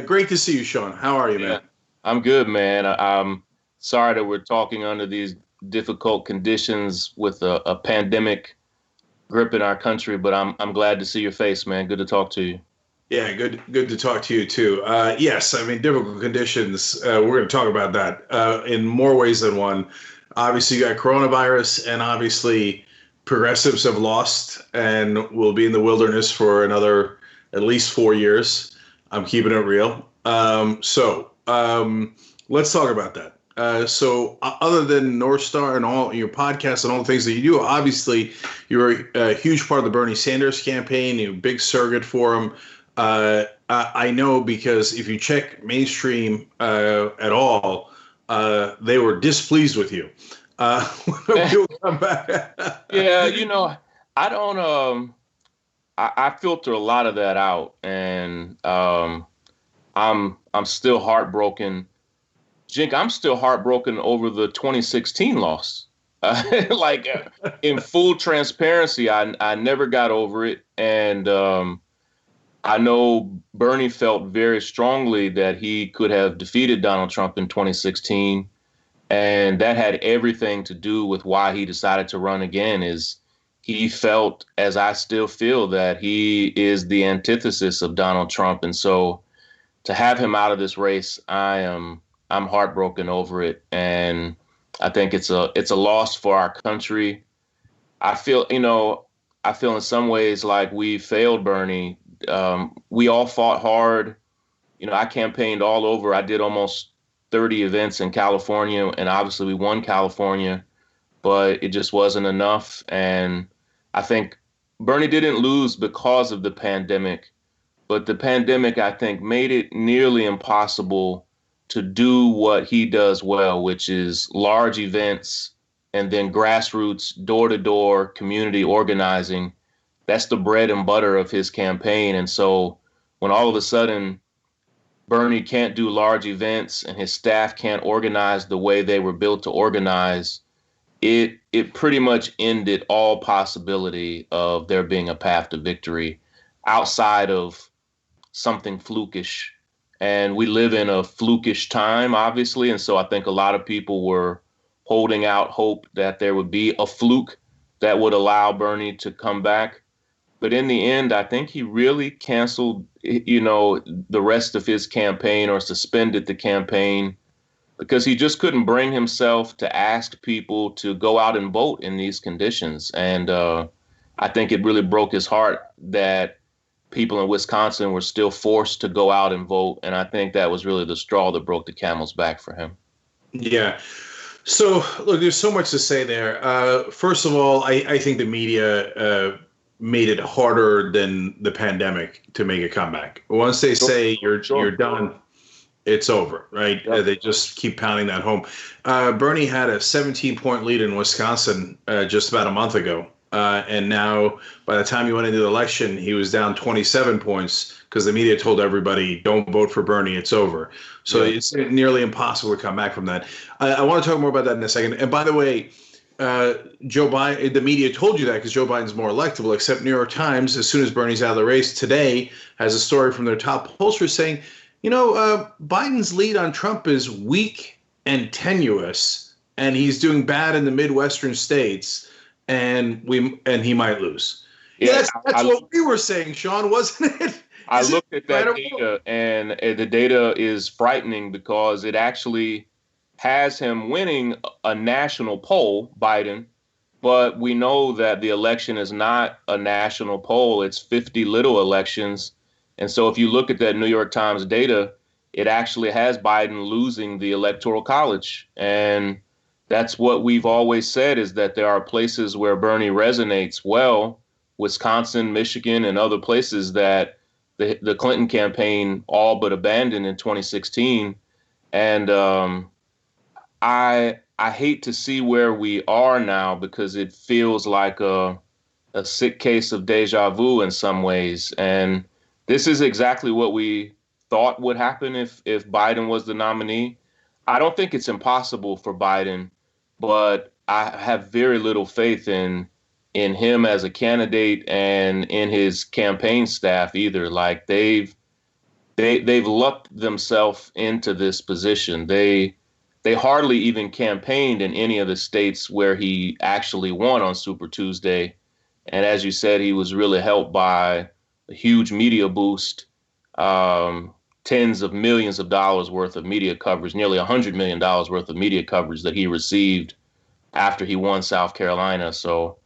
Great to see you, Sean. How are you, Yeah, man? I'm good, man. I'm sorry that we're talking under these difficult conditions with a pandemic gripping our country, but I'm glad to see your face, man. Good to talk to you. Yeah, good to talk to you too. Yes, I mean difficult conditions. We're going to talk about that in more ways than one. Obviously, you got coronavirus, and obviously, progressives have lost and will be in the wilderness for another at least 4 years. I'm keeping it real. Let's talk about that. Other than North Star and all your podcasts and all the things that you do, obviously, you're a huge part of the Bernie Sanders campaign. You're a big surrogate for him. I know because if you check mainstream at all, they were displeased with you. We'll come back. Yeah, I don't I filter a lot of that out, and I'm still heartbroken. Jink, I'm still heartbroken over the 2016 loss. Like in full transparency, I never got over it, and I know Bernie felt very strongly that he could have defeated Donald Trump in 2016, and that had everything to do with why he decided to run again. Is he felt, as I still feel, that he is the antithesis of Donald Trump, and so to have him out of this race, I'm heartbroken over it, and I think it's a loss for our country. I feel, I feel in some ways like we failed Bernie. We all fought hard. I campaigned all over. I did almost 30 events in California, and obviously we won California, but it just wasn't enough. And I think Bernie didn't lose because of the pandemic, but the pandemic, I think, made it nearly impossible to do what he does well, which is large events and then grassroots, door to door community organizing. That's the bread and butter of his campaign. And so when all of a sudden Bernie can't do large events and his staff can't organize the way they were built to organize, it pretty much ended all possibility of there being a path to victory outside of something flukish. And we live in a flukish time, obviously. And so I think a lot of people were holding out hope that there would be a fluke that would allow Bernie to come back. But in the end, I think he really canceled, the rest of his campaign or suspended the campaign because he just couldn't bring himself to ask people to go out and vote in these conditions. And I think it really broke his heart that people in Wisconsin were still forced to go out and vote. And I think that was really the straw that broke the camel's back for him. Yeah. So, look, there's so much to say there. First of all, I think the media made it harder than the pandemic to make a comeback. Once they say you're done, it's over, right? Yep. They just keep pounding that home. Bernie had a 17-point lead in Wisconsin just about a month ago. And now, by the time he went into the election, he was down 27 points because the media told everybody, don't vote for Bernie, it's over. So It's nearly impossible to come back from that. I want to talk more about that in a second. And by the way, Joe Biden, the media told you that because Joe Biden's more electable, except New York Times, as soon as Bernie's out of the race today, has a story from their top pollsters saying, Biden's lead on Trump is weak and tenuous, and he's doing bad in the Midwestern states, and he might lose. Yeah, that's what we were saying, Sean, wasn't it? I looked at that data, and the data is frightening because it actually has him winning a national poll, Biden, but we know that the election is not a national poll. It's 50 little elections. And so if you look at that New York Times data, it actually has Biden losing the Electoral College. And that's what we've always said, is that there are places where Bernie resonates well, Wisconsin, Michigan, and other places that the Clinton campaign all but abandoned in 2016. And I hate to see where we are now because it feels like a sick case of deja vu in some ways. And this is exactly what we thought would happen if Biden was the nominee. I don't think it's impossible for Biden, but I have very little faith in him as a candidate and in his campaign staff either. Like they've they've lucked themselves into this position. They hardly even campaigned in any of the states where he actually won on Super Tuesday. And as you said, he was really helped by a huge media boost, um, tens of millions of dollars worth of media coverage, nearly $100 million worth of media coverage that he received after he won South Carolina. So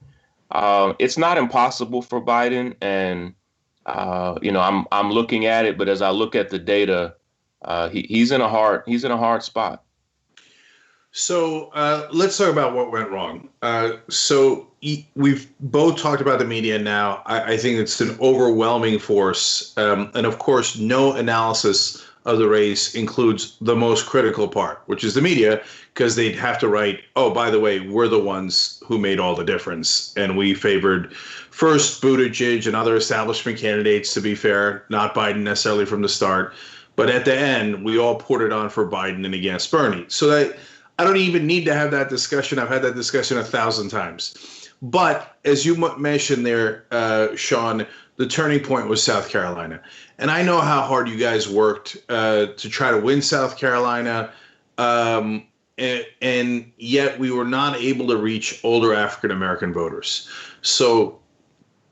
it's not impossible for Biden, and I'm looking at it, but as I look at the data, he's in a hard spot. So let's talk about what went wrong. We've both talked about the media now. I think it's an overwhelming force. And of course, no analysis of the race includes the most critical part, which is the media, because they'd have to write, oh, by the way, we're the ones who made all the difference. And we favored first Buttigieg and other establishment candidates, to be fair, not Biden necessarily from the start. But at the end, we all poured it on for Biden and against Bernie. So that I don't even need to have that discussion. I've had that discussion 1,000 times. But as you mentioned there, Sean, the turning point was South Carolina. And I know how hard you guys worked to try to win South Carolina. And yet we were not able to reach older African-American voters. So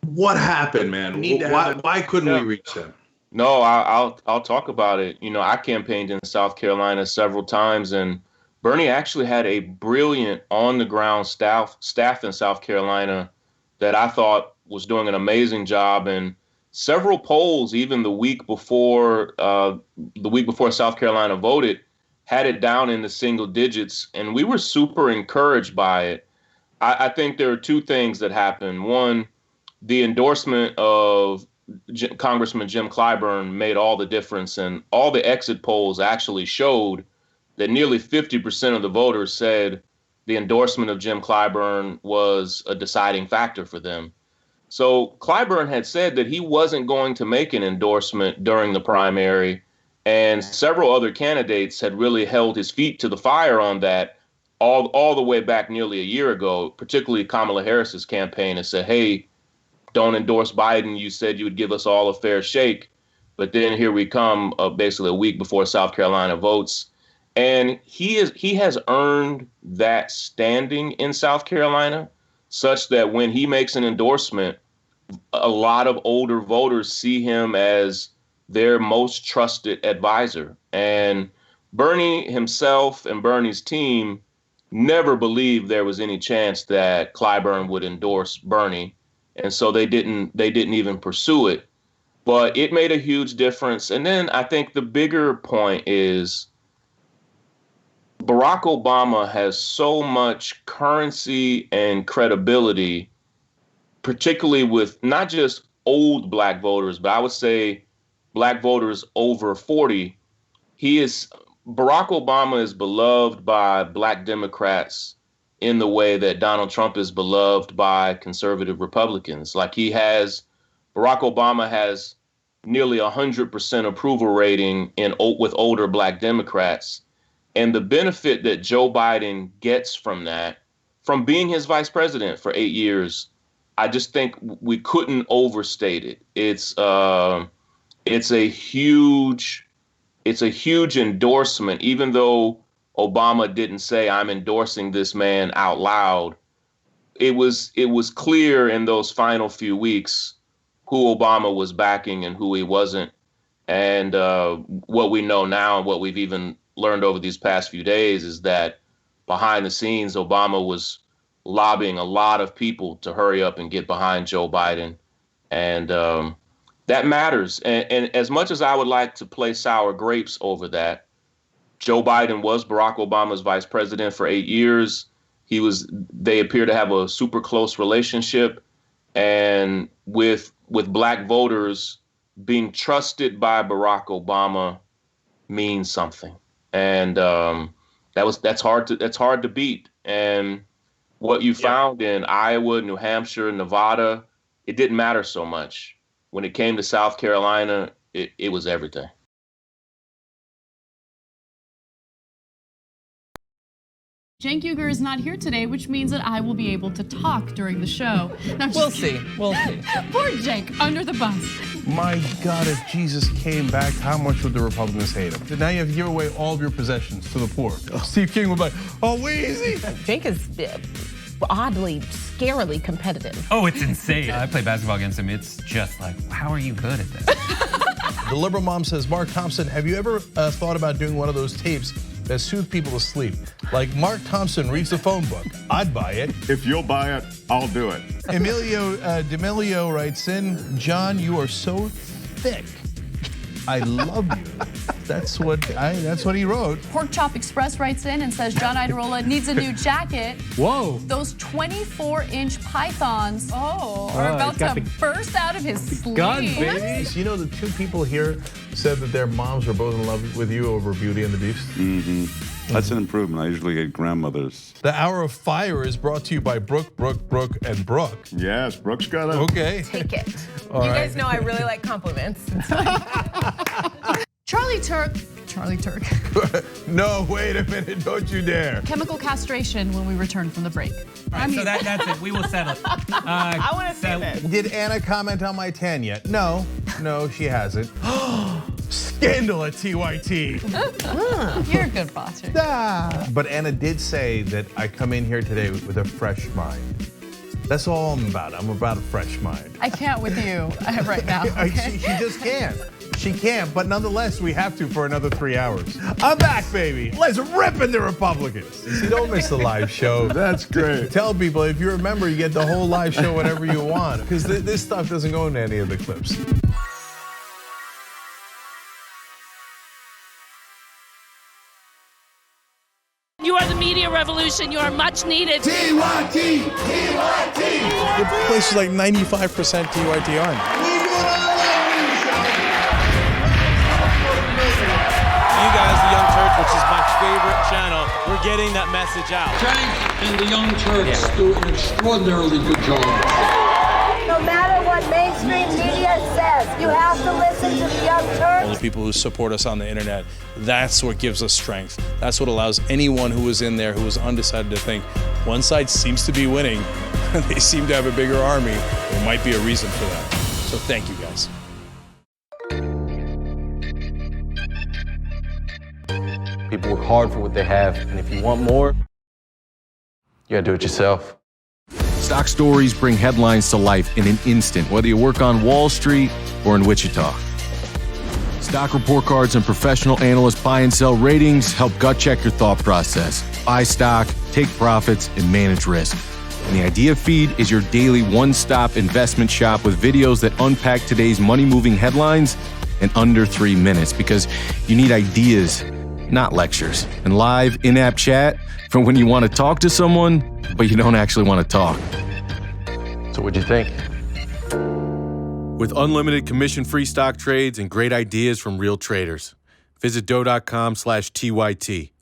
what happened, man? Why couldn't we reach them? No, I'll talk about it. I campaigned in South Carolina several times, and Bernie actually had a brilliant on the ground staff in South Carolina that I thought was doing an amazing job. And several polls, even the week before South Carolina voted, had it down in the single digits, and we were super encouraged by it. I think there are two things that happened. One, the endorsement of Congressman Jim Clyburn made all the difference, and all the exit polls actually showed that nearly 50% of the voters said the endorsement of Jim Clyburn was a deciding factor for them. So Clyburn had said that he wasn't going to make an endorsement during the primary, and several other candidates had really held his feet to the fire on that all the way back nearly a year ago, particularly Kamala Harris's campaign, and said, hey, don't endorse Biden. You said you would give us all a fair shake. But then here we come, basically a week before South Carolina votes. And he has earned that standing in South Carolina such that when he makes an endorsement, a lot of older voters see him as their most trusted advisor. And Bernie himself and Bernie's team never believed there was any chance that Clyburn would endorse Bernie. And so they didn't even pursue it. But it made a huge difference. And then I think the bigger point is Barack Obama has so much currency and credibility, particularly with not just old black voters, but I would say black voters over 40. Barack Obama is beloved by black Democrats in the way that Donald Trump is beloved by conservative Republicans. Barack Obama has nearly 100% approval rating with older black Democrats. And the benefit that Joe Biden gets from that, from being his vice president for 8 years, I just think we couldn't overstate it. It's a huge endorsement, even though Obama didn't say I'm endorsing this man out loud. It was clear in those final few weeks who Obama was backing and who he wasn't. And what we know now and what we've even learned over these past few days is that behind the scenes, Obama was lobbying a lot of people to hurry up and get behind Joe Biden. And that matters. And as much as I would like to play sour grapes over that, Joe Biden was Barack Obama's vice president for 8 years. They appear to have a super close relationship. And with black voters, being trusted by Barack Obama means something. And that's hard to beat. And what you found in Iowa, New Hampshire, Nevada, it didn't matter so much. When it came to South Carolina, it was everything. Cenk Uygur is not here today, which means that I will be able to talk during the show. Now, We'll see. We'll see. Poor Cenk, under the bus. My God, if Jesus came back, how much would the Republicans hate him? Now you have to give away all of your possessions to the poor. Steve King would be like, oh, Weezy. Cenk is oddly, scarily competitive. Oh, it's insane. I play basketball against him. It's just like, how are you good at this? The liberal mom says, Mark Thompson, have you ever thought about doing one of those tapes that soothe people to sleep? Like Mark Thompson reads the phone book. I'd buy it. If you'll buy it, I'll do it. Emilio D'Amelio writes in, John, you are so thick. I love you. That's what he wrote. Pork Chop Express writes in and says John Idarola needs a new jacket. Whoa. Those 24-inch pythons are about to burst out of his sleeve. Gun, baby. You know, the two people here said that their moms were both in love with you over Beauty and the Beast. Mm-hmm. That's an improvement. I usually get grandmothers. The Hour of Fire is brought to you by Brooke, and Brooke. Yes, Brooke's got it. Okay. Take it. All you right. guys know I really like compliments. Charlie Turk. No, wait a minute, don't you dare. Chemical castration when we return from the break. All right, so that's it. We will settle. I want to see this. Did Anna comment on my tan yet? No, she hasn't. Scandal at TYT. You're a good bosser. But Anna did say that I come in here today with a fresh mind. That's all I'm about. I'm about a fresh mind. I can't with you right now. Okay? She just can't. She can't, but nonetheless, we have to for another 3 hours. I'm back, baby. Let's rip in the Republicans. See, don't miss the live show. That's great. Tell people, if you're a member, you get the whole live show whenever you want, because this stuff doesn't go into any of the clips. You are the media revolution. You are much needed. TYT! The place is like 95% TYT on. You guys, the Young Turks, which is my favorite channel, we're getting that message out. Cenk and the Young Turks do an extraordinarily good job. No matter what mainstream media says, you have to listen to the Young Turks. All the people who support us on the internet, that's what gives us strength. That's what allows anyone who was in there who was undecided to think, one side seems to be winning, they seem to have a bigger army, there might be a reason for that. So thank you guys. People work hard for what they have, and if you want more, you gotta do it yourself. Stock stories bring headlines to life in an instant, whether you work on Wall Street or in Wichita. Stock report cards and professional analyst buy and sell ratings help gut check your thought process. Buy stock, take profits, and manage risk. And the Idea Feed is your daily one-stop investment shop with videos that unpack today's money-moving headlines in under 3 minutes, because you need ideas, not lectures, and live in-app chat for when you want to talk to someone, but you don't actually want to talk. So what'd you think? With unlimited commission-free stock trades and great ideas from real traders. Visit doe.com/TYT.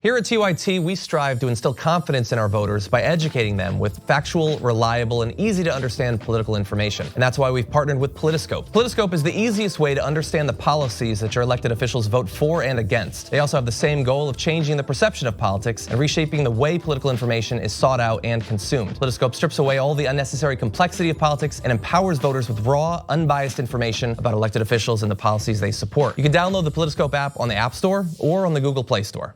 Here at TYT, we strive to instill confidence in our voters by educating them with factual, reliable, and easy to understand political information. And that's why we've partnered with Politiscope. Politiscope is the easiest way to understand the policies that your elected officials vote for and against. They also have the same goal of changing the perception of politics and reshaping the way political information is sought out and consumed. Politiscope strips away all the unnecessary complexity of politics and empowers voters with raw, unbiased information about elected officials and the policies they support. You can download the Politiscope app on the App Store or on the Google Play Store.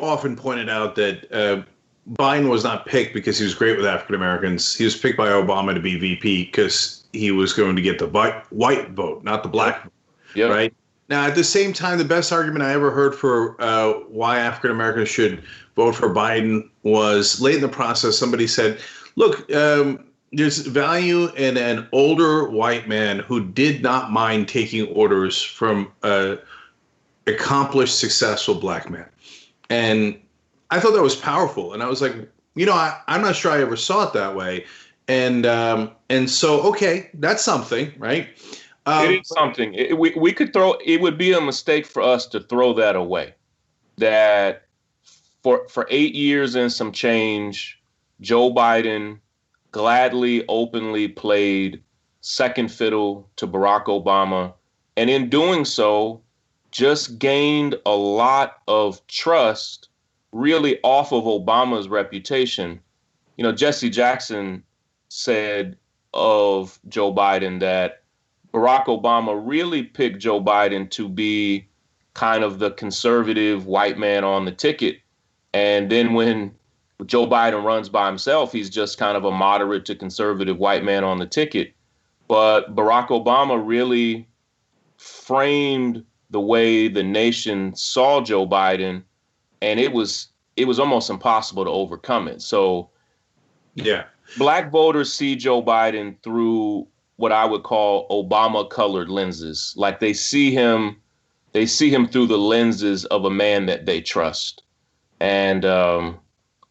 Often pointed out that Biden was not picked because he was great with African Americans. He was picked by Obama to be VP because he was going to get the white vote, not the black vote. Yep. Right? Now, at the same time, the best argument I ever heard for why African Americans should vote for Biden was late in the process. Somebody said, look, there's value in an older white man who did not mind taking orders from an accomplished, successful black man. And I thought that was powerful. And I was like, I'm not sure I ever saw it that way. And so, okay, that's something, right? It is something. We could throw. It would be a mistake for us to throw that away. That for 8 years and some change, Joe Biden gladly, openly played second fiddle to Barack Obama, and in doing so, just gained a lot of trust, really off of Obama's reputation. You know, Jesse Jackson said of Joe Biden that Barack Obama really picked Joe Biden to be kind of the conservative white man on the ticket. And then when Joe Biden runs by himself, he's just kind of a moderate to conservative white man on the ticket. But Barack Obama really framed the way the nation saw Joe Biden, and it was almost impossible to overcome it. So yeah, Black voters see Joe Biden through what I would call Obama-colored lenses. Like they see him through the lenses of a man that they trust. And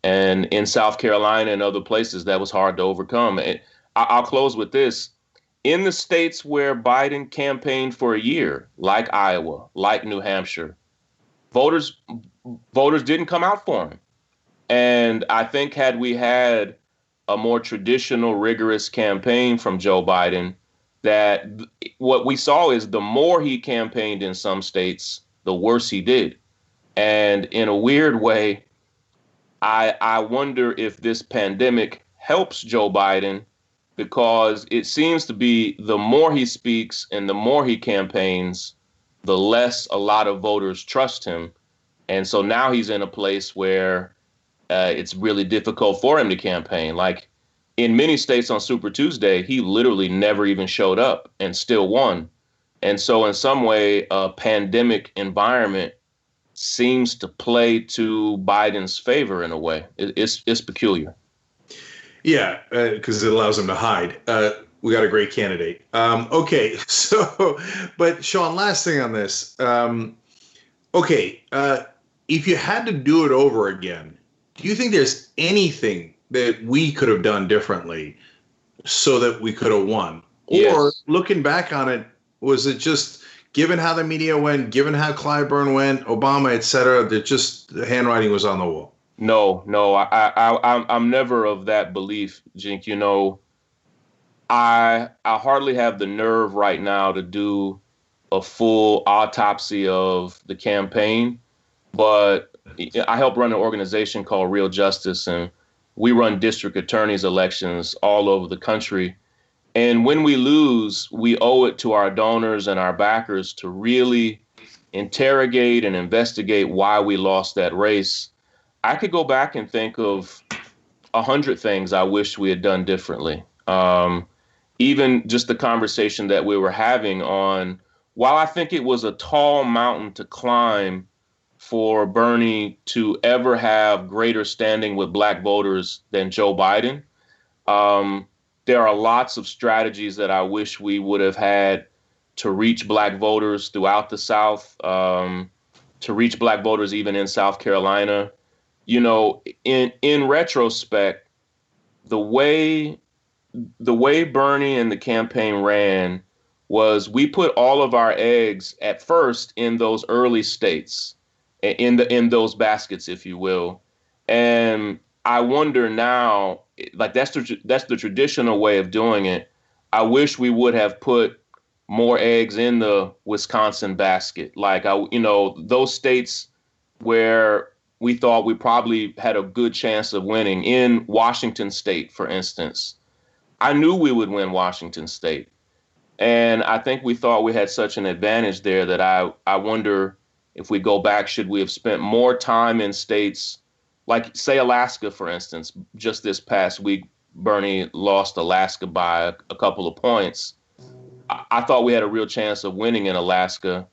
in South Carolina and other places, that was hard to overcome. And I'll close with this. In the states where Biden campaigned for a year, like Iowa, like New Hampshire, voters didn't come out for him. And I think had we had a more traditional, rigorous campaign from Joe Biden, that what we saw is the more he campaigned in some states, the worse he did. And in a weird way, I wonder if this pandemic helps Joe Biden, because it seems to be the more he speaks and the more he campaigns, the less a lot of voters trust him. And so now he's in a place where it's really difficult for him to campaign. Like in many states on Super Tuesday, he literally never even showed up and still won. And so in some way, a pandemic environment seems to play to Biden's favor in a way. It's peculiar. Yeah, because it allows him to hide. We got a great candidate. Okay, so, but Sean, last thing on this. If you had to do it over again, do you think there's anything that we could have done differently so that we could have won? Yes. Or looking back on it, was it just given how the media went, given how Clyburn went, Obama, et cetera, that just the handwriting was on the wall? No, I'm never of that belief, Jink. You know, I hardly have the nerve right now to do a full autopsy of the campaign, but I help run an organization called Real Justice, and we run district attorneys elections all over the country. And when we lose, we owe it to our donors and our backers to really interrogate and investigate why we lost that race. I could go back and think of 100 things I wish we had done differently. Even just the conversation that we were having on, while I think it was a tall mountain to climb for Bernie to ever have greater standing with Black voters than Joe Biden, there are lots of strategies that I wish we would have had to reach Black voters throughout the South, to reach Black voters even in South Carolina. You know, in retrospect, the way Bernie and the campaign ran was we put all of our eggs at first in those early states, in those baskets, if you will. And I wonder now, like that's the traditional way of doing it. I wish we would have put more eggs in the Wisconsin basket, like those states where we thought we probably had a good chance of winning. In Washington State, for instance, I knew we would win Washington State. And I think we thought we had such an advantage there that I wonder if we go back, should we have spent more time in states like, say, Alaska, for instance. Just this past week, Bernie lost Alaska by a couple of points. I thought we had a real chance of winning in Alaska.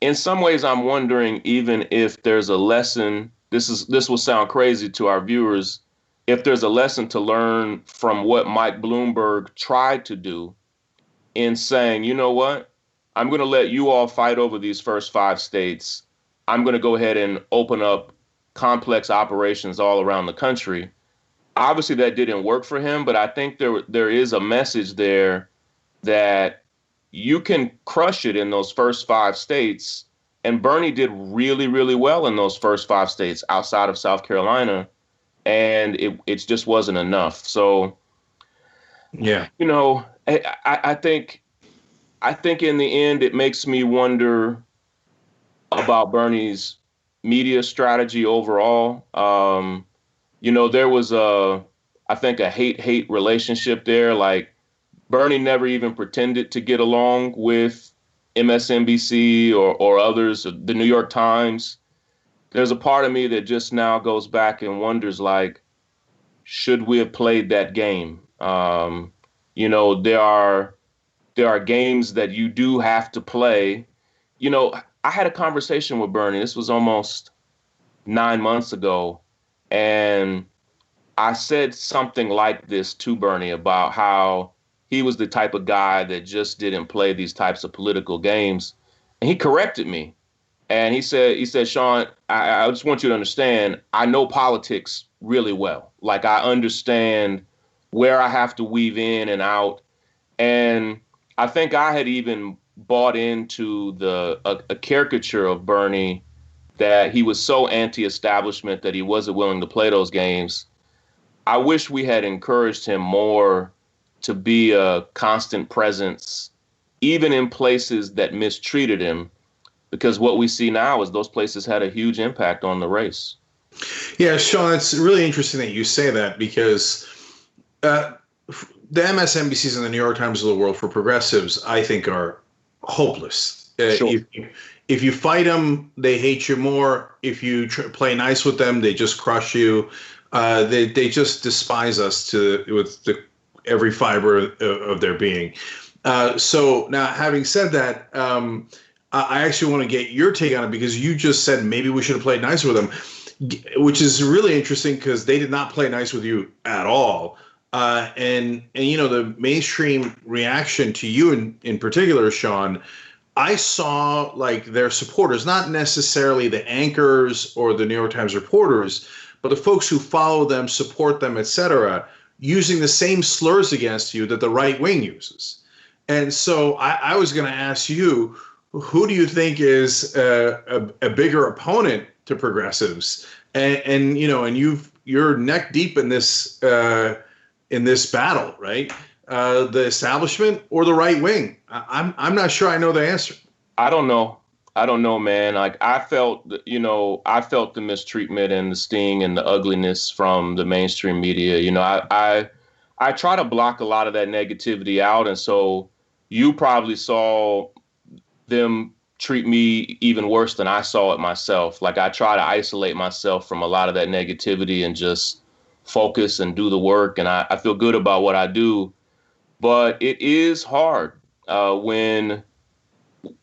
In some ways, I'm wondering even if there's a lesson. This will sound crazy to our viewers. If there's a lesson to learn from what Mike Bloomberg tried to do in saying, you know what, I'm going to let you all fight over these first 5 states. I'm going to go ahead and open up complex operations all around the country. obviously that didn't work for him, but I think there is a message there that you can crush it in those first 5 states. And Bernie did really, really well in those first 5 states outside of South Carolina. And it just wasn't enough. So, yeah, I think in the end, it makes me wonder about Bernie's media strategy overall. There was I think a hate relationship there. Like Bernie never even pretended to get along with MSNBC or others, the New York Times. There's a part of me that just now goes back and wonders, like, should we have played that game? There are games that you do have to play. I had a conversation with Bernie. This was almost 9 months ago. And I said something like this to Bernie about how he was the type of guy that just didn't play these types of political games. And he corrected me. And he said, Sean, I just want you to understand, I know politics really well. Like, I understand where I have to weave in and out. And I think I had even bought into a caricature of Bernie that he was so anti-establishment that he wasn't willing to play those games. I wish we had encouraged him more to be a constant presence, even in places that mistreated him, because what we see now is those places had a huge impact on the race. Yeah, Sean, it's really interesting that you say that, because the MSNBCs and the New York Times of the world for progressives, I think, are hopeless. Sure. If you fight them, they hate you more. If you play nice with them, they just crush you. They just despise us with every fiber of their being. So now, having said that, I actually want to get your take on it, because you just said maybe we should have played nice with them, which is really interesting because they did not play nice with you at all. And the mainstream reaction to you in particular, Sean, I saw like their supporters, not necessarily the anchors or the New York Times reporters, but the folks who follow them, support them, etc., using the same slurs against you that the right wing uses. And so I was going to ask you, who do you think is a bigger opponent to progressives? And you're neck deep in this battle, right? The establishment or the right wing? I'm not sure I know the answer. I don't know, man. Like I felt the mistreatment and the sting and the ugliness from the mainstream media. I try to block a lot of that negativity out, and so you probably saw them treat me even worse than I saw it myself. Like I try to isolate myself from a lot of that negativity and just focus and do the work. And I feel good about what I do, but it is hard when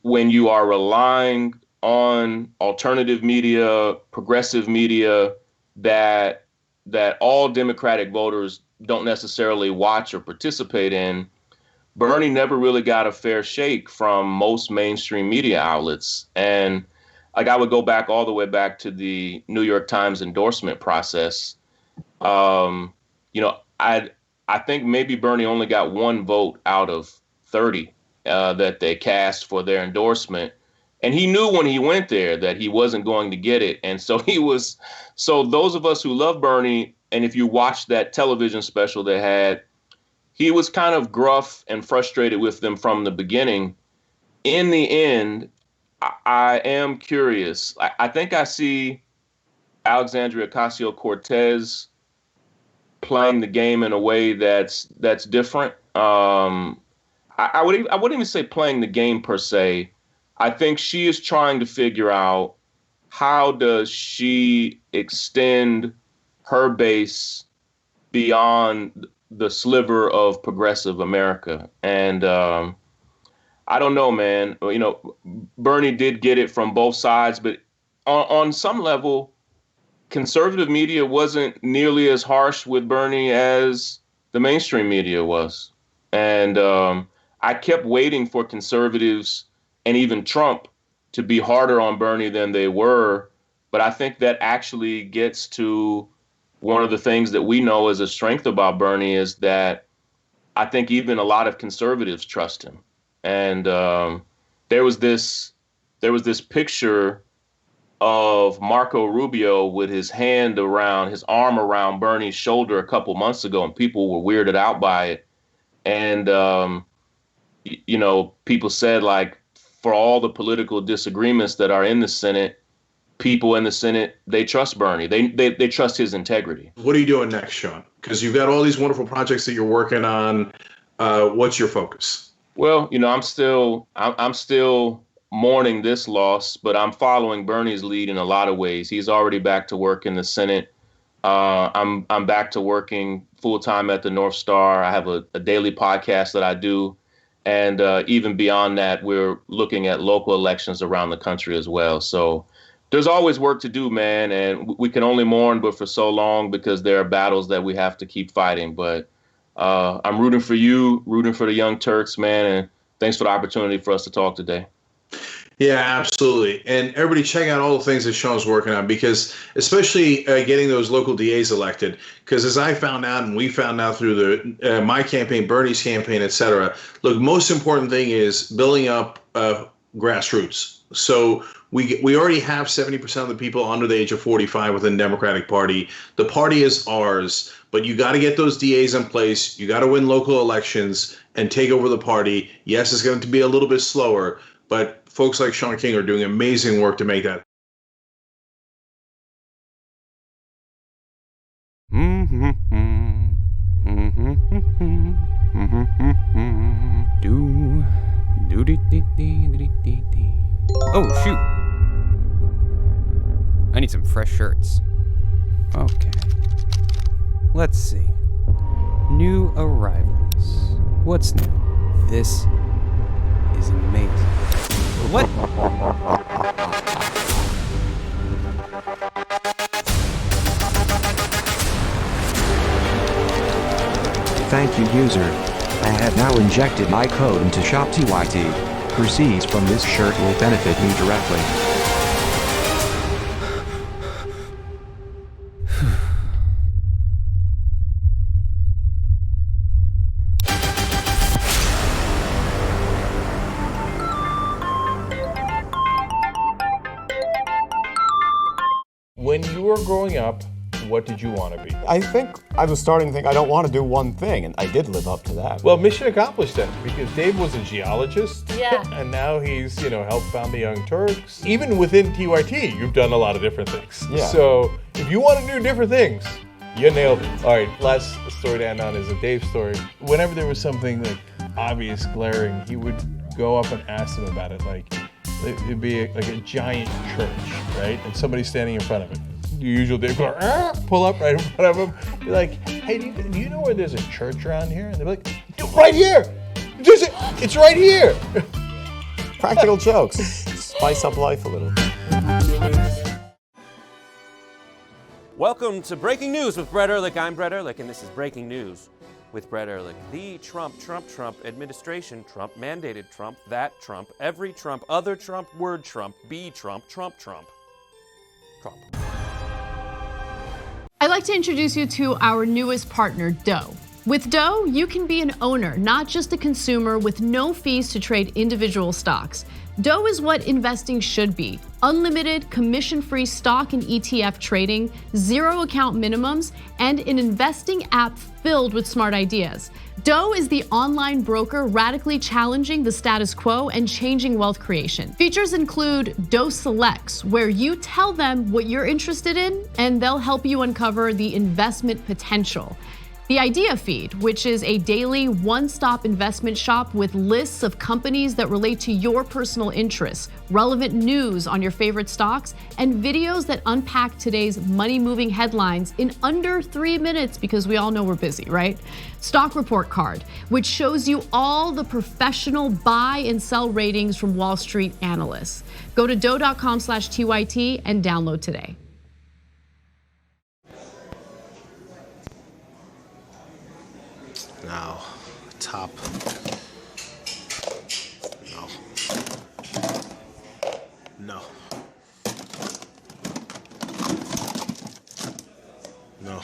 you are relying on alternative media, progressive media that all Democratic voters don't necessarily watch or participate in. Bernie never really got a fair shake from most mainstream media outlets. And like I would go back all the way back to the New York Times endorsement process. I think maybe Bernie only got 1 vote out of 30 that they cast for their endorsement. And he knew when he went there that he wasn't going to get it. And so so those of us who love Bernie, and if you watch that television special they had, he was kind of gruff and frustrated with them from the beginning. In the end, I am curious. I think I see Alexandria Ocasio-Cortez playing the game in a way that's different. I wouldn't even say playing the game per se. I think she is trying to figure out how does she extend her base beyond the sliver of progressive America. And I don't know, man. Bernie did get it from both sides, but on some level, conservative media wasn't nearly as harsh with Bernie as the mainstream media was. And I kept waiting for conservatives and even Trump to be harder on Bernie than they were. But I think that actually gets to one of the things that we know as a strength about Bernie is that I think even a lot of conservatives trust him. And there was this picture of Marco Rubio with his arm around Bernie's shoulder a couple months ago, and people were weirded out by it. And, people said, like, for all the political disagreements that are in the Senate, people in the Senate, they trust Bernie. They trust his integrity. What are you doing next, Sean? Because you've got all these wonderful projects that you're working on. What's your focus? Well, I'm still mourning this loss, but I'm following Bernie's lead in a lot of ways. He's already back to work in the Senate. I'm back to working full time at the North Star. I have a daily podcast that I do. And even beyond that, we're looking at local elections around the country as well. So there's always work to do, man. And we can only mourn, but for so long, because there are battles that we have to keep fighting. But I'm rooting for you, rooting for the Young Turks, man. And thanks for the opportunity for us to talk today. Yeah, absolutely. And everybody check out all the things that Sean's working on, because especially getting those local DAs elected, because as I found out and we found out through my campaign, Bernie's campaign, et cetera, look, most important thing is building up grassroots. So we already have 70% of the people under the age of 45 within the Democratic Party. The party is ours, but you got to get those DAs in place. You got to win local elections and take over the party. Yes, it's going to be a little bit slower, but folks like Sean King are doing amazing work to make that. Oh, shoot. I need some fresh shirts. Okay. Let's see. New arrivals. What's new? This is amazing. What? Thank you, user. I have now injected my code into ShopTYT. Proceeds from this shirt will benefit me directly. When you were growing up, what did you want to be? I think I was starting to think I don't want to do one thing, and I did live up to that. Well, mission accomplished then, because Dave was a geologist. Yeah. And now he's, helped found the Young Turks. Even within TYT, you've done a lot of different things. Yeah. So if you want to do different things, you nailed it. All right, last story to end on is a Dave story. Whenever there was something like obvious, glaring, he would go up and ask them about it. Like, it'd be like a giant church, right? And somebody's standing in front of it. The usual Dave go, pull up right in front of them. Be like, hey, do you know where there's a church around here? And they're like, right here. It's right here. Practical jokes. Spice up life a little. Welcome to Breaking News with Brett Ehrlich. I'm Brett Ehrlich, and this is Breaking News with Brett Ehrlich. The Trump administration, Trump mandated Trump, that Trump, every Trump, other Trump, word Trump, be Trump, Trump. I'd like to introduce you to our newest partner, Doe. With Doe, you can be an owner, not just a consumer, with no fees to trade individual stocks. Doe is what investing should be. Unlimited, commission-free stock and ETF trading, 0 account minimums, and an investing app filled with smart ideas. Doe is the online broker radically challenging the status quo and changing wealth creation. Features include Doe Selects, where you tell them what you're interested in, and they'll help you uncover the investment potential. The Idea Feed, which is a daily one-stop investment shop with lists of companies that relate to your personal interests, relevant news on your favorite stocks, and videos that unpack today's money-moving headlines in under 3 minutes, because we all know we're busy, right? Stock Report Card, which shows you all the professional buy and sell ratings from Wall Street analysts. Go to doe.com/TYT and download today. Now, top. No. No. No.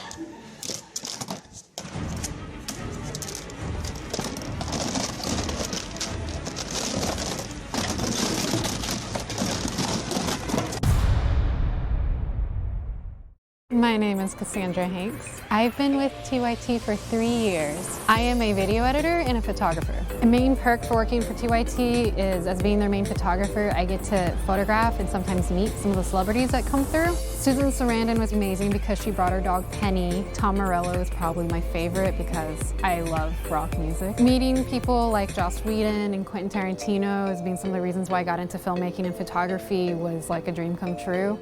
is Cassandra Hanks. I've been with TYT for 3 years. I am a video editor and a photographer. A main perk for working for TYT is, as being their main photographer, I get to photograph and sometimes meet some of the celebrities that come through. Susan Sarandon was amazing because she brought her dog Penny. Tom Morello is probably my favorite because I love rock music. Meeting people like Joss Whedon and Quentin Tarantino as being some of the reasons why I got into filmmaking and photography was like a dream come true.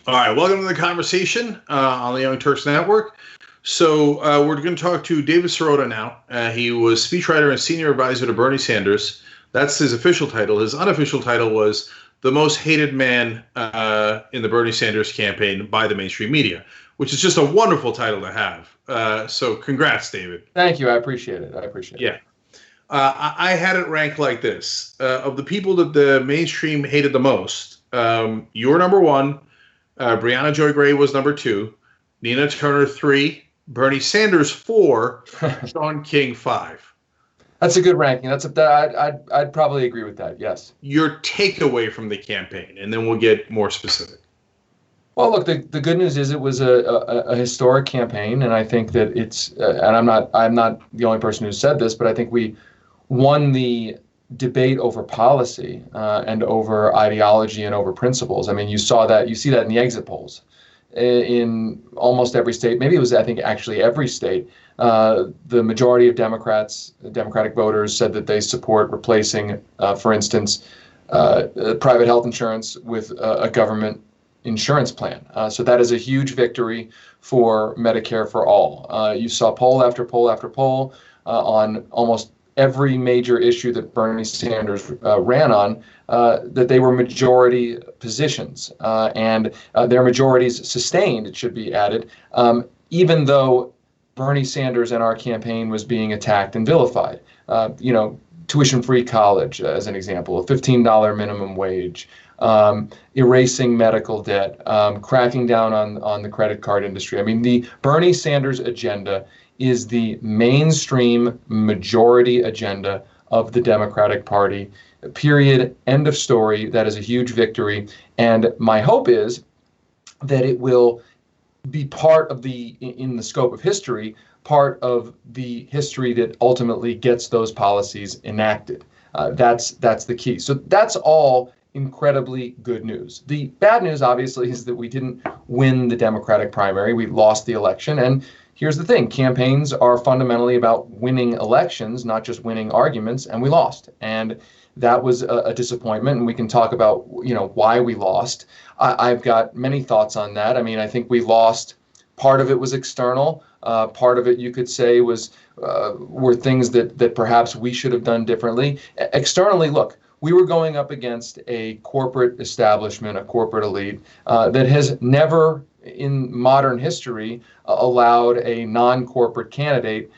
All right, welcome to the conversation on the Young Turks Network. So we're going to talk to David Sirota now. He was speechwriter and senior advisor to Bernie Sanders. That's his official title. His unofficial title was the most hated man in the Bernie Sanders campaign by the mainstream media, which is just a wonderful title to have. So congrats, David. Thank you. I appreciate it. Yeah. I had it ranked like this. Of the people that the mainstream hated the most, you're number one. Brianna Joy Gray was number 2, Nina Turner 3, Bernie Sanders 4, Sean King 5. That's a good ranking. I'd probably agree with that. Yes. Your takeaway from the campaign, and then we'll get more specific. Well, look, the good news is it was a historic campaign, and I think that it's and I'm not the only person who said this, but I think we won the debate over policy and over ideology and over principles. I mean, you see that in the exit polls in almost every state. Maybe it was, I think, actually every state. The majority of Democratic voters said that they support replacing, for instance, private health insurance with a government insurance plan. So that is a huge victory for Medicare for all. You saw poll after poll after poll on almost every major issue that Bernie Sanders ran on, that they were majority positions, and their majorities sustained, it should be added, even though Bernie Sanders and our campaign was being attacked and vilified. Tuition-free college, as an example, a $15 minimum wage, erasing medical debt, cracking down on the credit card industry. I mean, the Bernie Sanders agenda is the mainstream majority agenda of the Democratic Party, period, end of story. That is a huge victory. And my hope is that it will be part of in the scope of history, part of the history that ultimately gets those policies enacted. That's the key. So that's all incredibly good news. The bad news, obviously, is that we didn't win the Democratic primary. We lost the election. And here's the thing, campaigns are fundamentally about winning elections, not just winning arguments, and we lost. And that was a disappointment, and we can talk about, why we lost. I've got many thoughts on that. I mean, I think we lost, part of it was external, part of it you could say were things that perhaps we should have done differently. Externally, look, we were going up against a corporate establishment, a corporate elite that has never in modern history allowed a non-corporate candidate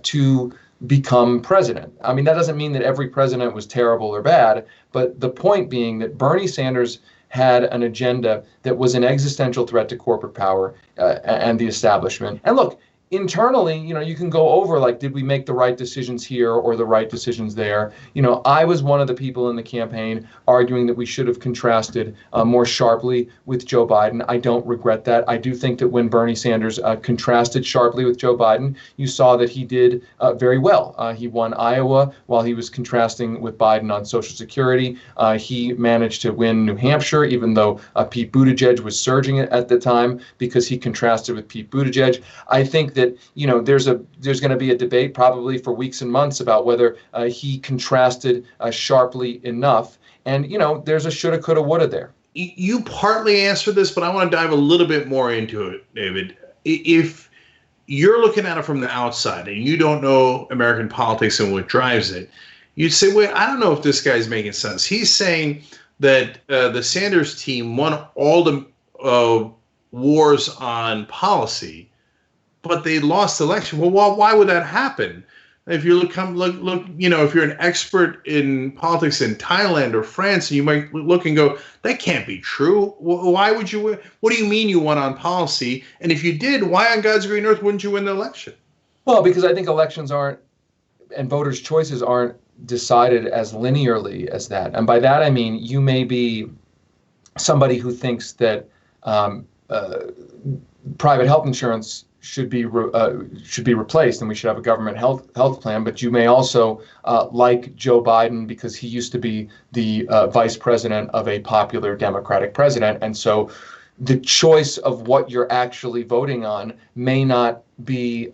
to become president. I mean, that doesn't mean that every president was terrible or bad, but the point being that Bernie Sanders had an agenda that was an existential threat to corporate power and the establishment. And look, internally, you can go over, did we make the right decisions here or the right decisions there? I was one of the people in the campaign arguing that we should have contrasted more sharply with Joe Biden. I don't regret that. I do think that when Bernie Sanders contrasted sharply with Joe Biden, you saw that he did very well. He won Iowa while he was contrasting with Biden on Social Security. He managed to win New Hampshire, even though Pete Buttigieg was surging at the time because he contrasted with Pete Buttigieg. I think that there's going to be a debate probably for weeks and months about whether he contrasted sharply enough, and there's a shoulda, coulda, woulda there. You partly answered this, but I want to dive a little bit more into it, David. If you're looking at it from the outside and you don't know American politics and what drives it, you'd say, wait, I don't know if this guy's making sense. He's saying that the Sanders team won all the wars on policy, but they lost the election. Well, why would that happen? If you look, if you're an expert in politics in Thailand or France, you might look and go, that can't be true. Why would you win? What do you mean you won on policy? And if you did, why on God's green earth wouldn't you win the election? Well, because I think elections aren't, and voters' choices aren't decided as linearly as that. And by that I mean you may be somebody who thinks that private health insurance should be replaced, and we should have a government health plan. But you may also like Joe Biden because he used to be the vice president of a popular Democratic president, and so the choice of what you're actually voting on may not be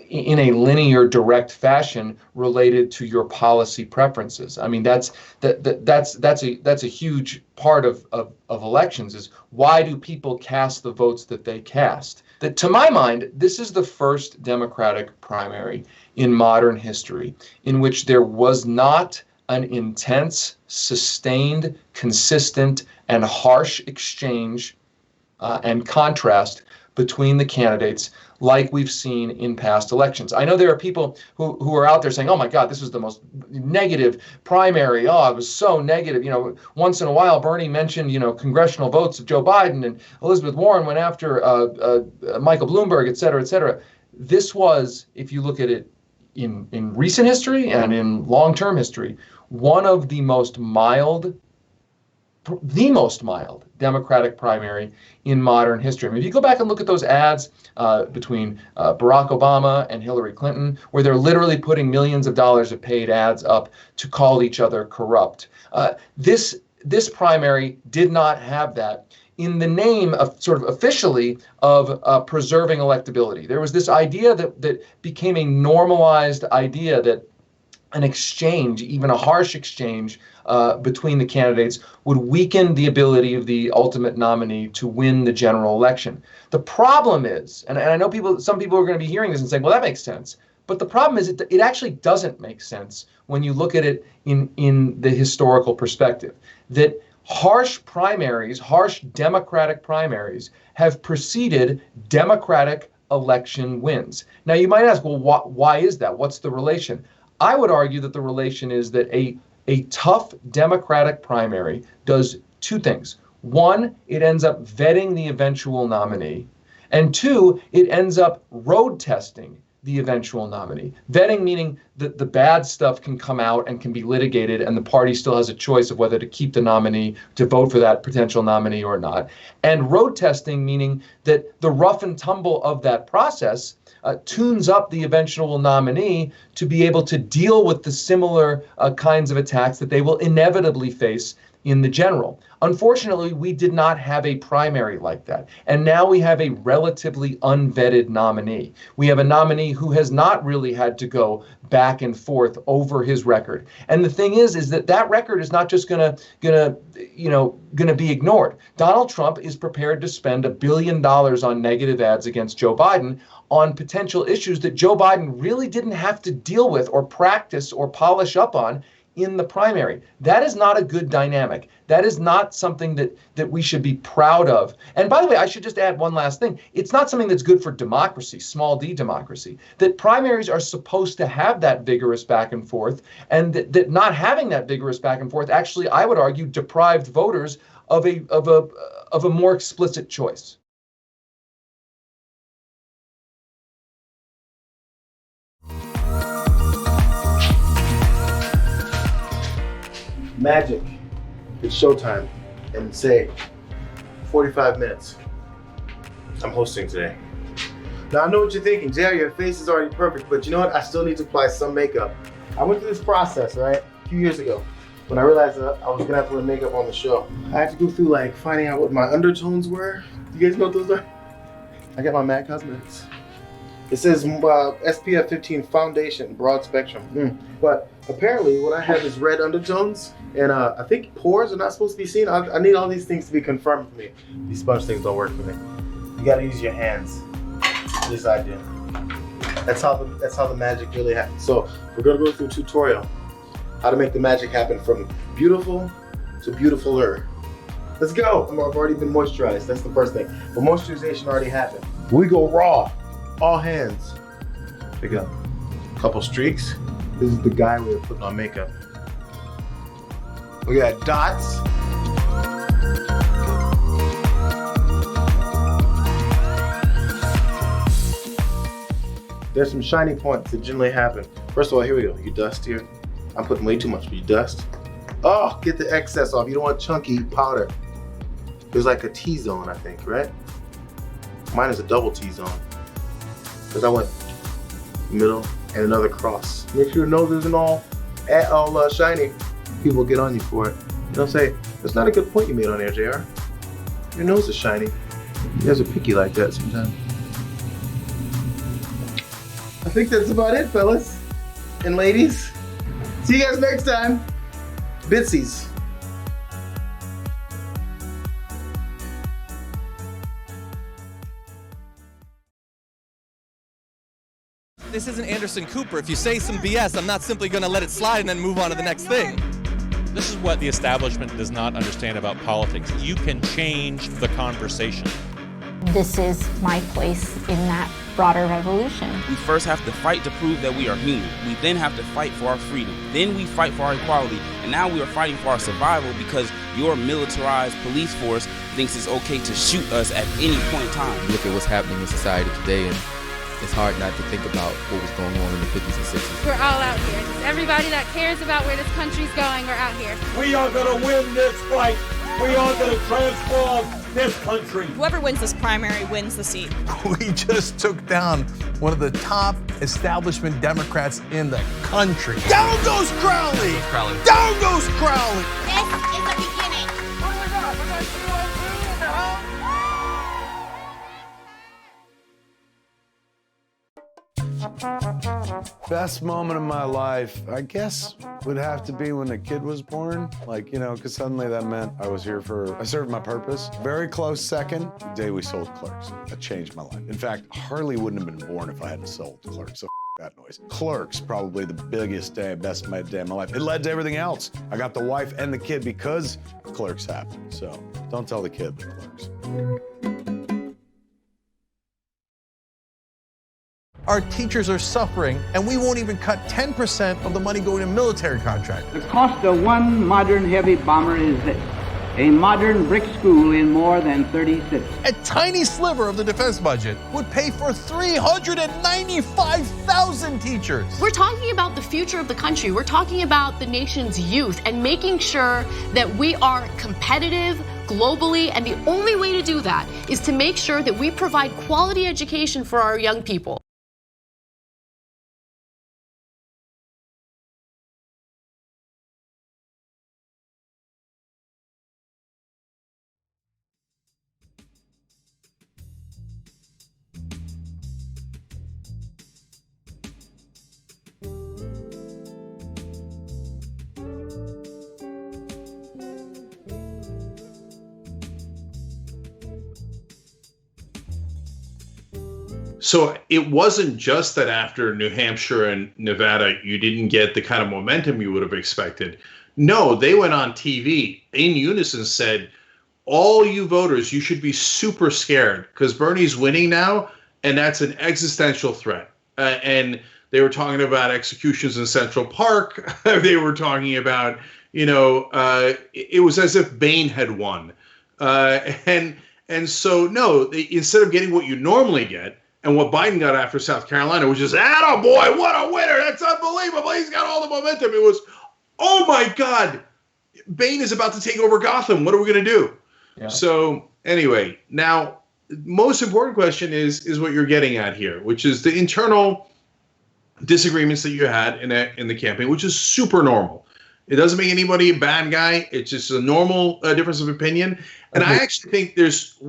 in a linear, direct fashion related to your policy preferences. I mean, that's a huge part of elections, is why do people cast the votes that they cast? That, to my mind, this is the first Democratic primary in modern history in which there was not an intense, sustained, consistent, and harsh exchange and contrast between the candidates like we've seen in past elections. I know there are people who are out there saying, oh my God, this was the most negative primary. Oh, it was so negative. Once in a while, Bernie mentioned, congressional votes of Joe Biden, and Elizabeth Warren went after Michael Bloomberg, et cetera, et cetera. This was, if you look at it in recent history and in long-term history, one of the most mild Democratic primary in modern history. I mean, if you go back and look at those ads between Barack Obama and Hillary Clinton, where they're literally putting millions of dollars of paid ads up to call each other corrupt. This primary did not have that, in the name of sort of officially of preserving electability. There was this idea that became a normalized idea that an exchange, even a harsh exchange between the candidates, would weaken the ability of the ultimate nominee to win the general election. The problem is, and I know some people are going to be hearing this and saying, well, that makes sense. But the problem is it actually doesn't make sense when you look at it in the historical perspective. That harsh Democratic primaries have preceded Democratic election wins. Now, you might ask, well, why is that? What's the relation? I would argue that the relation is that a tough Democratic primary does two things. One, it ends up vetting the eventual nominee. And two, it ends up road testing the eventual nominee. Vetting meaning that the bad stuff can come out and can be litigated, and the party still has a choice of whether to keep the nominee, to vote for that potential nominee or not. And road testing meaning that the rough and tumble of that process tunes up the eventual nominee to be able to deal with the similar kinds of attacks that they will inevitably face in the general. Unfortunately, we did not have a primary like that. And now we have a relatively unvetted nominee. We have a nominee who has not really had to go back and forth over his record. And the thing is that record is not just gonna be ignored. Donald Trump is prepared to spend $1 billion on negative ads against Joe Biden on potential issues that Joe Biden really didn't have to deal with or practice or polish up on in the primary. That is not a good dynamic. That is not something that we should be proud of. And by the way, I should just add one last thing. It's not something that's good for democracy, small d democracy. That primaries are supposed to have that vigorous back and forth, and that not having that vigorous back and forth actually, I would argue, deprived voters of a more explicit choice. Magic. It's showtime. And say 45 minutes. I'm hosting today. Now I know what you're thinking, Jerry, your face is already perfect, but you know what? I still need to apply some makeup. I went through this process, right? A few years ago when I realized that I was gonna have to wear makeup on the show. I had to go through like finding out what my undertones were. Do you guys know what those are? I got my MAC Cosmetics. It says SPF 15 foundation, broad spectrum. But apparently what I have is red undertones, and I think pores are not supposed to be seen. I need all these things to be confirmed for me. These sponge things don't work for me. You gotta use your hands. At least I do. That's how the magic really happens. So we're gonna go through a tutorial how to make the magic happen from beautiful to beautifuler. Let's go. I've already been moisturized. That's the first thing. But moisturization already happened. We go raw. All hands. Pick up. Couple streaks. This is the guy we were putting on makeup. Look at that, dots. There's some shiny points that generally happen. First of all, here we go. You dust here. I'm putting way too much, but you dust. Oh, get the excess off. You don't want chunky powder. There's like a T-zone, I think, right? Mine is a double T-zone. Because I went middle and another cross. Make sure your nose isn't all shiny. People get on you for it. They'll say, that's not a good point you made on there, JR. Your nose is shiny. You guys are picky like that sometimes. I think that's about it, fellas and ladies. See you guys next time. Bitsies. This isn't Anderson Cooper. If you say some BS, I'm not simply going to let it slide and then move on to the next thing. This is what the establishment does not understand about politics. You can change the conversation. This is my place in that broader revolution. We first have to fight to prove that we are human. We then have to fight for our freedom. Then we fight for our equality. And now we are fighting for our survival because your militarized police force thinks it's okay to shoot us at any point in time. Look at what's happening in society today, and it's hard not to think about what was going on in the 50s and 60s. We're all out here. Just everybody that cares about where this country's going, we're out here. We are going to win this fight. We are going to transform this country. Whoever wins this primary wins the seat. We just took down one of the top establishment Democrats in the country. Down goes Crowley! Down goes Crowley! This is the beginning. Best moment of my life, I guess, would have to be when the kid was born. Like, you know, because suddenly that meant I served my purpose. Very close second, the day we sold Clerks. That changed my life. In fact, Harley wouldn't have been born if I hadn't sold Clerks, so that noise. Clerks, probably the biggest day, best day of my life. It led to everything else. I got the wife and the kid because Clerks happened. So don't tell the kid the Clerks. Our teachers are suffering, and we won't even cut 10% of the money going to military contract. The cost of one modern heavy bomber is this: a modern brick school in more than 30 cities. A tiny sliver of the defense budget would pay for 395,000 teachers. We're talking about the future of the country. We're talking about the nation's youth and making sure that we are competitive globally. And the only way to do that is to make sure that we provide quality education for our young people. So it wasn't just that after New Hampshire and Nevada, you didn't get the kind of momentum you would have expected. No, they went on TV in unison, said, all you voters, you should be super scared because Bernie's winning now, and that's an existential threat. And they were talking about executions in Central Park. They were talking about, it was as if Bain had won. And so, no, instead of getting what you normally get, and what Biden got after South Carolina was just, attaboy, what a winner. That's unbelievable. He's got all the momentum. It was, oh my God, Bain is about to take over Gotham. What are we going to do? Yeah. So anyway, now, most important question is what you're getting at here, which is the internal disagreements that you had in the campaign, which is super normal. It doesn't make anybody a bad guy. It's just a normal difference of opinion. And I actually think there's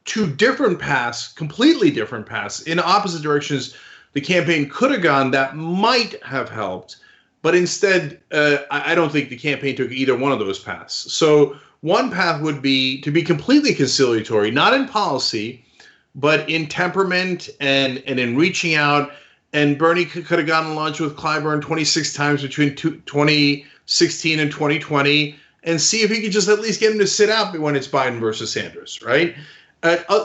two different paths, completely different paths in opposite directions the campaign could have gone that might have helped, but instead I don't think the campaign took either one of those paths. So one path would be to be completely conciliatory, not in policy, but in temperament and in reaching out. And Bernie could have gone on lunch with Clyburn 26 times between 2016 and 2020 and see if he could just at least get him to sit out when it's Biden versus Sanders, right?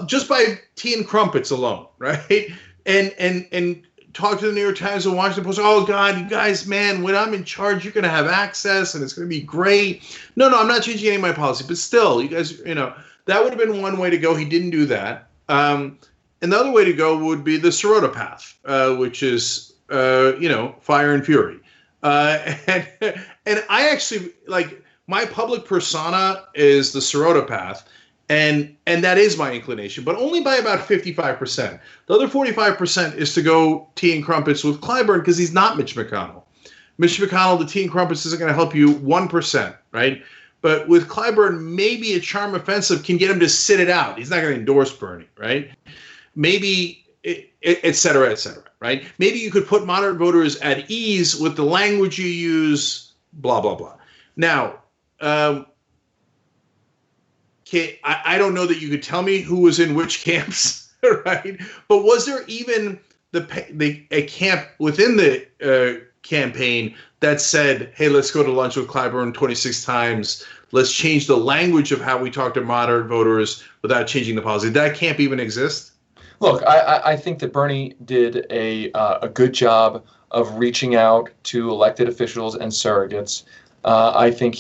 Just by tea and crumpets alone, right? And talk to the New York Times and Washington Post. Oh God, you guys, man, when I'm in charge, you're going to have access and it's going to be great. No, I'm not changing any of my policy, but still, you guys, that would have been one way to go. He didn't do that. Another way to go would be the Sirota path, which is, fire and fury. And I actually, like, my public persona is the Sirota path. And that is my inclination, but only by about 55%. The other 45% is to go tea and crumpets with Clyburn because he's not Mitch McConnell. Mitch McConnell, the tea and crumpets isn't going to help you 1%, right? But with Clyburn, maybe a charm offensive can get him to sit it out. He's not going to endorse Bernie, right? Maybe, et cetera, right? Maybe you could put moderate voters at ease with the language you use, blah, blah, blah. Now, I don't know that you could tell me who was in which camps, right? But was there even a camp within the campaign that said, hey, let's go to lunch with Clyburn 26 times. Let's change the language of how we talk to moderate voters without changing the policy. Did that camp even exist? Look, I think that Bernie did a good job of reaching out to elected officials and surrogates. I think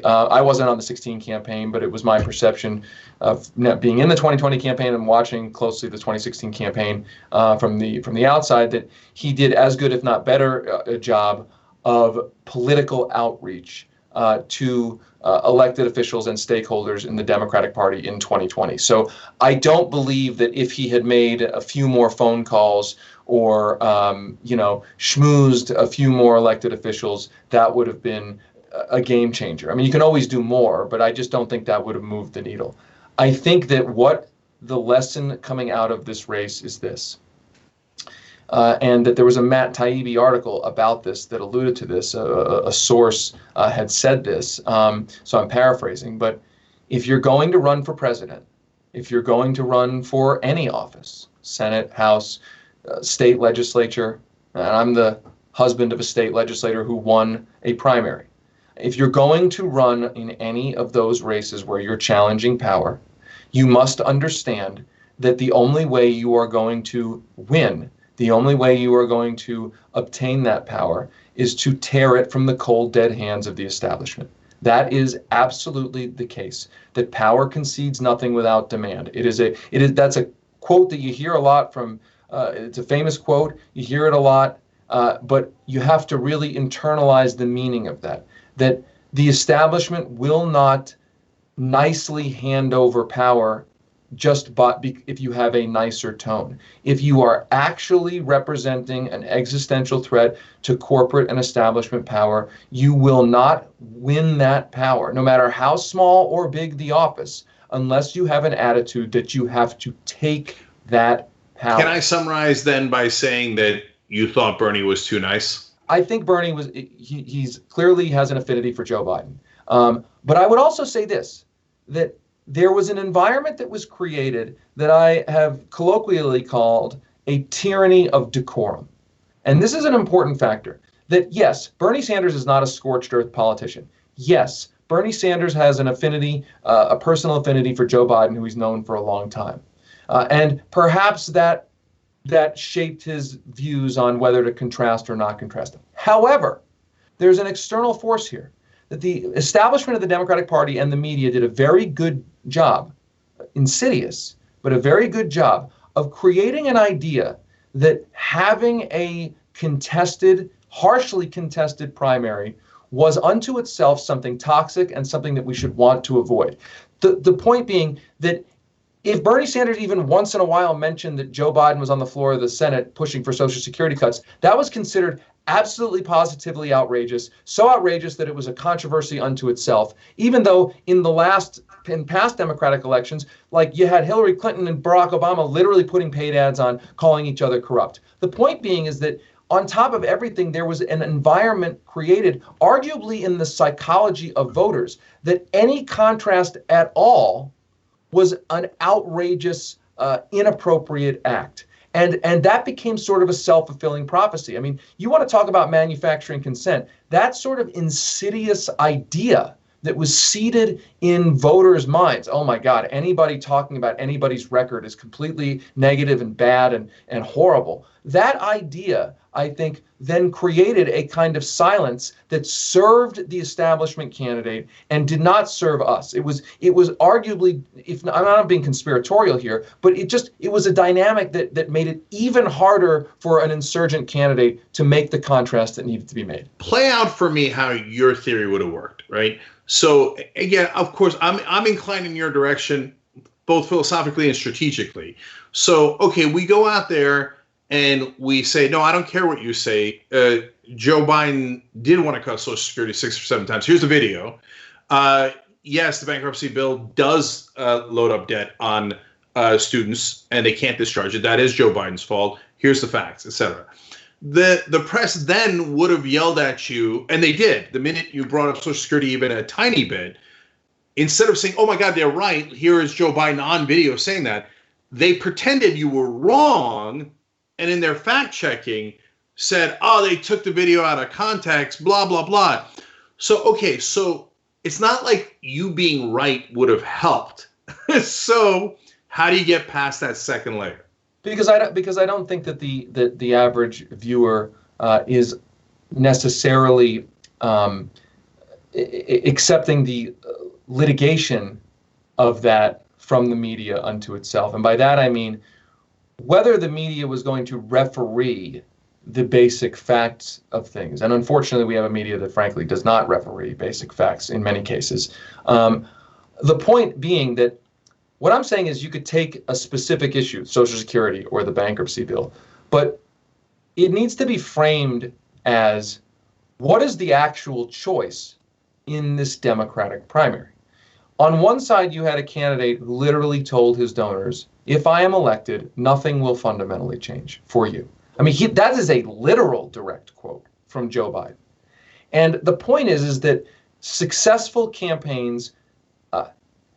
I wasn't on the 2016 campaign, but it was my perception of being in the 2020 campaign and watching closely the 2016 campaign from the outside that he did as good, if not better, a job of political outreach to elected officials and stakeholders in the Democratic Party in 2020. So I don't believe that if he had made a few more phone calls or schmoozed a few more elected officials, that would have been a game changer. I mean, you can always do more, but I just don't think that would have moved the needle. I think that what the lesson coming out of this race is this, and that there was a Matt Taibbi article about this that alluded to this. A source had said this, so I'm paraphrasing, but if you're going to run for president, if you're going to run for any office, Senate, House, state legislature, and I'm the husband of a state legislator who won a primary. If you're going to run in any of those races where you're challenging power, you must understand that the only way you are going to win, the only way you are going to obtain that power is to tear it from the cold, dead hands of the establishment. That is absolutely the case, that power concedes nothing without demand. That's a quote that you hear a lot from, it's a famous quote, you hear it a lot, but you have to really internalize the meaning of that the establishment will not nicely hand over power just if you have a nicer tone. If you are actually representing an existential threat to corporate and establishment power, you will not win that power, no matter how small or big the office, unless you have an attitude that you have to take that power. Can I summarize then by saying that you thought Bernie was too nice? I think Bernie he's clearly has an affinity for Joe Biden. But I would also say this, that there was an environment that was created that I have colloquially called a tyranny of decorum. And this is an important factor, that yes, Bernie Sanders is not a scorched earth politician. Yes, Bernie Sanders has an affinity, a personal affinity for Joe Biden, who he's known for a long time. And perhaps that shaped his views on whether to contrast or not contrast them. However, there's an external force here that the establishment of the Democratic Party and the media did a very good job, insidious, but a very good job of creating an idea that having a harshly contested primary was unto itself something toxic and something that we should want to avoid. The point being that if Bernie Sanders even once in a while mentioned that Joe Biden was on the floor of the Senate pushing for Social Security cuts, that was considered absolutely positively outrageous, so outrageous that it was a controversy unto itself, even though in past Democratic elections, like you had Hillary Clinton and Barack Obama literally putting paid ads on, calling each other corrupt. The point being is that on top of everything, there was an environment created, arguably in the psychology of voters, that any contrast at all was an outrageous, inappropriate act. And that became sort of a self-fulfilling prophecy. I mean, you want to talk about manufacturing consent. That sort of insidious idea that was seeded in voters' minds. Oh my God, anybody talking about anybody's record is completely negative and bad and horrible. That idea, I think, then created a kind of silence that served the establishment candidate and did not serve us. It was arguably, if not, I'm not being conspiratorial here, but it was a dynamic that made it even harder for an insurgent candidate to make the contrast that needed to be made. Play out for me how your theory would have worked, right? So again, of course, I'm inclined in your direction, both philosophically and strategically. So, okay, we go out there and we say, no, I don't care what you say. Joe Biden did want to cut Social Security 6 or 7 times. Here's the video. Yes, the bankruptcy bill does load up debt on students, and they can't discharge it. That is Joe Biden's fault. Here's the facts, etc. The press then would have yelled at you, and they did. The minute you brought up Social Security even a tiny bit, instead of saying, oh my God, they're right, here is Joe Biden on video saying that, they pretended you were wrong, and in their fact checking said, oh, they took the video out of context, blah, blah, blah. So, okay, so it's not like you being right would have helped. So how do you get past that second layer? Because I don't think that the average viewer is necessarily accepting the litigation of that from the media unto itself. And by that I mean whether the media was going to referee the basic facts of things. And unfortunately, we have a media that frankly does not referee basic facts in many cases. The point being that what I'm saying is you could take a specific issue, Social Security or the bankruptcy bill, but it needs to be framed as what is the actual choice in this Democratic primary? On one side, you had a candidate who literally told his donors, if I am elected, nothing will fundamentally change for you. I mean, that is a literal direct quote from Joe Biden. And the point is that successful campaigns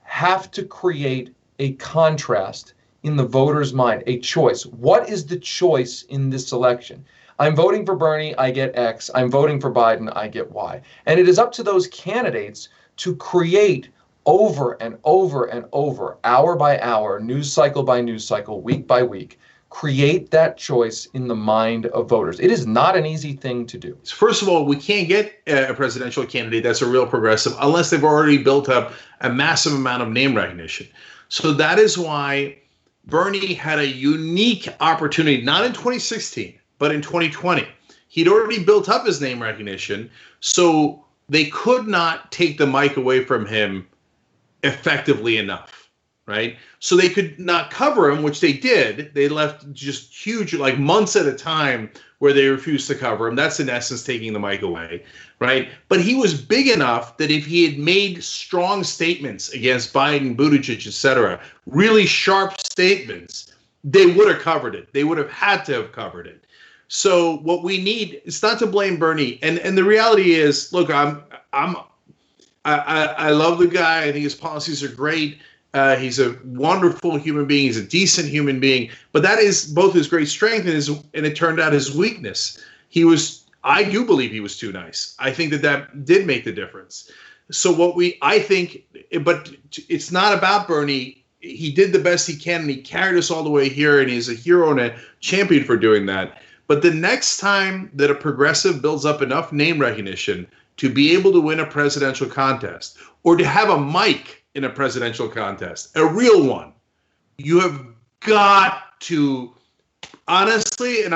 have to create a contrast in the voter's mind, a choice. What is the choice in this election? I'm voting for Bernie, I get X. I'm voting for Biden, I get Y. And it is up to those candidates to create over and over and over, hour by hour, news cycle by news cycle, week by week, create that choice in the mind of voters. It is not an easy thing to do. First of all, we can't get a presidential candidate that's a real progressive unless they've already built up a massive amount of name recognition. So that is why Bernie had a unique opportunity, not in 2016, but in 2020. He'd already built up his name recognition, so they could not take the mic away from him effectively enough, right? So they could not cover him, which they did. They left just huge, like months at a time, where they refused to cover him. That's in essence taking the mic away, right? But he was big enough that if he had made strong statements against Biden, Buttigieg, et cetera, really sharp statements, they would have covered it. They would have had to have covered it. So what we need is not to blame Bernie. And the reality is, look, I love the guy. I think his policies are great. He's a wonderful human being. He's a decent human being. But that is both his great strength and it turned out his weakness. I do believe he was too nice. I think that did make the difference. So but it's not about Bernie. He did the best he can, and he carried us all the way here, and he's a hero and a champion for doing that. But the next time that a progressive builds up enough name recognition to be able to win a presidential contest or to have a mic in a presidential contest, a real one, you have got to, honestly, and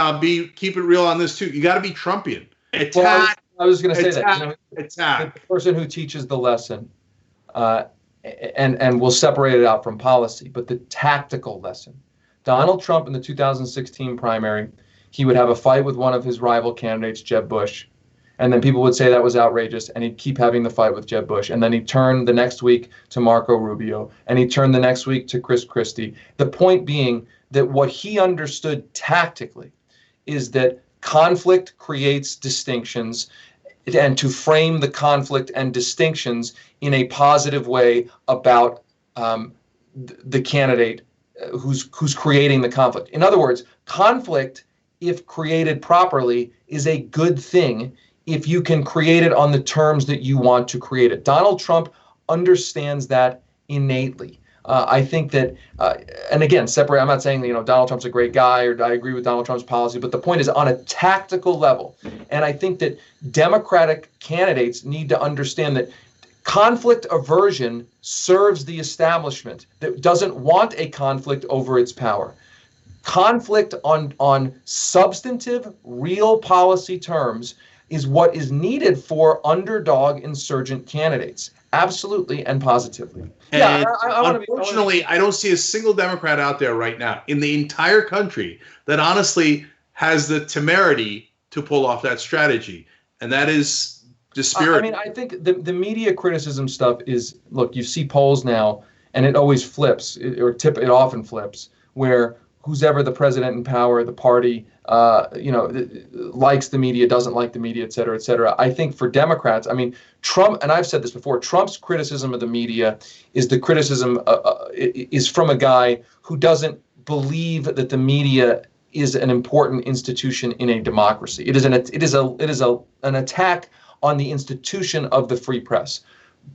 keep it real on this too, you got to be Trumpian. Attack. Well, I was going to say attack, that. Attack. The person who teaches the lesson, and we'll separate it out from policy, but the tactical lesson. Donald Trump in the 2016 primary, he would have a fight with one of his rival candidates, Jeb Bush, and then people would say that was outrageous, and he'd keep having the fight with Jeb Bush. And then he'd turn the next week to Marco Rubio, and he'd turn the next week to Chris Christie. The point being that what he understood tactically is that conflict creates distinctions, and to frame the conflict and distinctions in a positive way about the candidate who's creating the conflict. In other words, conflict, if created properly, is a good thing if you can create it on the terms that you want to create it. Donald Trump understands that innately. I think that, and again, separate. I'm not saying that, Donald Trump's a great guy or I agree with Donald Trump's policy, but the point is on a tactical level. And I think that Democratic candidates need to understand that conflict aversion serves the establishment that doesn't want a conflict over its power. Conflict on substantive, real policy terms is what is needed for underdog insurgent candidates. Absolutely and positively. And unfortunately, I don't see a single Democrat out there right now in the entire country that honestly has the temerity to pull off that strategy. And that is dispiriting. I think the media criticism stuff is, look, you see polls now, and it always flips, it often flips, where who's ever the president in power, the party, likes the media, doesn't like the media, et cetera, et cetera. I think for Democrats, Trump, and I've said this before, Trump's criticism of the media is the criticism is from a guy who doesn't believe that the media is an important institution in a democracy. It is an attack on the institution of the free press.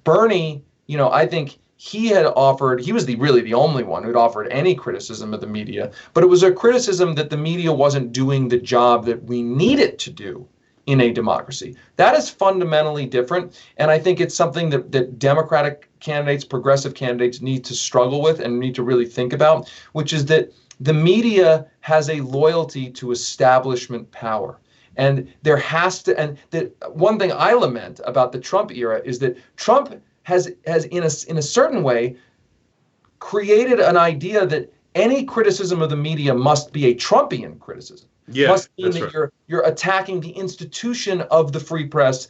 Bernie, I think he was really the only one who'd offered any criticism of the media, but it was a criticism that the media wasn't doing the job that we need it to do in a democracy. That is fundamentally different, and I think it's something that Democratic candidates, progressive candidates need to struggle with and need to really think about, which is that the media has a loyalty to establishment power. And there has to, and that one thing I lament about the Trump era is that Trump has in a certain way created an idea that any criticism of the media must be a Trumpian criticism. Yeah, must mean that's that right. you're attacking the institution of the free press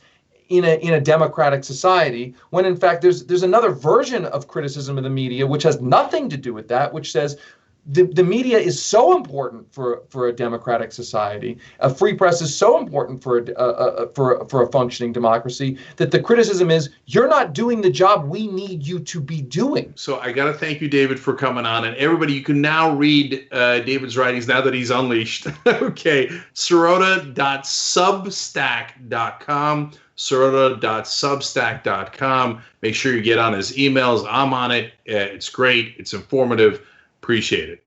in a democratic society, when in fact there's another version of criticism of the media which has nothing to do with that, which says the media is so important for a democratic society. A free press is so important for a functioning democracy that the criticism is you're not doing the job we need you to be doing. So I got to thank you, David, for coming on. And everybody, you can now read David's writings now that he's unleashed. Okay, Sirota.substack.com. Sirota.substack.com. Make sure you get on his emails. I'm on it. It's great. It's informative. Appreciate it.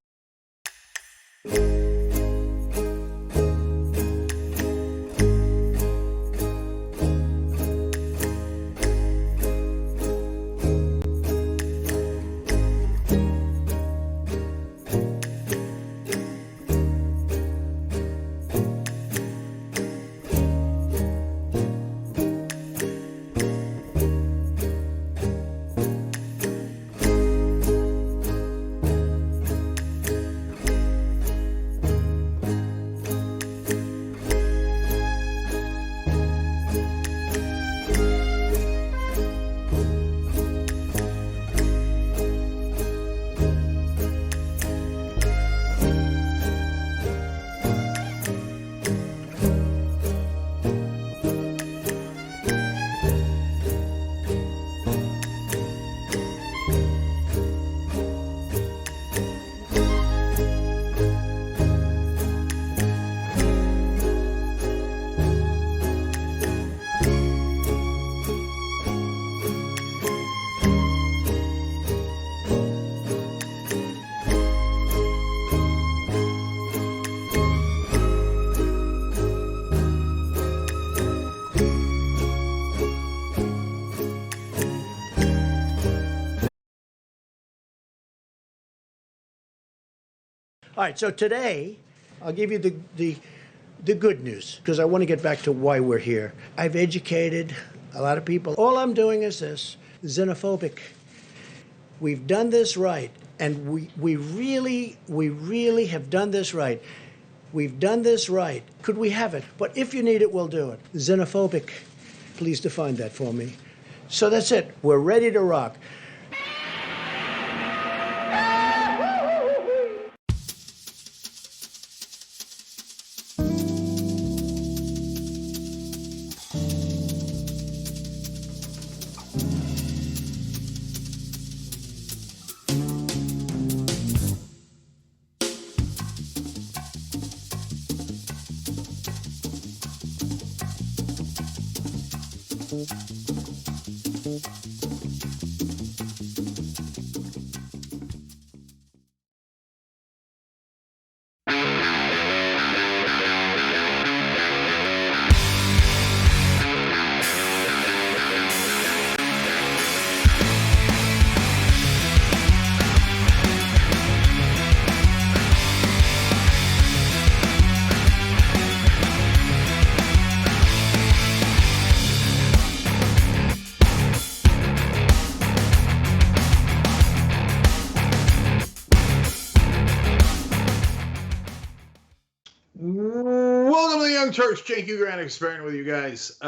All right, so today I'll give you the good news because I want to get back to why we're here. I've educated a lot of people. All I'm doing is this, xenophobic. We've done this right, and we really have done this right. We've done this right. Could we have it? But if you need it, we'll do it. Xenophobic, please define that for me. So that's it. We're ready to rock. Turks, J.Q. Grant Experiment with you guys.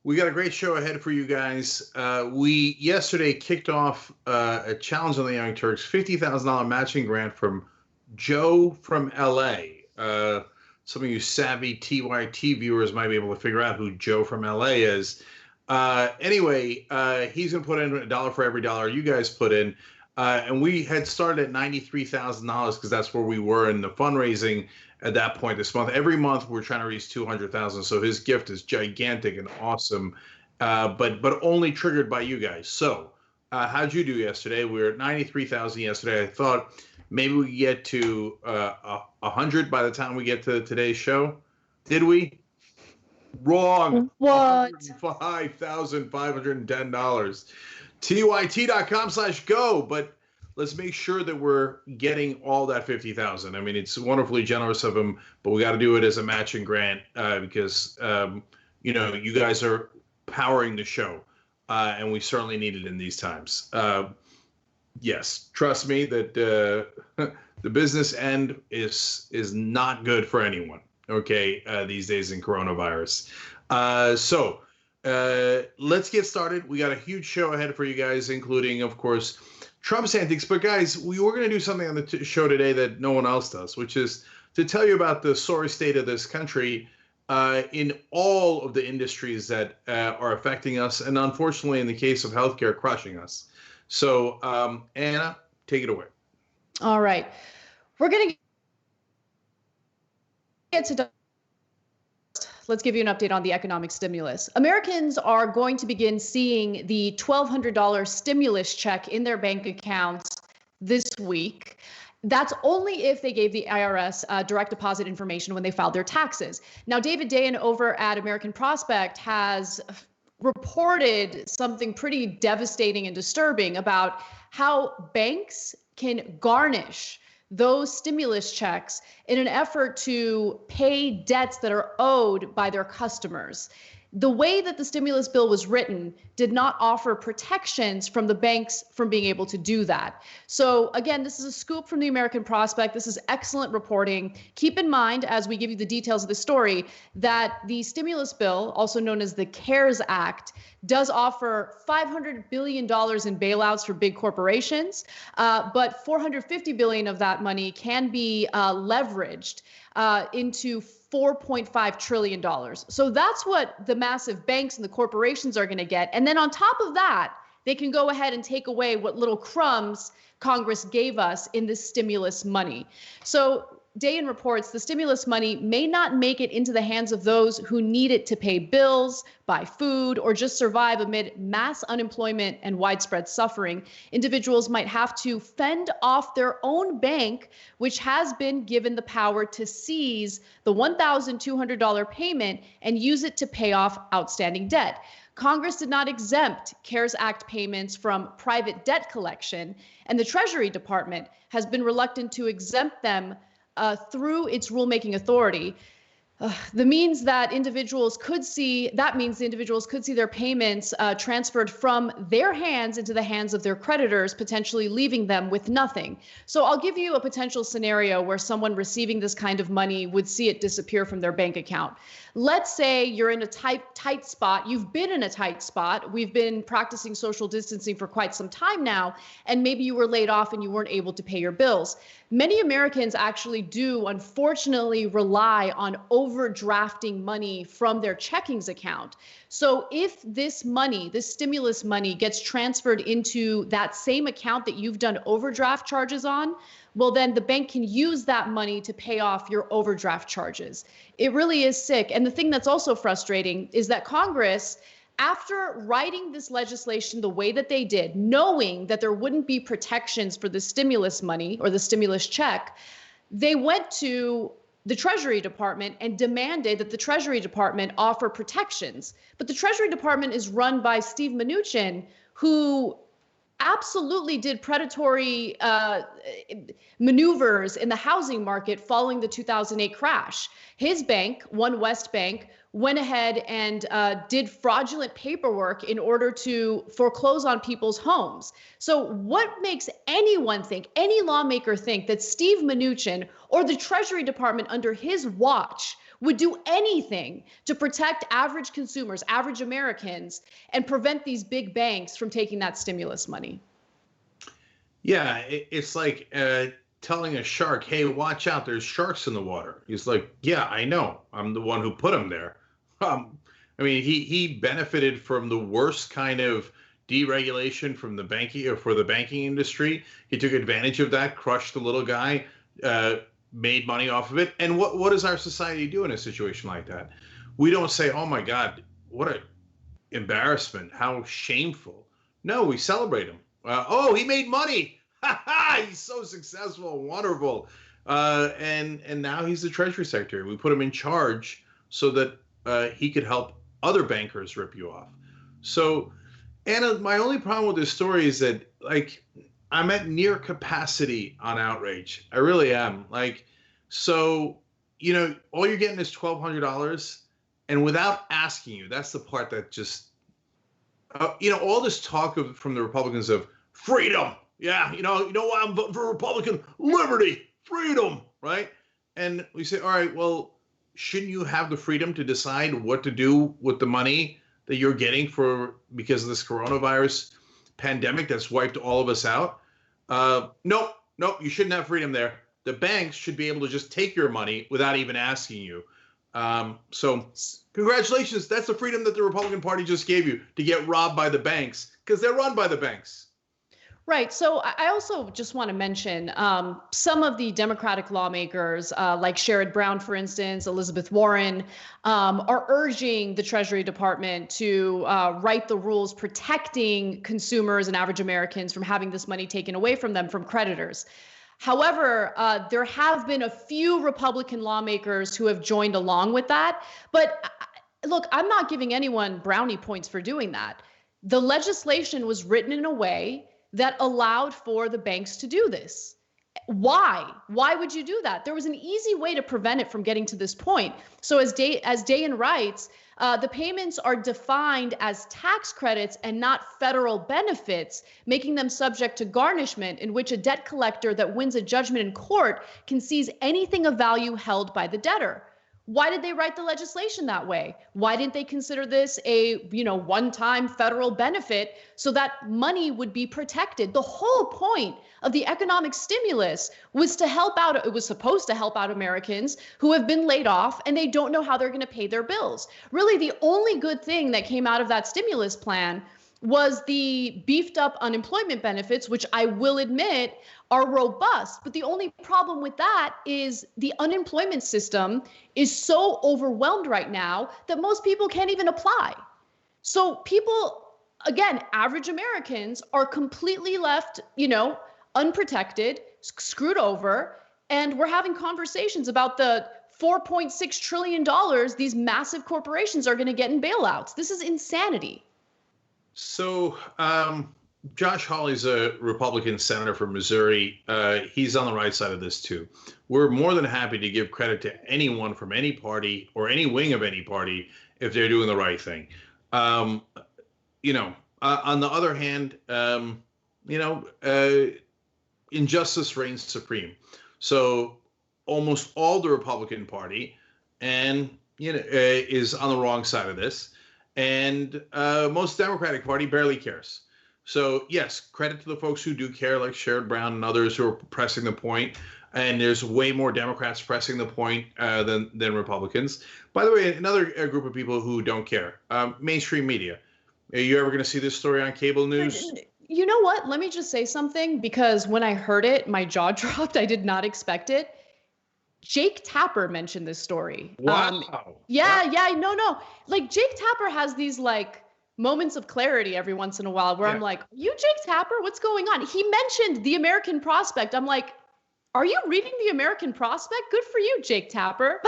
We got a great show ahead for you guys. We yesterday kicked off a challenge on the Young Turks, $50,000 matching grant from Joe from L.A. Some of you savvy TYT viewers might be able to figure out who Joe from L.A. is. Anyway, he's going to put in $1 for every dollar you guys put in. And we had started at $93,000 because that's where we were in the fundraising at that point this month. Every month we're trying to raise $200,000. So his gift is gigantic and awesome, but only triggered by you guys. So how'd you do yesterday? We were at $93,000 yesterday. I thought maybe we could get to 100 by the time we get to today's show. Did we? Wrong. What? $5,510. TYT.com/go. But let's make sure that we're getting all that 50,000. I mean, it's wonderfully generous of him, but we got to do it as a matching grant because you guys are powering the show, and we certainly need it in these times. Yes, trust me that the business end is not good for anyone. Okay, these days in coronavirus. So let's get started. We got a huge show ahead for you guys, including, of course, Trump's antics. But guys, we were going to do something on the show today that no one else does, which is to tell you about the sorry state of this country in all of the industries that are affecting us, and unfortunately, in the case of healthcare, crushing us. So, Anna, take it away. All right. We're going to get to... Let's give you an update on the economic stimulus. Americans are going to begin seeing the $1,200 stimulus check in their bank accounts this week. That's only if they gave the IRS direct deposit information when they filed their taxes. Now, David Dayen over at American Prospect has reported something pretty devastating and disturbing about how banks can garnish those stimulus checks in an effort to pay debts that are owed by their customers. The way that the stimulus bill was written did not offer protections from the banks from being able to do that. So again, this is a scoop from the American Prospect. This is excellent reporting. Keep in mind, as we give you the details of the story, that the stimulus bill, also known as the CARES Act, does offer $500 billion in bailouts for big corporations, but $450 billion of that money can be leveraged into $4.5 trillion. So that's what the massive banks and the corporations are going to get. And then on top of that, they can go ahead and take away what little crumbs Congress gave us in this stimulus money. So Dayen reports the stimulus money may not make it into the hands of those who need it to pay bills, buy food, or just survive amid mass unemployment and widespread suffering. Individuals might have to fend off their own bank, which has been given the power to seize the $1,200 payment and use it to pay off outstanding debt. Congress did not exempt CARES Act payments from private debt collection, and the Treasury Department has been reluctant to exempt them through its rulemaking authority. That means the individuals could see their payments transferred from their hands into the hands of their creditors, potentially leaving them with nothing. So I'll give you a potential scenario where someone receiving this kind of money would see it disappear from their bank account. Let's say you're in a tight spot. You've been in a tight spot. We've been practicing social distancing for quite some time now, and maybe you were laid off and you weren't able to pay your bills. Many Americans actually do, unfortunately, rely on overdrafting money from their checkings account. So if this money, this stimulus money, gets transferred into that same account that you've done overdraft charges on, well, then the bank can use that money to pay off your overdraft charges. It really is sick. And the thing that's also frustrating is that Congress, after writing this legislation the way that they did, knowing that there wouldn't be protections for the stimulus money or the stimulus check, they went to the Treasury Department and demanded that the Treasury Department offer protections. But the Treasury Department is run by Steve Mnuchin, who absolutely did predatory maneuvers in the housing market following the 2008 crash. His bank, One West Bank, went ahead and did fraudulent paperwork in order to foreclose on people's homes. So what makes anyone think, any lawmaker think that Steve Mnuchin or the Treasury Department under his watch would do anything to protect average consumers, average Americans, and prevent these big banks from taking that stimulus money. Yeah, it's like telling a shark, hey, watch out, there's sharks in the water. He's like, yeah, I know. I'm the one who put them there. I mean, he benefited from the worst kind of deregulation from the banking or for the banking industry. He took advantage of that, crushed the little guy, made money off of it. And what does our society do in a situation like that? We don't say, oh my God, what an embarrassment, how shameful. No, we celebrate him. Oh, he made money. He's so successful, wonderful. And now he's the Treasury Secretary. We put him in charge so that he could help other bankers rip you off. So, Anna, my only problem with this story is that, like, I'm at near capacity on outrage. I really am. Like, so, you know, all you're getting is $1,200, and without asking you, that's the part that just, you know, all this talk from the Republicans of freedom. Yeah, you know why I'm voting for Republican? Liberty, freedom, right? And we say, all right, well, shouldn't you have the freedom to decide what to do with the money that you're getting because of this coronavirus pandemic that's wiped all of us out? Nope, you shouldn't have freedom there. The banks should be able to just take your money without even asking you. So congratulations. That's the freedom that the Republican Party just gave you, to get robbed by the banks, because they're run by the banks. Right. So I also just want to mention some of the Democratic lawmakers, like Sherrod Brown, for instance, Elizabeth Warren, are urging the Treasury Department to write the rules protecting consumers and average Americans from having this money taken away from them from creditors. However, there have been a few Republican lawmakers who have joined along with that. But look, I'm not giving anyone brownie points for doing that. The legislation was written in a way that allowed for the banks to do this. Why? Why would you do that? There was an easy way to prevent it from getting to this point. So as Dayan writes, the payments are defined as tax credits and not federal benefits, making them subject to garnishment, in which a debt collector that wins a judgment in court can seize anything of value held by the debtor. Why did they write the legislation that way? Why didn't they consider this a, one-time federal benefit so that money would be protected? The whole point of the economic stimulus was to help out. It was supposed to help out Americans who have been laid off and they don't know how they're going to pay their bills. Really, the only good thing that came out of that stimulus plan was the beefed up unemployment benefits, which I will admit are robust. But the only problem with that is the unemployment system is so overwhelmed right now that most people can't even apply. So people, again, average Americans are completely left, unprotected, screwed over. And we're having conversations about the $4.6 trillion these massive corporations are going to get in bailouts. This is insanity. So Josh Hawley's a Republican senator from Missouri. He's on the right side of this, too. We're more than happy to give credit to anyone from any party or any wing of any party if they're doing the right thing. On the other hand, injustice reigns supreme. So almost all the Republican Party is on the wrong side of this. And most Democratic Party barely cares. So, yes, credit to the folks who do care, like Sherrod Brown and others who are pressing the point. And there's way more Democrats pressing the point than Republicans. By the way, another group of people who don't care, mainstream media. Are you ever going to see this story on cable news? You know what? Let me just say something, because when I heard it, my jaw dropped. I did not expect it. Jake Tapper mentioned this story. Wow. No. Like, Jake Tapper has these moments of clarity every once in a while where I'm like, you Jake Tapper, what's going on? He mentioned the American Prospect. I'm like, are you reading the American Prospect? Good for you, Jake Tapper.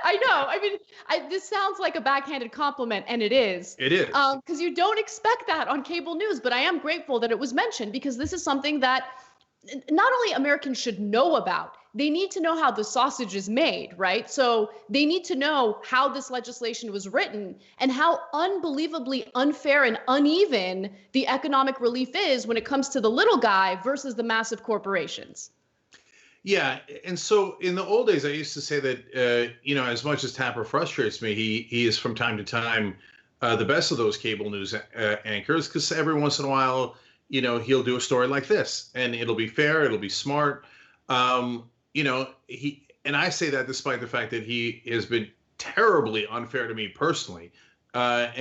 I know. I mean, this sounds like a backhanded compliment, and it is. It is. Because you don't expect that on cable news, but I am grateful that it was mentioned, because this is something that not only Americans should know about, they need to know how the sausage is made, right? So they need to know how this legislation was written and how unbelievably unfair and uneven the economic relief is when it comes to the little guy versus the massive corporations. Yeah, and so in the old days, I used to say that as much as Tapper frustrates me, he is from time to time the best of those cable news anchors, because every once in a while, he'll do a story like this, and it'll be fair, it'll be smart. I say that despite the fact that he has been terribly unfair to me personally, so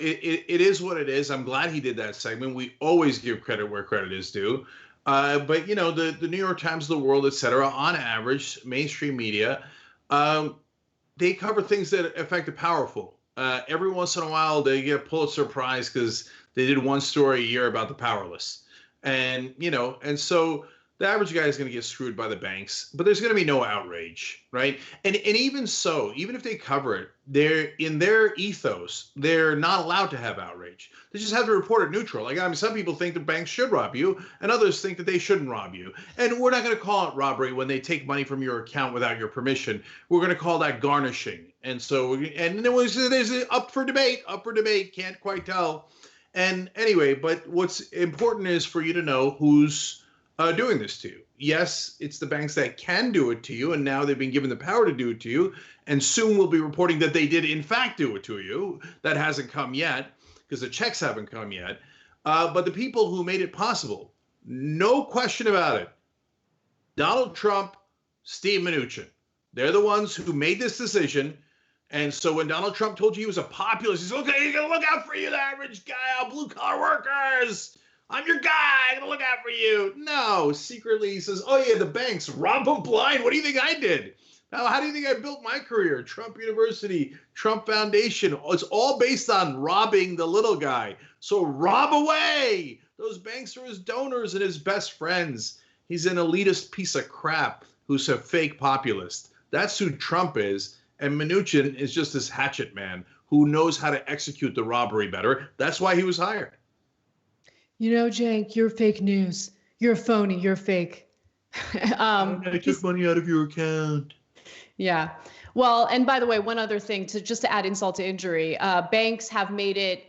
it is what it is. I'm glad he did that segment. We always give credit where credit is due. But the New York Times, the World, et cetera, on average, mainstream media, they cover things that affect the powerful. Every once in a while, they get a Pulitzer Prize because they did one story a year about the powerless, and so the average guy is going to get screwed by the banks, but there's going to be no outrage, right? And even so, even if they cover it, they're in their ethos, they're not allowed to have outrage. They just have to report it neutral. Some people think the banks should rob you, and others think that they shouldn't rob you. And we're not going to call it robbery when they take money from your account without your permission. We're going to call that garnishing. And so, there's up for debate, can't quite tell. And anyway, but what's important is for you to know who's doing this to you. Yes, it's the banks that can do it to you, and now they've been given the power to do it to you, and soon we'll be reporting that they did in fact do it to you. That hasn't come yet, because the checks haven't come yet. But the people who made it possible, no question about it, Donald Trump, Steve Mnuchin, they're the ones who made this decision. And so when Donald Trump told you he was a populist, he said, okay, you're going to look out for you, the average guy, all blue-collar workers. I'm your guy. I'm going to look out for you. No, secretly he says, oh, yeah, the banks, rob them blind. What do you think I did? Now, how do you think I built my career? Trump University, Trump Foundation. It's all based on robbing the little guy. So rob away. Those banks are his donors and his best friends. He's an elitist piece of crap who's a fake populist. That's who Trump is. And Mnuchin is just this hatchet man who knows how to execute the robbery better. That's why he was hired. Cenk, you're fake news. You're a phony. You're fake. I took money out of your account. Yeah. Well, and by the way, one other thing to add insult to injury, banks have made it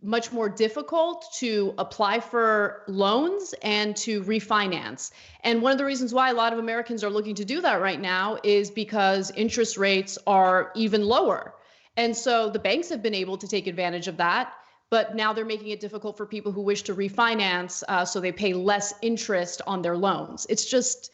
much more difficult to apply for loans and to refinance. And one of the reasons why a lot of Americans are looking to do that right now is because interest rates are even lower. And so the banks have been able to take advantage of that. But now they're making it difficult for people who wish to refinance, so they pay less interest on their loans. It's just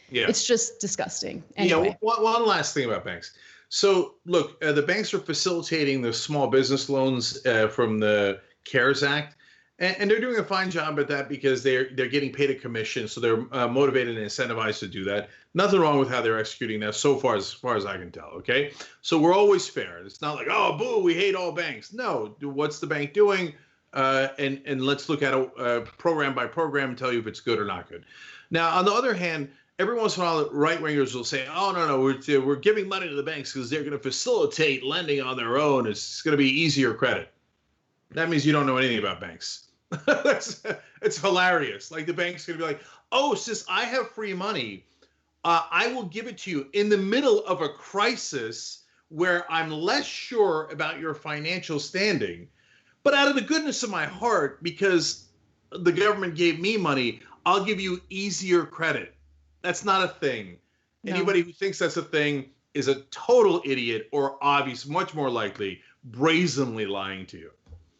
disgusting. Anyway. Yeah, one last thing about banks. So look, the banks are facilitating the small business loans from the CARES Act, and they're doing a fine job at that because they're getting paid a commission, so they're motivated and incentivized to do that. Nothing wrong with how they're executing that so far as I can tell, okay? So we're always fair. It's not like, oh, boo, we hate all banks. No, what's the bank doing? And let's look at a program by program and tell you if it's good or not good. Now, on the other hand, every once in a while, right-wingers will say, oh, no, we're giving money to the banks because they're going to facilitate lending on their own. It's going to be easier credit. That means you don't know anything about banks. It's hilarious. Like the bank's going to be like, oh, since I have free money, I will give it to you in the middle of a crisis where I'm less sure about your financial standing. But out of the goodness of my heart, because the government gave me money, I'll give you easier credit. That's not a thing. No. Anybody who thinks that's a thing is a total idiot or much more likely, brazenly lying to you.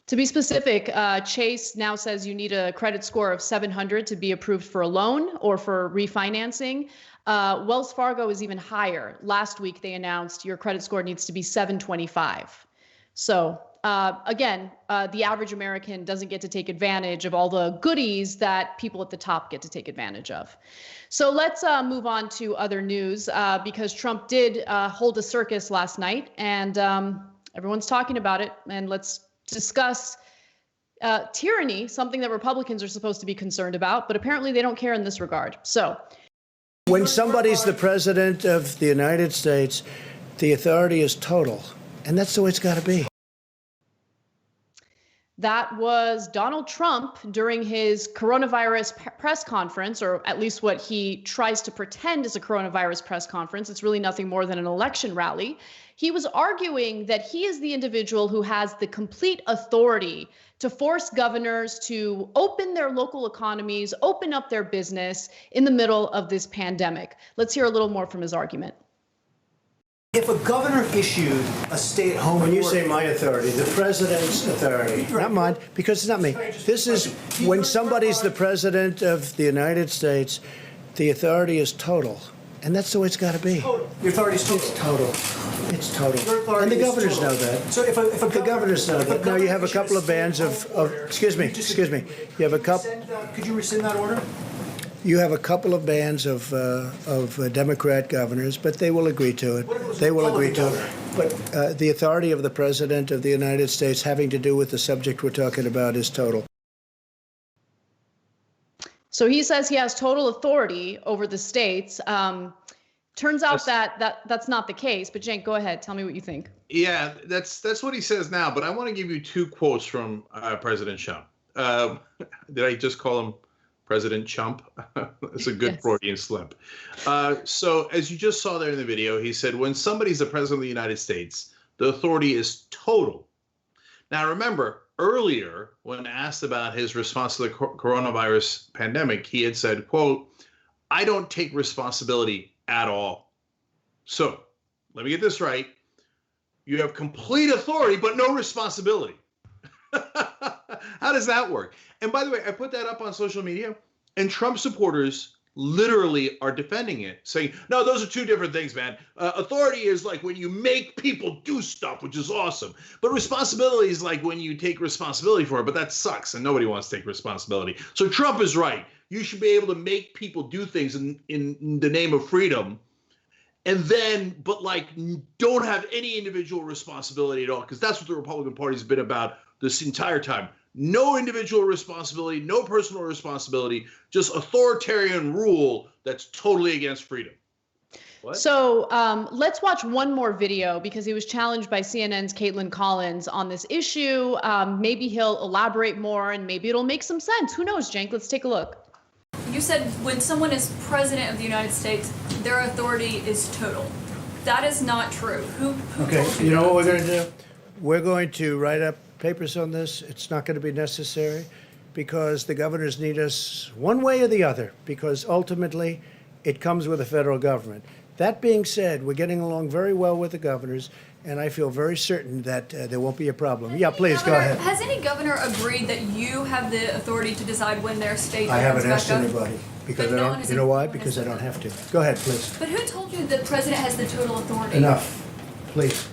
To be specific, Chase now says you need a credit score of 700 to be approved for a loan or for refinancing. Wells Fargo is even higher. Last week, they announced your credit score needs to be 725. So again, the average American doesn't get to take advantage of all the goodies that people at the top get to take advantage of. So let's move on to other news because Trump did hold a circus last night and everyone's talking about it. And let's discuss tyranny, something that Republicans are supposed to be concerned about, but apparently they don't care in this regard. So when somebody's the president of the United States, the authority is total. And that's the way it's got to be. That was Donald Trump during his coronavirus press conference, or at least what he tries to pretend is a coronavirus press conference. It's really nothing more than an election rally. He was arguing that he is the individual who has the complete authority to force governors to open their local economies, open up their business in the middle of this pandemic. Let's hear a little more from his argument. If a governor issued a stay-at-home order... When you say my authority, the president's authority, not mine, because it's not me. This is when somebody's the president of the United States, the authority is total. And that's the way it's got to be. Your authority is total. It's total. It's total. Your authority And the is governors total. know that. So if the governors know that. Now you have a couple of bands of excuse me. You have a couple. Could you rescind that order? You have a couple of bands of Democrat governors, but they will agree to it. They will agree to it. But the authority of the President of the United States having to do with the subject we're talking about is total. So he says he has total authority over the states. Turns out that's not the case. But Cenk, go ahead. Tell me what you think. Yeah, that's what he says now. But I want to give you two quotes from President Trump. Did I just call him President Chump? It's a good Freudian slip. So as you just saw there in the video, he said, when somebody's the president of the United States, the authority is total. Now, remember, earlier, when asked about his response to the coronavirus pandemic, he had said, quote, I don't take responsibility at all. So let me get this right. You have complete authority, but no responsibility. How does that work? And by the way, I put that up on social media, and Trump supporters literally are defending it, saying, no, those are two different things, man. Authority is like when you make people do stuff, which is awesome. But responsibility is like when you take responsibility for it, but that sucks, and nobody wants to take responsibility. So Trump is right. You should be able to make people do things in the name of freedom, and then, but like, don't have any individual responsibility at all, because that's what the Republican Party has been about this entire time. No individual responsibility, no personal responsibility, just authoritarian rule that's totally against freedom. What? So let's watch one more video because he was challenged by CNN's Caitlin Collins on this issue. Maybe he'll elaborate more and maybe it'll make some sense. Who knows, Cenk? Let's take a look. You said when someone is president of the United States, their authority is total. That is not true. Who Okay, told you know that? what we're going to do? We're going to write up papers on this. It's not going to be necessary because the governors need us one way or the other, because ultimately it comes with the federal government. That being said, we're getting along very well with the governors, and I feel very certain that there won't be a problem. Yeah, please, go ahead. Has any governor agreed that you have the authority to decide when their state I haven't opens asked back up? anybody because But I no one don't. has You know why? agreed. Because I don't have to. Go ahead, please. But who told you the president has the total authority? Enough, please.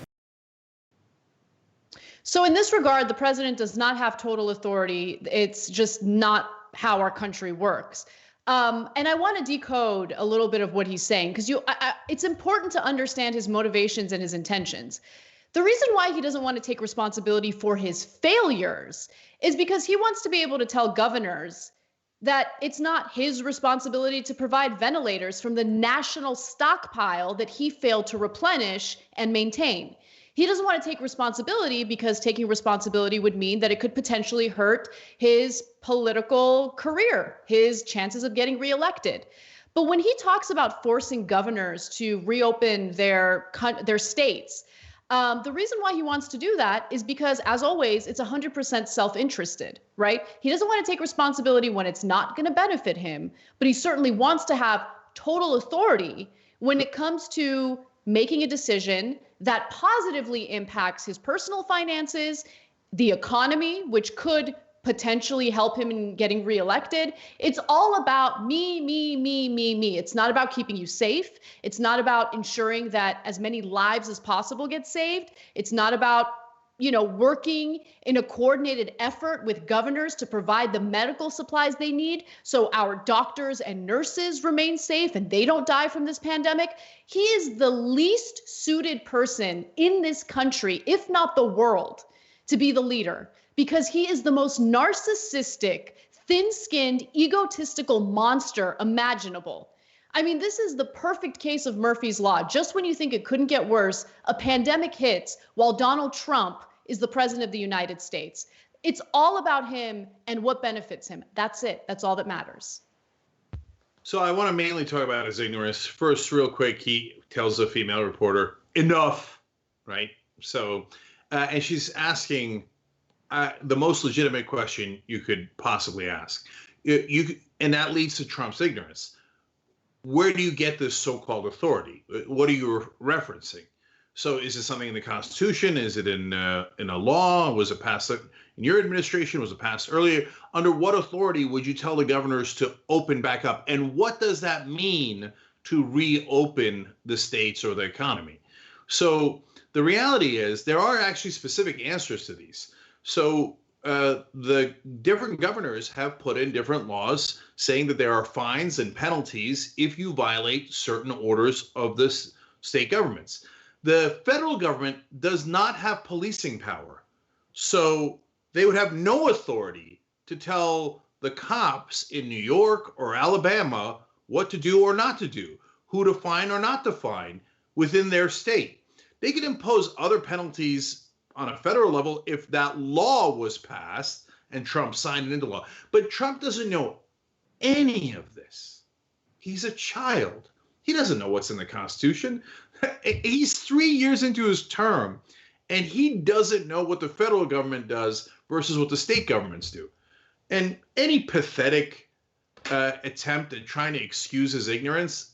So in this regard, the president does not have total authority. It's just not how our country works. And I want to decode a little bit of what he's saying, because it's important to understand his motivations and his intentions. The reason why he doesn't want to take responsibility for his failures is because he wants to be able to tell governors that it's not his responsibility to provide ventilators from the national stockpile that he failed to replenish and maintain. He doesn't want to take responsibility because taking responsibility would mean that it could potentially hurt his political career, his chances of getting reelected. But when he talks about forcing governors to reopen their states, the reason why he wants to do that is because, as always, it's 100% self-interested, right? He doesn't want to take responsibility when it's not going to benefit him, but he certainly wants to have total authority when it comes to making a decision that positively impacts his personal finances, the economy, which could potentially help him in getting reelected. It's all about me, me, me, me, me. It's not about keeping you safe. It's not about ensuring that as many lives as possible get saved. It's not about, working in a coordinated effort with governors to provide the medical supplies they need so our doctors and nurses remain safe and they don't die from this pandemic. He is the least suited person in this country, if not the world, to be the leader, because he is the most narcissistic, thin-skinned, egotistical monster imaginable. I mean, this is the perfect case of Murphy's Law. Just when you think it couldn't get worse, a pandemic hits while Donald Trump is the president of the United States. It's all about him and what benefits him. That's it. That's all that matters. So I want to mainly talk about his ignorance. First, real quick, he tells a female reporter, enough, right? So, and she's asking the most legitimate question you could possibly ask. And that leads to Trump's ignorance. Where do you get this so-called authority? What are you referencing? So is it something in the Constitution? Is it in a law? Was it passed in your administration? Was it passed earlier? Under what authority would you tell the governors to open back up? And what does that mean to reopen the states or the economy? So the reality is there are actually specific answers to these. So the different governors have put in different laws saying that there are fines and penalties if you violate certain orders of the state governments. The federal government does not have policing power. So they would have no authority to tell the cops in New York or Alabama what to do or not to do, who to fine or not to fine within their state. They could impose other penalties on a federal level if that law was passed and Trump signed it into law. But Trump doesn't know any of this. He's a child. He doesn't know what's in the Constitution. He's 3 years into his term, and he doesn't know what the federal government does versus what the state governments do. And any pathetic attempt at trying to excuse his ignorance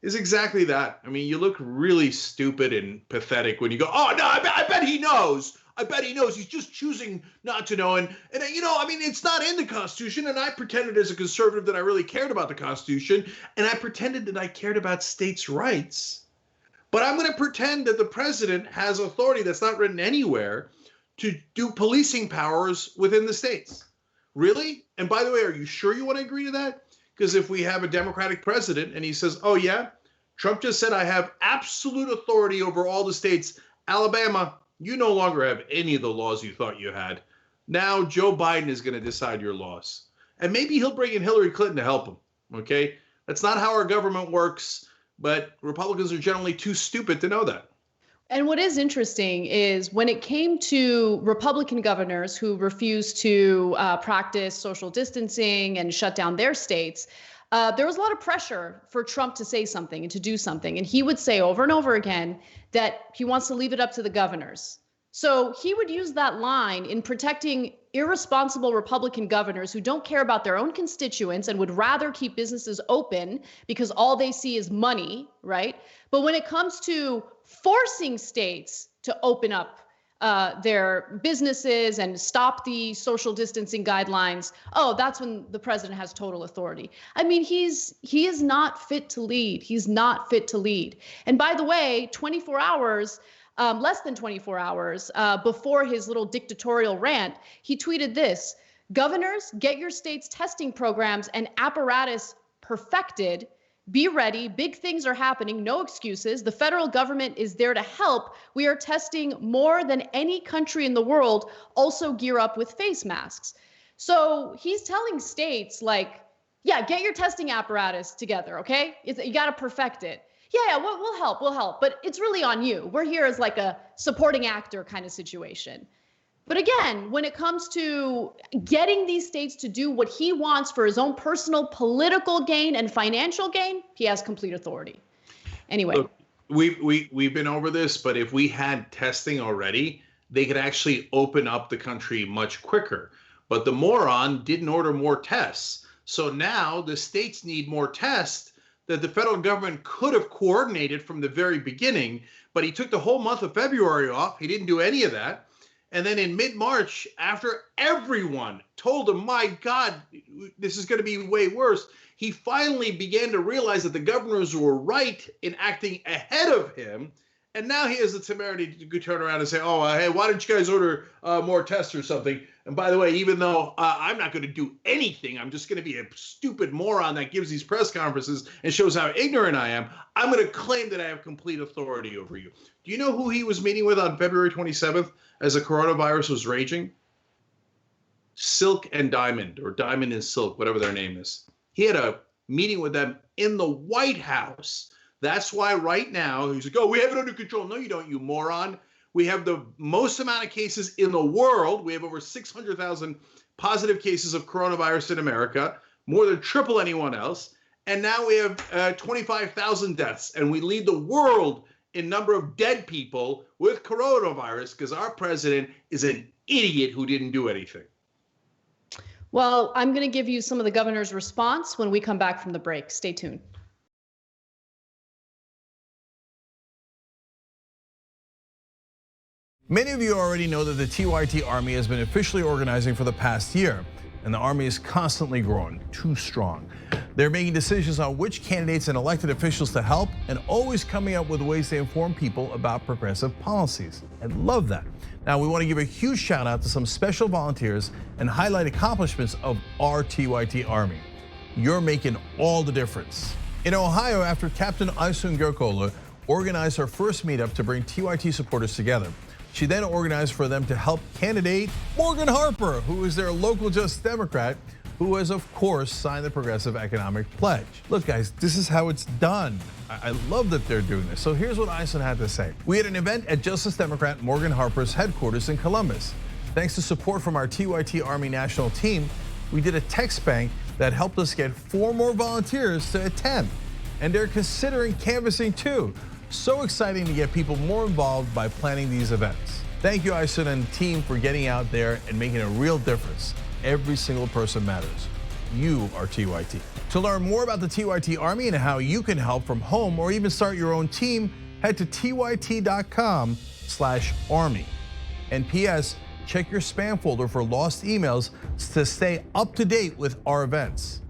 is exactly that. I mean, you look really stupid and pathetic when you go, oh, no, I bet he knows. I bet he knows. He's just choosing not to know. And you know, I mean, it's not in the Constitution. And I pretended as a conservative that I really cared about the Constitution. And I pretended that I cared about states' rights. But I'm going to pretend that the president has authority that's not written anywhere to do policing powers within the states. Really? And by the way, are you sure you want to agree to that? Because if we have a Democratic president and he says, oh, yeah, Trump just said I have absolute authority over all the states. Alabama, you no longer have any of the laws you thought you had. Now Joe Biden is going to decide your laws. And maybe he'll bring in Hillary Clinton to help him. Okay? That's not how our government works. But Republicans are generally too stupid to know that. And what is interesting is when it came to Republican governors who refused to practice social distancing and shut down their states, there was a lot of pressure for Trump to say something and to do something. And he would say over and over again that he wants to leave it up to the governors. So he would use that line in protecting irresponsible Republican governors who don't care about their own constituents and would rather keep businesses open because all they see is money, right? But when it comes to forcing states to open up their businesses and stop the social distancing guidelines, oh, that's when the president has total authority. I mean, he is not fit to lead. He's not fit to lead. And by the way, 24 hours less than 24 hours before his little dictatorial rant, he tweeted this: governors, get your state's testing programs and apparatus perfected. Be ready. Big things are happening. No excuses. The federal government is there to help. We are testing more than any country in the world. Also gear up with face masks. So he's telling states like, yeah, get your testing apparatus together, okay? You got to perfect it. Yeah, we'll help. But it's really on you. We're here as like a supporting actor kind of situation. But again, when it comes to getting these states to do what he wants for his own personal political gain and financial gain, he has complete authority. Anyway. Look, we've been over this, but if we had testing already, they could actually open up the country much quicker. But the moron didn't order more tests. So now the states need more tests that the federal government could have coordinated from the very beginning, but he took the whole month of February off. He didn't do any of that. And then in mid-March, after everyone told him, my God, this is going to be way worse, he finally began to realize that the governors were right in acting ahead of him. And now he has the temerity to turn around and say, oh, hey, why don't you guys order more tests or something? And by the way, even though I'm not going to do anything, I'm just going to be a stupid moron that gives these press conferences and shows how ignorant I am, I'm going to claim that I have complete authority over you. Do you know who he was meeting with on February 27th as the coronavirus was raging? Silk and Diamond, or Diamond and Silk, whatever their name is. He had a meeting with them in the White House. That's why right now he's like, oh, we have it under control. No, you don't, you moron. We have the most amount of cases in the world. We have over 600,000 positive cases of coronavirus in America, more than triple anyone else. And now we have 25,000 deaths, and we lead the world in number of dead people with coronavirus because our president is an idiot who didn't do anything. Well, I'm going to give you some of the governor's response when we come back from the break. Stay tuned. Many of you already know that the TYT Army has been officially organizing for the past year, and the Army is constantly growing, too strong. They're making decisions on which candidates and elected officials to help, and always coming up with ways to inform people about progressive policies. I love that. Now, we want to give a huge shout out to some special volunteers and highlight accomplishments of our TYT Army. You're making all the difference. In Ohio, after Captain Aysun Gökoğlu organized her first meetup to bring TYT supporters together, she then organized for them to help candidate Morgan Harper, who is their local Just Democrat, who has, of course, signed the Progressive Economic Pledge. Look, guys, this is how it's done. I love that they're doing this. So here's what Aysun had to say. We had an event at Justice Democrat Morgan Harper's headquarters in Columbus. Thanks to support from our TYT Army national team, we did a text bank that helped us get 4 more volunteers to attend. And they're considering canvassing too. So exciting to get people more involved by planning these events. Thank you, Aysun and team, for getting out there and making a real difference. Every single person matters. You are TYT. To learn more about the TYT Army and how you can help from home or even start your own team, head to tyt.com/army. And PS, check your spam folder for lost emails to stay up to date with our events.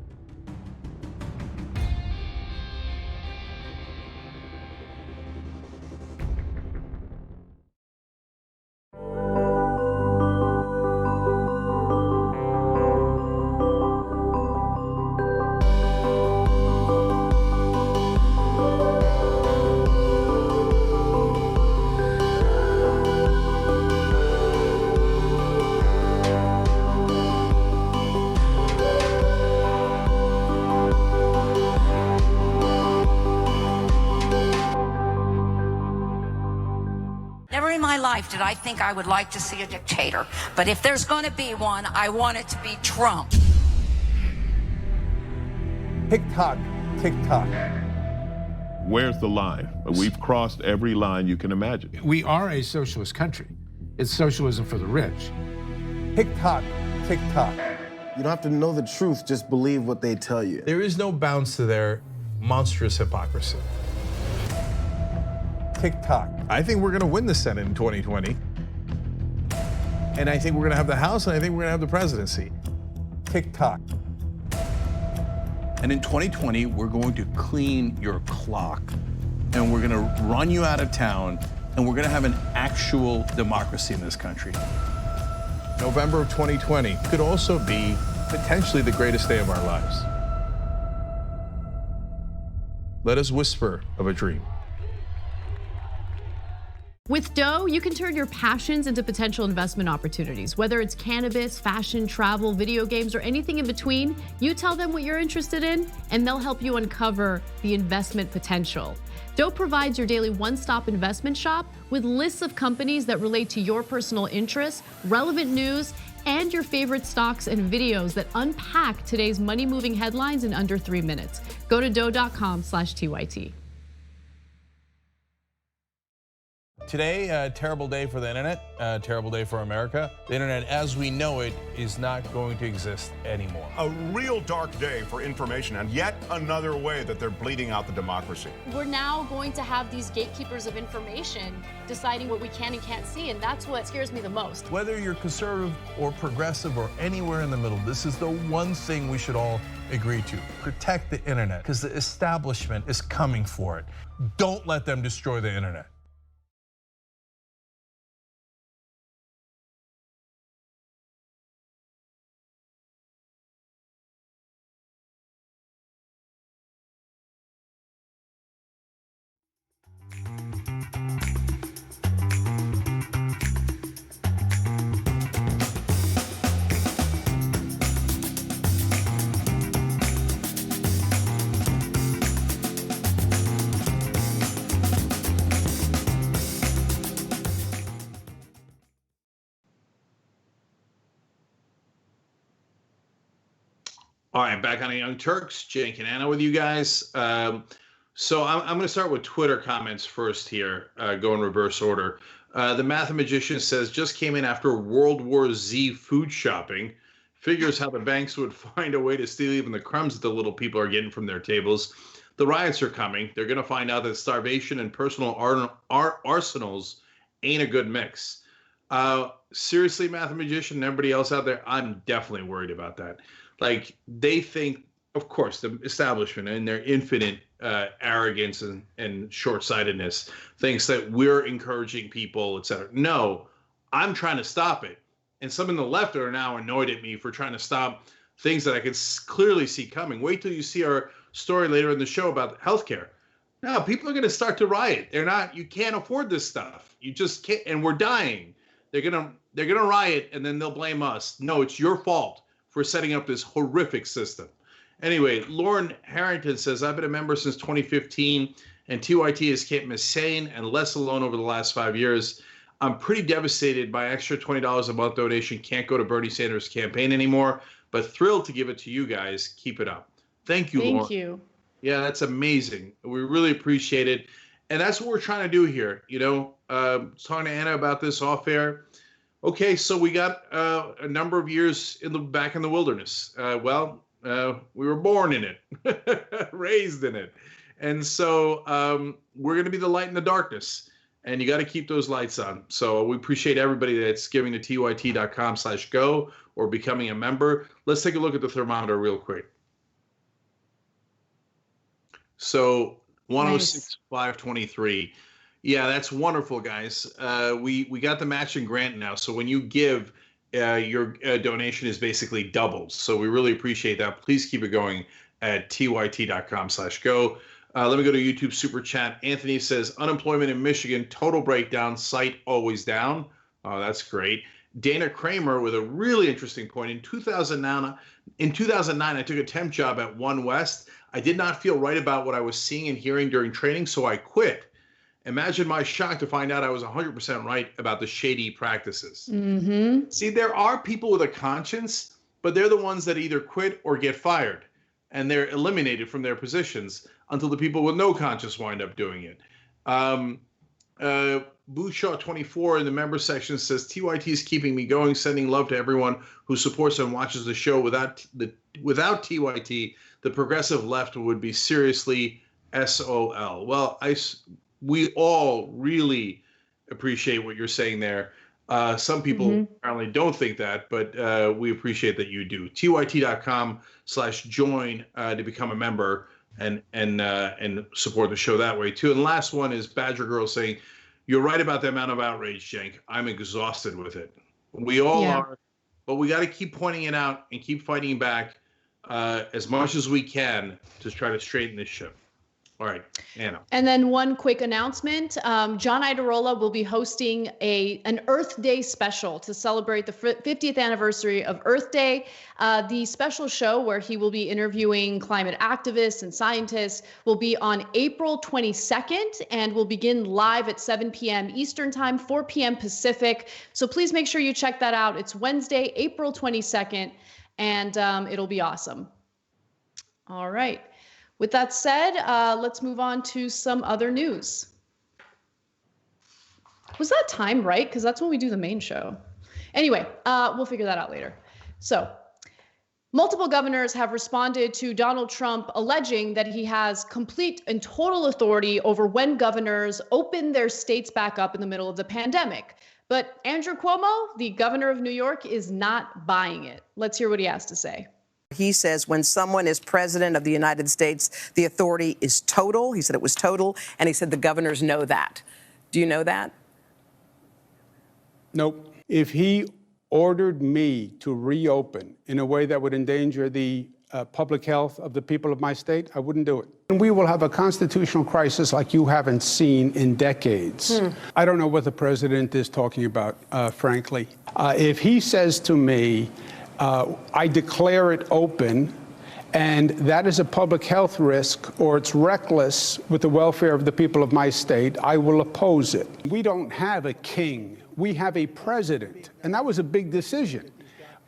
Did I think I would like to see a dictator? But if there's going to be one, I want it to be Trump. TikTok, TikTok. Where's the line? We've crossed every line you can imagine. We are a socialist country. It's socialism for the rich. TikTok, TikTok. You don't have to know the truth, just believe what they tell you. There is no bounds to their monstrous hypocrisy. TikTok. I think we're going to win the Senate in 2020. And I think we're going to have the House, and I think we're going to have the presidency. TikTok. And in 2020, we're going to clean your clock, and we're going to run you out of town, and we're going to have an actual democracy in this country. November of 2020 could also be potentially the greatest day of our lives. Let us whisper of a dream. With Doe, you can turn your passions into potential investment opportunities. Whether it's cannabis, fashion, travel, video games, or anything in between, you tell them what you're interested in, and they'll help you uncover the investment potential. Doe provides your daily one-stop investment shop with lists of companies that relate to your personal interests, relevant news, and your favorite stocks and videos that unpack today's money-moving headlines in under 3 minutes. Go to doe.com/TYT. Today, a terrible day for the internet, a terrible day for America. The internet as we know it is not going to exist anymore. A real dark day for information, and yet another way that they're bleeding out the democracy. We're now going to have these gatekeepers of information deciding what we can and can't see, and that's what scares me the most. Whether you're conservative or progressive or anywhere in the middle, this is the one thing we should all agree to. Protect the internet, because the establishment is coming for it. Don't let them destroy the internet. All right, back on the Young Turks. Jake and Anna with you guys. So I'm going to start with Twitter comments first here, go in reverse order. The Mathematician says, just came in after World War Z food shopping. Figures how the banks would find a way to steal even the crumbs that the little people are getting from their tables. The riots are coming. They're going to find out that starvation and personal arsenals ain't a good mix. Seriously, Mathematician and everybody else out there, I'm definitely worried about that. Like, they think, of course, the establishment and their infinite arrogance and short-sightedness thinks that we're encouraging people, et cetera. No, I'm trying to stop it. And some in the left are now annoyed at me for trying to stop things that I can clearly see coming. Wait till you see our story later in the show about healthcare. No, people are going to start to riot. They're not. You can't afford this stuff. You just can't. And we're dying. They're gonna riot, and then they'll blame us. No, it's your fault for setting up this horrific system. Anyway, Lauren Harrington says, I've been a member since 2015, and TYT has kept me sane and less alone over the last 5 years. I'm pretty devastated by extra $20 a month donation. Can't go to Bernie Sanders' campaign anymore, but thrilled to give it to you guys. Keep it up. Thank you, Lauren. Thank you. Yeah, that's amazing. We really appreciate it. And that's what we're trying to do here. You know, talking to Anna about this off air. Okay, so we got a number of years back in the wilderness. We were born in it, raised in it. And so we're going to be the light in the darkness. And you got to keep those lights on. So we appreciate everybody that's giving to tyt.com/go or becoming a member. Let's take a look at the thermometer real quick. So 106,523. Yeah, that's wonderful, guys. We got the matching grant now. So when you give, your donation is basically doubled. So we really appreciate that. Please keep it going at tyt.com/go. Let me go to YouTube Super Chat. Anthony says, unemployment in Michigan, total breakdown, site always down. Oh, that's great. Dana Kramer with a really interesting point. In 2009, I took a temp job at One West. I did not feel right about what I was seeing and hearing during training, so I quit. Imagine my shock to find out I was 100% right about the shady practices. Mm-hmm. See, there are people with a conscience, but they're the ones that either quit or get fired, and they're eliminated from their positions until the people with no conscience wind up doing it. Bouchard24 in the member section says, TYT is keeping me going, sending love to everyone who supports and watches the show. Without TYT, the progressive left would be seriously SOL. Well, we all really appreciate what you're saying there. Some people apparently don't think that, but we appreciate that you do. tyt.com/join to become a member and support the show that way too. And the last one is Badger Girl saying, you're right about the amount of outrage, Cenk. I'm exhausted with it. We all are, but we got to keep pointing it out and keep fighting back as much as we can to try to straighten this ship. All right, Anna. And then one quick announcement. John Idarola will be hosting an Earth Day special to celebrate the 50th anniversary of Earth Day. The special show where he will be interviewing climate activists and scientists will be on April 22nd and will begin live at 7 p.m. Eastern Time, 4 p.m. Pacific. So please make sure you check that out. It's Wednesday, April 22nd, and it'll be awesome. All right. With that said, let's move on to some other news. Was that time right? Because that's when we do the main show. Anyway, we'll figure that out later. So, multiple governors have responded to Donald Trump alleging that he has complete and total authority over when governors open their states back up in the middle of the pandemic. But Andrew Cuomo, the governor of New York, is not buying it. Let's hear what he has to say. He says when someone is president of the United States, the authority is total. He said it was total, and he said the governors know that. Do you know that? Nope. If he ordered me to reopen in a way that would endanger the public health of the people of my state, I wouldn't do it. And we will have a constitutional crisis like you haven't seen in decades. I don't know what the president is talking about, frankly. If he says to me, I declare it open, and that is a public health risk, or it's reckless with the welfare of the people of my state, I will oppose it. We don't have a king. We have a president, and that was a big decision.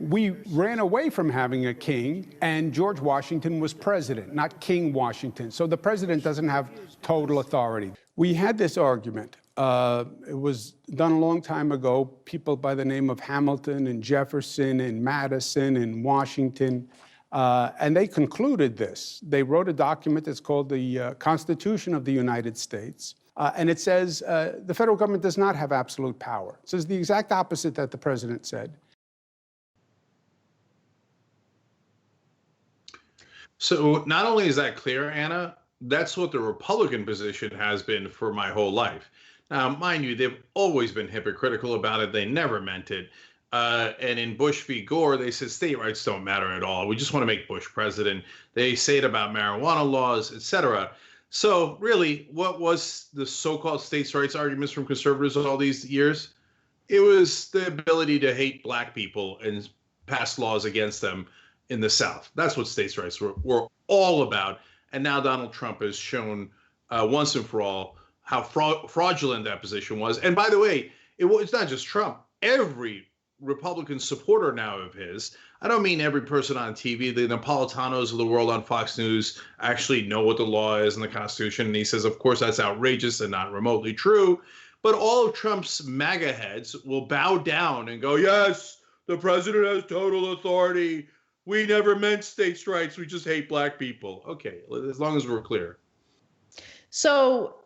We ran away from having a king, and George Washington was president, not King Washington. So the president doesn't have total authority. We had this argument. It was done a long time ago. People by the name of Hamilton and Jefferson and Madison and Washington, and they concluded this. They wrote a document that's called the Constitution of the United States. And it says the federal government does not have absolute power. It says the exact opposite that the president said. So not only is that clear, Anna, that's what the Republican position has been for my whole life. Now, mind you, they've always been hypocritical about it. They never meant it. And in Bush v. Gore, they said state rights don't matter at all. We just want to make Bush president. They say it about marijuana laws, etc. So really, what was the so-called states' rights arguments from conservatives all these years? It was the ability to hate black people and pass laws against them in the South. That's what states' rights were all about. And now Donald Trump has shown once and for all how fraudulent that position was. And by the way, it's not just Trump. Every Republican supporter now of his, I don't mean every person on TV, the Napolitanos of the world on Fox News actually know what the law is and the Constitution. And he says, of course, that's outrageous and not remotely true. But all of Trump's MAGA heads will bow down and go, yes, the president has total authority. We never meant states' rights. We just hate black people. Okay, as long as we're clear. So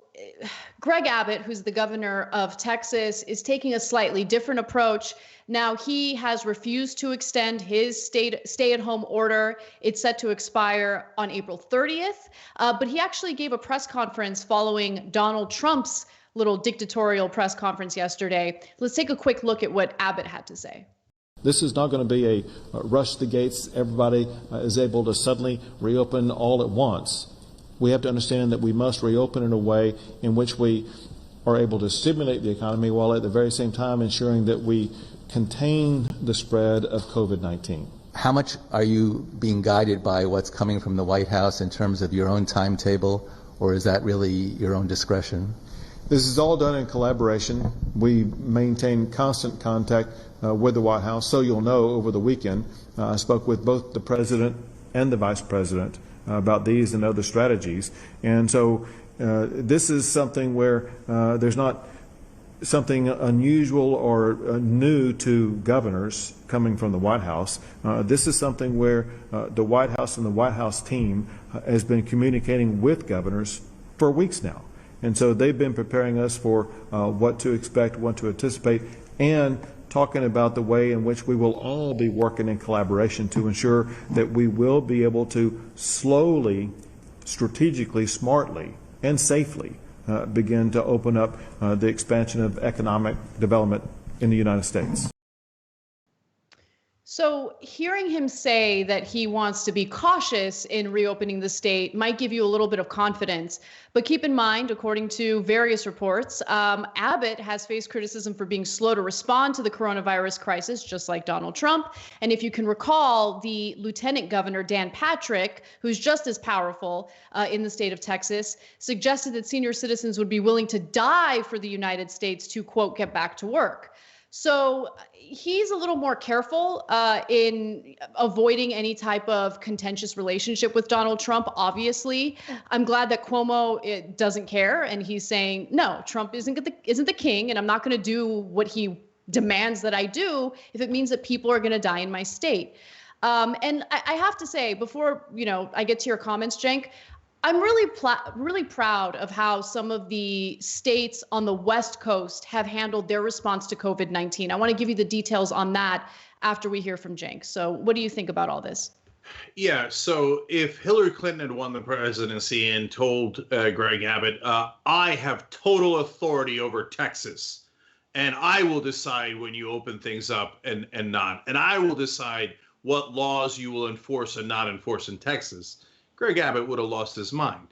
Greg Abbott, who's the governor of Texas, is taking a slightly different approach. Now, he has refused to extend his stay-at-home order. It's set to expire on April 30th. But he actually gave a press conference following Donald Trump's little dictatorial press conference yesterday. Let's take a quick look at what Abbott had to say. This is not going to be a rush to the gates. Everybody is able to suddenly reopen all at once. We have to understand that we must reopen in a way in which we are able to stimulate the economy while at the very same time ensuring that we contain the spread of COVID-19. How much are you being guided by what's coming from the White House in terms of your own timetable, or is that really your own discretion? This is all done in collaboration. We maintain constant contact with the White House. So you'll know, over the weekend, I spoke with both the president and the vice president about these and other strategies. And so this is something where there's not something unusual or new to governors coming from the White House. This is something where the White House and the White House team has been communicating with governors for weeks now. And so they've been preparing us for what to expect, what to anticipate, and talking about the way in which we will all be working in collaboration to ensure that we will be able to slowly, strategically, smartly, and safely begin to open up the expansion of economic development in the United States. So hearing him say that he wants to be cautious in reopening the state might give you a little bit of confidence. But keep in mind, according to various reports, Abbott has faced criticism for being slow to respond to the coronavirus crisis, just like Donald Trump. And if you can recall, the Lieutenant Governor, Dan Patrick, who's just as powerful in the state of Texas, suggested that senior citizens would be willing to die for the United States to, quote, get back to work. So he's a little more careful in avoiding any type of contentious relationship with Donald Trump, obviously. I'm glad that Cuomo doesn't care, and he's saying, no, Trump isn't the king, and I'm not going to do what he demands that I do if it means that people are going to die in my state. And I have to say, before I get to your comments, Cenk, I'm really proud of how some of the states on the West Coast have handled their response to COVID-19. I want to give you the details on that after we hear from Cenk. So what do you think about all this? Yeah, so if Hillary Clinton had won the presidency and told Greg Abbott, I have total authority over Texas, and I will decide when you open things up and not, and I will decide what laws you will enforce and not enforce in Texas, Greg Abbott would have lost his mind.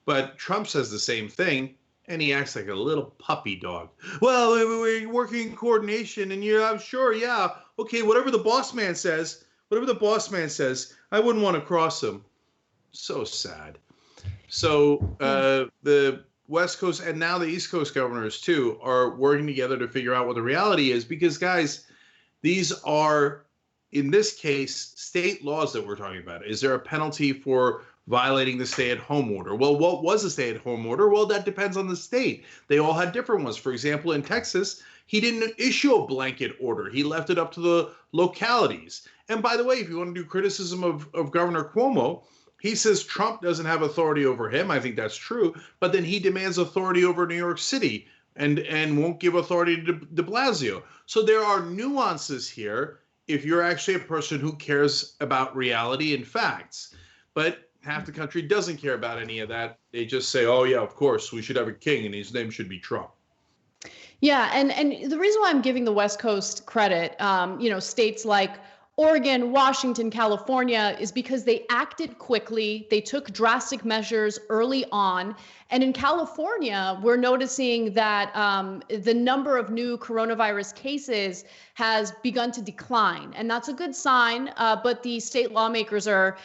But Trump says the same thing, and he acts like a little puppy dog. Well, we're working in coordination, and I'm sure, yeah, okay, whatever the boss man says, I wouldn't want to cross him. So sad. So the West Coast and now the East Coast governors, too, are working together to figure out what the reality is, because, guys, these are in this case, state laws that we're talking about. Is there a penalty for violating the stay-at-home order? Well, what was a stay-at-home order? Well, that depends on the state. They all had different ones. For example, in Texas, he didn't issue a blanket order. He left it up to the localities. And by the way, if you want to do criticism of Governor Cuomo, he says Trump doesn't have authority over him. I think that's true. But then he demands authority over New York City and won't give authority to de Blasio. So there are nuances here if you're actually a person who cares about reality and facts. But half the country doesn't care about any of that. They just say, oh, yeah, of course, we should have a king and his name should be Trump. Yeah, and the reason why I'm giving the West Coast credit, states like Oregon, Washington, California, is because they acted quickly. They took drastic measures early on. And in California, we're noticing that the number of new coronavirus cases has begun to decline. And that's a good sign. But the state lawmakers are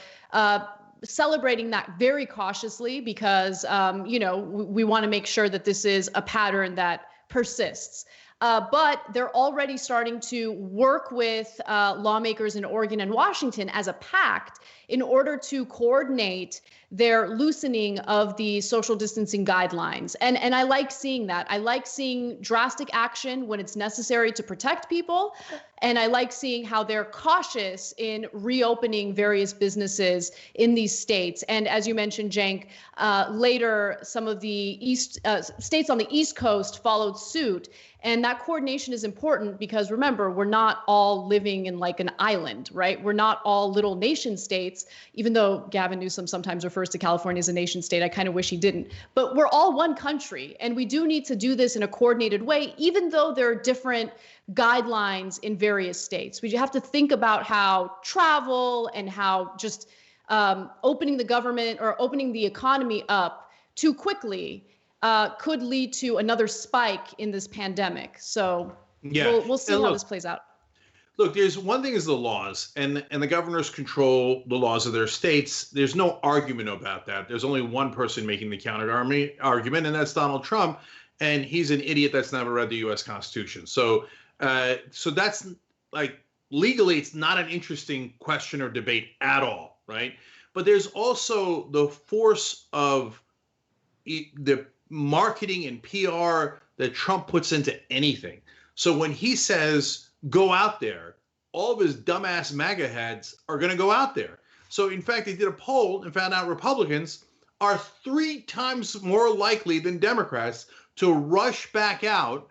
celebrating that very cautiously because, we want to make sure that this is a pattern that persists. But they're already starting to work with lawmakers in Oregon and Washington as a pact in order to coordinate their loosening of the social distancing guidelines. And I like seeing that. I like seeing drastic action when it's necessary to protect people. And I like seeing how they're cautious in reopening various businesses in these states. And as you mentioned, Cenk, later some of the states on the East Coast followed suit. And that coordination is important because remember, we're not all living in like an island, right? We're not all little nation states, even though Gavin Newsom sometimes refers to California as a nation state. I kind of wish he didn't. But we're all one country, and we do need to do this in a coordinated way, even though there are different guidelines in various states. We have to think about how travel and how just opening the government or opening the economy up too quickly could lead to another spike in this pandemic. So we'll see how this plays out. Look, there's one thing is the laws, and the governors control the laws of their states. There's no argument about that. There's only one person making the counter argument, and that's Donald Trump. And he's an idiot that's never read the U.S. Constitution. So that's like legally, it's not an interesting question or debate at all, right? But there's also the force of the marketing and PR that Trump puts into anything. So when he says, go out there, all of his dumbass MAGA heads are going to go out there. So in fact, they did a poll and found out Republicans are 3 times more likely than Democrats to rush back out.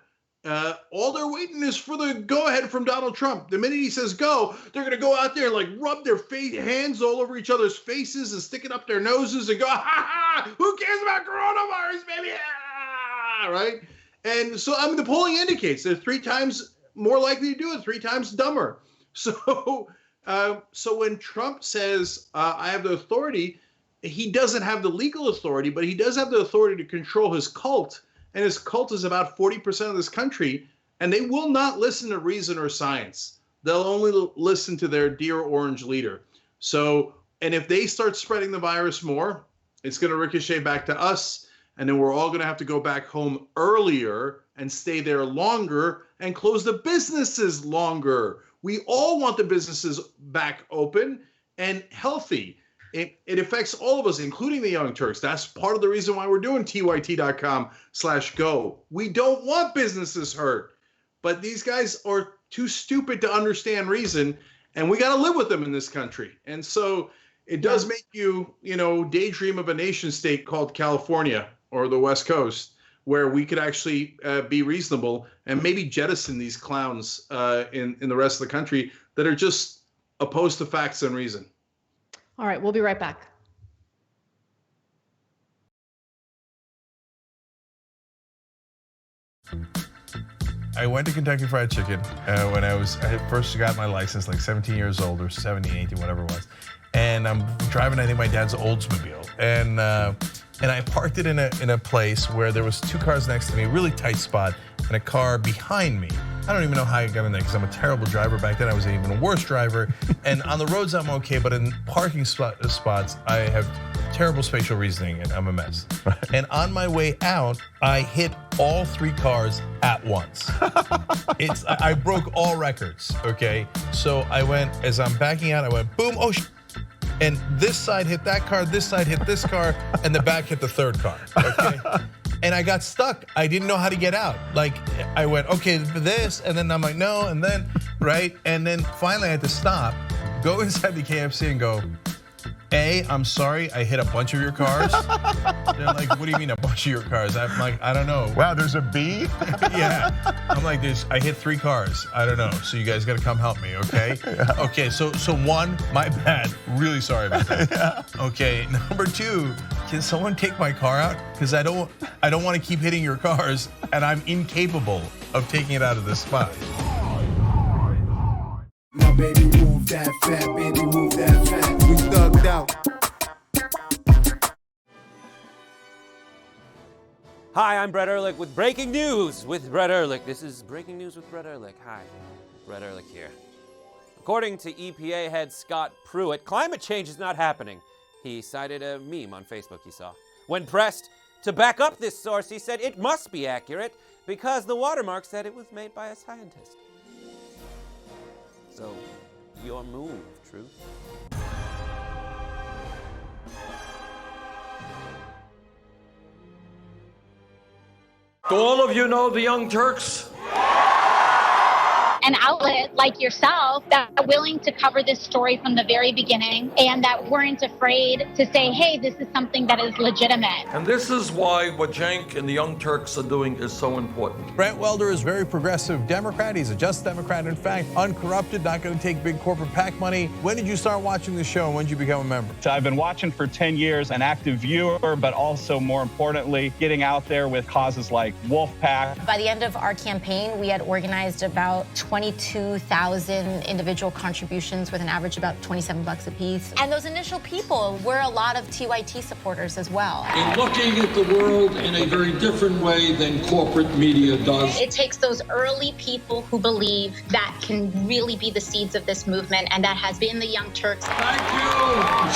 All they're waiting is for the go-ahead from Donald Trump. The minute he says go, they're going to go out there and like rub their hands all over each other's faces and stick it up their noses and go, ha ha, who cares about coronavirus, baby? Ah, right? And so, I mean, the polling indicates they're 3 times more likely to do it, 3 times dumber. So when Trump says, I have the authority, he doesn't have the legal authority, but he does have the authority to control his cult. And his cult is about 40% of this country, and they will not listen to reason or science. They'll only listen to their dear orange leader. So, and if they start spreading the virus more, it's going to ricochet back to us, and then we're all going to have to go back home earlier and stay there longer and close the businesses longer. We all want the businesses back open and healthy. It affects all of us, including the Young Turks. That's part of the reason why we're doing TYT.com/go. We don't want businesses hurt, but these guys are too stupid to understand reason, and we got to live with them in this country. And so it does make you, daydream of a nation state called California or the West Coast, where we could actually be reasonable and maybe jettison these clowns in the rest of the country that are just opposed to facts and reason. All right, we'll be right back. I went to Kentucky Fried Chicken when I first got my license, like 17 years old or 17, 18, whatever it was. And I'm driving, I think, my dad's Oldsmobile. And I parked it in a place where there was 2 cars next to me, a really tight spot, and a car behind me. I don't even know how I got in there because I'm a terrible driver. Back then I was an even worse driver. And on the roads I'm okay, but in parking spots I have terrible spatial reasoning and I'm a mess. And on my way out, I hit all 3 cars at once. I broke all records, okay? So I went, as I'm backing out, I went boom, oh and this side hit that car, this side hit this car, and the back hit the 3rd car, okay? And I got stuck. I didn't know how to get out. Like, I went, okay, this, and then I'm like, no, and then, right? And then finally I had to stop, go inside the KFC and go, I'm sorry, I hit a bunch of your cars. They're like, what do you mean a bunch of your cars? I'm like, I don't know. Wow, there's a B? Yeah. I'm like, I hit 3 cars. I don't know. So you guys gotta come help me, okay? Okay, so 1, my bad. Really sorry about that. Yeah. Okay, number 2, can someone take my car out? Because I don't want to keep hitting your cars, and I'm incapable of taking it out of this spot. Now baby move that fat, baby move that fat. We thugged out. Hi, I'm Brett Ehrlich with Breaking News with Brett Ehrlich. This is Breaking News with Brett Ehrlich. Hi, Brett Ehrlich here. According to EPA head Scott Pruitt, climate change is not happening. He cited a meme on Facebook he saw. When pressed to back up this source, he said it must be accurate because the watermark said it was made by a scientist. So, your move, Truth. Do all of you know the Young Turks? An outlet like yourself that are willing to cover this story from the very beginning and that weren't afraid to say, hey, this is something that is legitimate. And this is why what Cenk and the Young Turks are doing is so important. Brent Welder is very progressive Democrat. He's a just Democrat, in fact, uncorrupted, not going to take big corporate PAC money. When did you start watching the show and when did you become a member? So I've been watching for 10 years, an active viewer, but also more importantly, getting out there with causes like Wolfpack. By the end of our campaign, we had organized about 22,000 individual contributions with an average about $27 a piece. And those initial people were a lot of TYT supporters as well. In looking at the world in a very different way than corporate media does. It takes those early people who believe that can really be the seeds of this movement, and that has been the Young Turks. Thank you,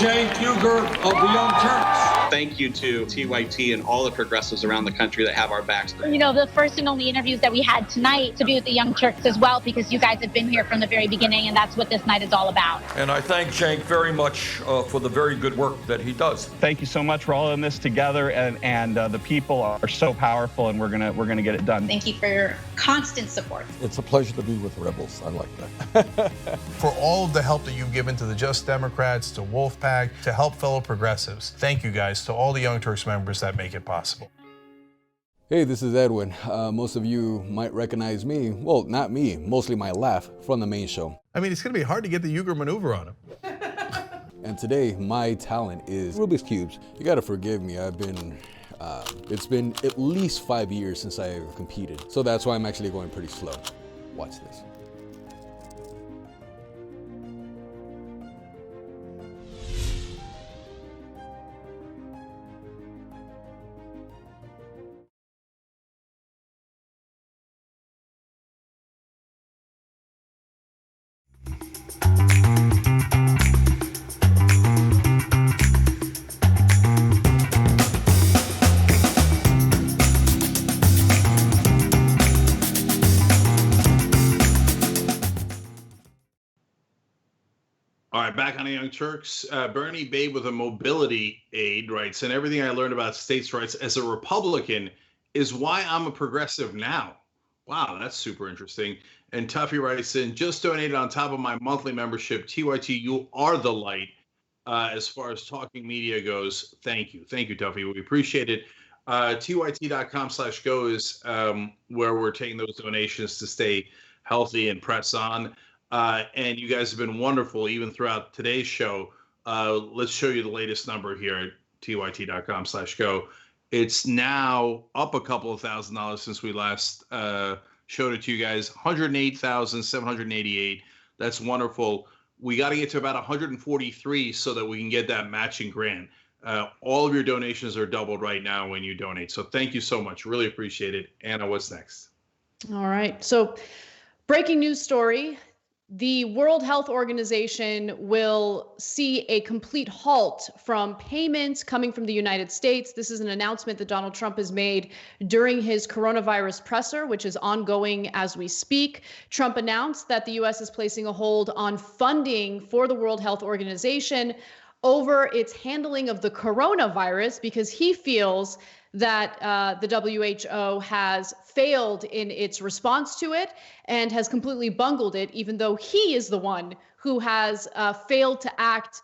Cenk Uygur of the Young Turks. Thank you to TYT and all the progressives around the country that have our backs. You know, the first and only interviews that we had tonight to be with the Young Turks as well, because you guys have been here from the very beginning, and that's what this night is all about. And I thank Cenk very much for the very good work that he does. Thank you so much for all in this together, and the people are so powerful, and we're gonna get it done. Thank you for your constant support. It's a pleasure to be with rebels. I like that. For all of the help that you've given to the Just Democrats, to Wolfpack, to help fellow progressives, thank you guys, to all the Young Turks members that make it possible. Hey, this is Edwin. Most of you might recognize me, well, not me, mostly my laugh from the main show. I mean, it's going to be hard to get the Uygur maneuver on him. And today, my talent is Rubik's Cubes. You gotta forgive me, it's been at least 5 years since I've competed. So that's why I'm actually going pretty slow. Watch this. All right, back on the Young Turks. Bernie Babe with a mobility aid writes, and everything I learned about states' rights as a Republican is why I'm a progressive now. Wow, that's super interesting. And Tuffy writes in, just donated on top of my monthly membership. TYT, you are the light as far as talking media goes. Thank you. Thank you, Tuffy. We appreciate it. TYT.com/go is where we're taking those donations to stay healthy and press on. And you guys have been wonderful even throughout today's show. Let's show you the latest number here at tyt.com/go. It's now up a couple of $1,000s since we last showed it to you guys. 108,788. That's wonderful. We got to get to about 143 so that we can get that matching grant. All of your donations are doubled right now when you donate. So thank you so much. Really appreciate it. Anna, what's next? All right. So breaking news story. the World Health Organization will see a complete halt from payments coming from the United States. This is an announcement that Donald Trump has made during his coronavirus presser, which is ongoing as we speak. Trump announced that the U.S. is placing a hold on funding for the World Health Organization over its handling of the coronavirus because he feels that the WHO has failed in its response to it and has completely bungled it, even though he is the one who has failed to act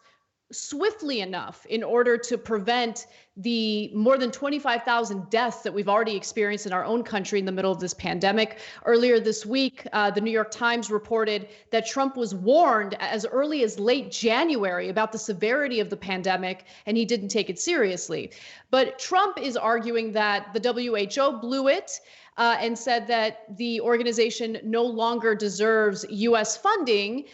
swiftly enough in order to prevent the more than 25,000 deaths that we've already experienced in our own country in the middle of this pandemic. Earlier this week, the New York Times reported that Trump was warned as early as late January about the severity of the pandemic, and he didn't take it seriously. But Trump is arguing that the WHO blew it and said that the organization no longer deserves U.S. funding.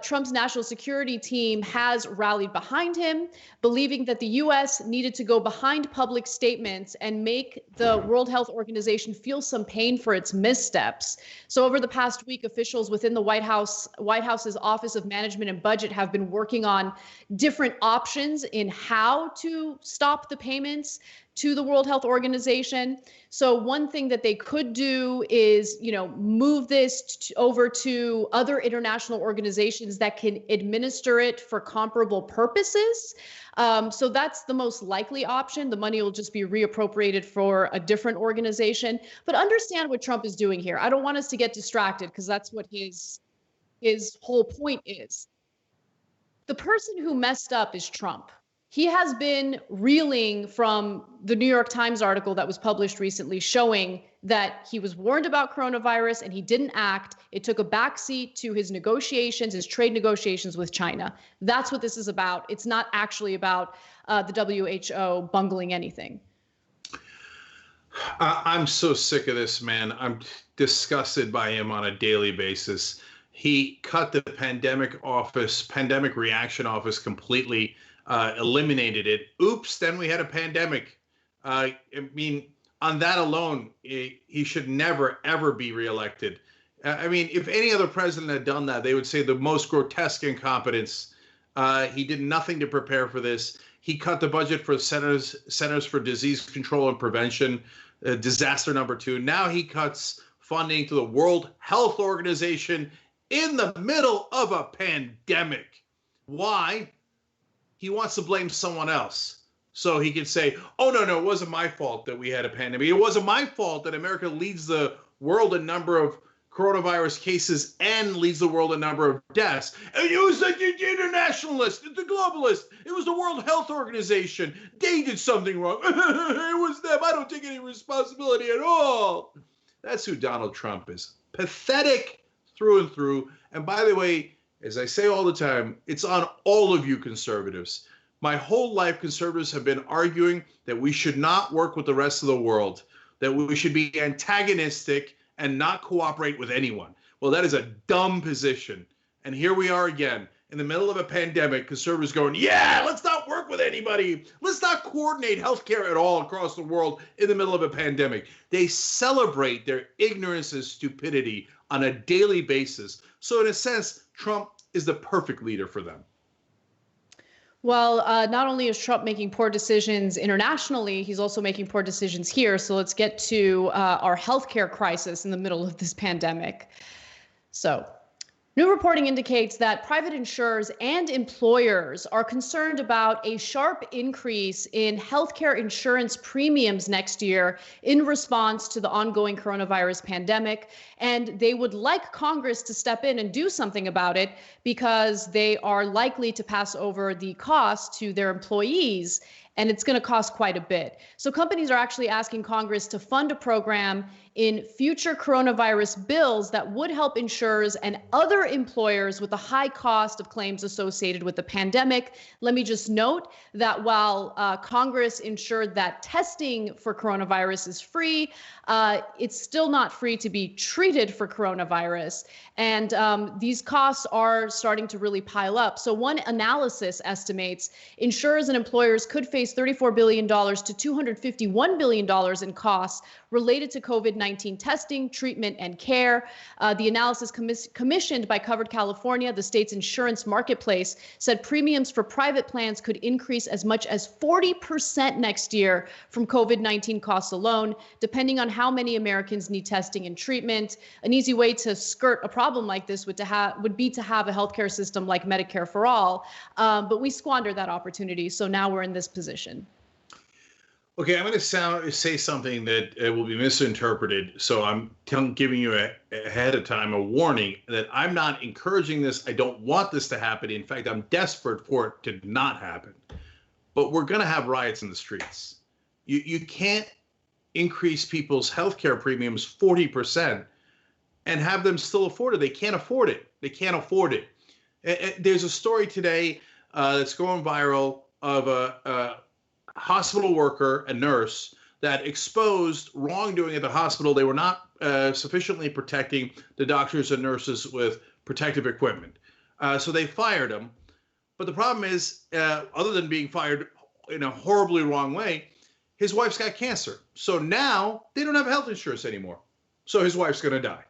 Trump's national security team has rallied behind him, believing that the U.S. needed to go behind public statements and make the World Health Organization feel some pain for its missteps. So over the past week, officials within the White House's Office of Management and Budget have been working on different options in how to stop the payments to the World Health Organization. So one thing that they could do is, move this over to other international organizations that can administer it for comparable purposes. So that's the most likely option. The money will just be reappropriated for a different organization. But understand what Trump is doing here. I don't want us to get distracted because that's what his whole point is. The person who messed up is Trump. He has been reeling from the New York Times article that was published recently showing that he was warned about coronavirus and he didn't act. It took a backseat to his negotiations, his trade negotiations with China. That's what this is about. It's not actually about the WHO bungling anything. I'm so sick of this, man. I'm disgusted by him on a daily basis. He cut the pandemic reaction office completely. Eliminated it. Oops, then we had a pandemic. I mean, on that alone, he should never, ever be reelected. I mean, if any other president had done that, they would say the most grotesque incompetence. He did nothing to prepare for this. He cut the budget for Centers for Disease Control and Prevention, disaster number 2. Now he cuts funding to the World Health Organization in the middle of a pandemic. Why? He wants to blame someone else. So he can say, oh, no, it wasn't my fault that we had a pandemic. It wasn't my fault that America leads the world in number of coronavirus cases and leads the world in number of deaths. And it was the internationalists, the globalists. It was the World Health Organization. They did something wrong. It was them. I don't take any responsibility at all. That's who Donald Trump is. Pathetic through and through. And by the way, as I say all the time, it's on all of you conservatives. My whole life, conservatives have been arguing that we should not work with the rest of the world, that we should be antagonistic and not cooperate with anyone. Well, that is a dumb position. And here we are again, in the middle of a pandemic, conservatives going, yeah, let's not work with anybody. Let's not coordinate healthcare at all across the world in the middle of a pandemic. They celebrate their ignorance and stupidity on a daily basis. So in a sense, Trump is the perfect leader for them. Well, not only is Trump making poor decisions internationally, he's also making poor decisions here. So let's get to our healthcare crisis in the middle of this pandemic. So new reporting indicates that private insurers and employers are concerned about a sharp increase in healthcare insurance premiums next year in response to the ongoing coronavirus pandemic. And they would like Congress to step in and do something about it because they are likely to pass over the cost to their employees. And it's going to cost quite a bit. So companies are actually asking Congress to fund a program in future coronavirus bills that would help insurers and other employers with the high cost of claims associated with the pandemic. Let me just note that while Congress ensured that testing for coronavirus is free, it's still not free to be treated for coronavirus. And these costs are starting to really pile up. So one analysis estimates insurers and employers could face face $34 billion to $251 billion in costs related to COVID-19 testing, treatment, and care. The analysis commissioned by Covered California, the state's insurance marketplace, said premiums for private plans could increase as much as 40% next year from COVID-19 costs alone, depending on how many Americans need testing and treatment. An easy way to skirt a problem like this would be to have a healthcare system like Medicare for all, but we squandered that opportunity, so now we're in this position. Okay, I'm going to say something that will be misinterpreted, so I'm giving you ahead of time a warning that I'm not encouraging this. I don't want this to happen. In fact, I'm desperate for it to not happen. But we're going to have riots in the streets. You can't increase people's healthcare premiums 40% and have them still afford it. They can't afford it. They can't afford it. There's a story today that's going viral of a hospital worker, a nurse, that exposed wrongdoing at the hospital. They were not sufficiently protecting the doctors and nurses with protective equipment. So they fired him. But the problem is, other than being fired in a horribly wrong way, his wife's got cancer. So now they don't have health insurance anymore. So his wife's going to die.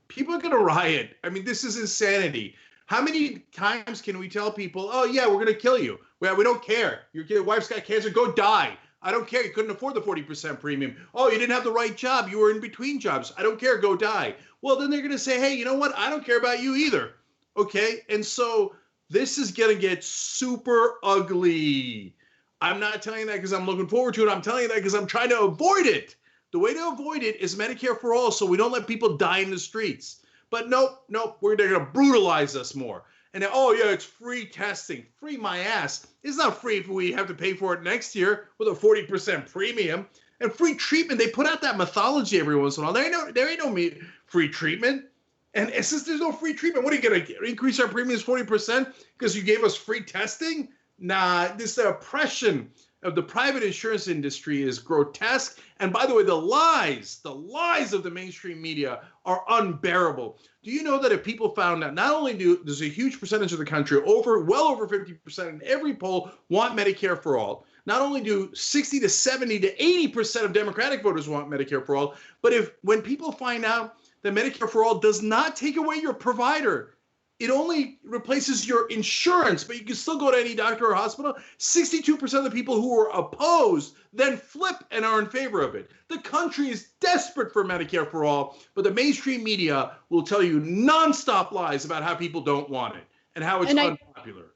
People are going to riot. I mean, this is insanity. How many times can we tell people, oh, yeah, we're going to kill you? Well, we don't care. Your wife's got cancer. Go die. I don't care. You couldn't afford the 40% premium. Oh, you didn't have the right job. You were in between jobs. I don't care. Go die. Well, then they're going to say, hey, you know what? I don't care about you either. Okay? And so this is going to get super ugly. I'm not telling you that because I'm looking forward to it. I'm telling you that because I'm trying to avoid it. The way to avoid it is Medicare for all, so we don't let people die in the streets. But nope, they're going to brutalize us more. And oh yeah, it's free testing. Free my ass. It's not free if we have to pay for it next year with a 40% premium. And free treatment, they put out that mythology every once in a while. There ain't no free treatment. And since there's no free treatment, what are you going to increase our premiums 40% because you gave us free testing? Nah, this oppression of the private insurance industry is grotesque. And by the way, the lies of the mainstream media are unbearable. Do you know that if people found out, not only there's a huge percentage of the country, well over 50% in every poll want Medicare for all, not only do 60 to 70 to 80% of Democratic voters want Medicare for all, but when people find out that Medicare for all does not take away your provider, it only replaces your insurance, but you can still go to any doctor or hospital. 62% of the people who are opposed then flip and are in favor of it. The country is desperate for Medicare for all, but the mainstream media will tell you nonstop lies about how people don't want it and how it's unpopular.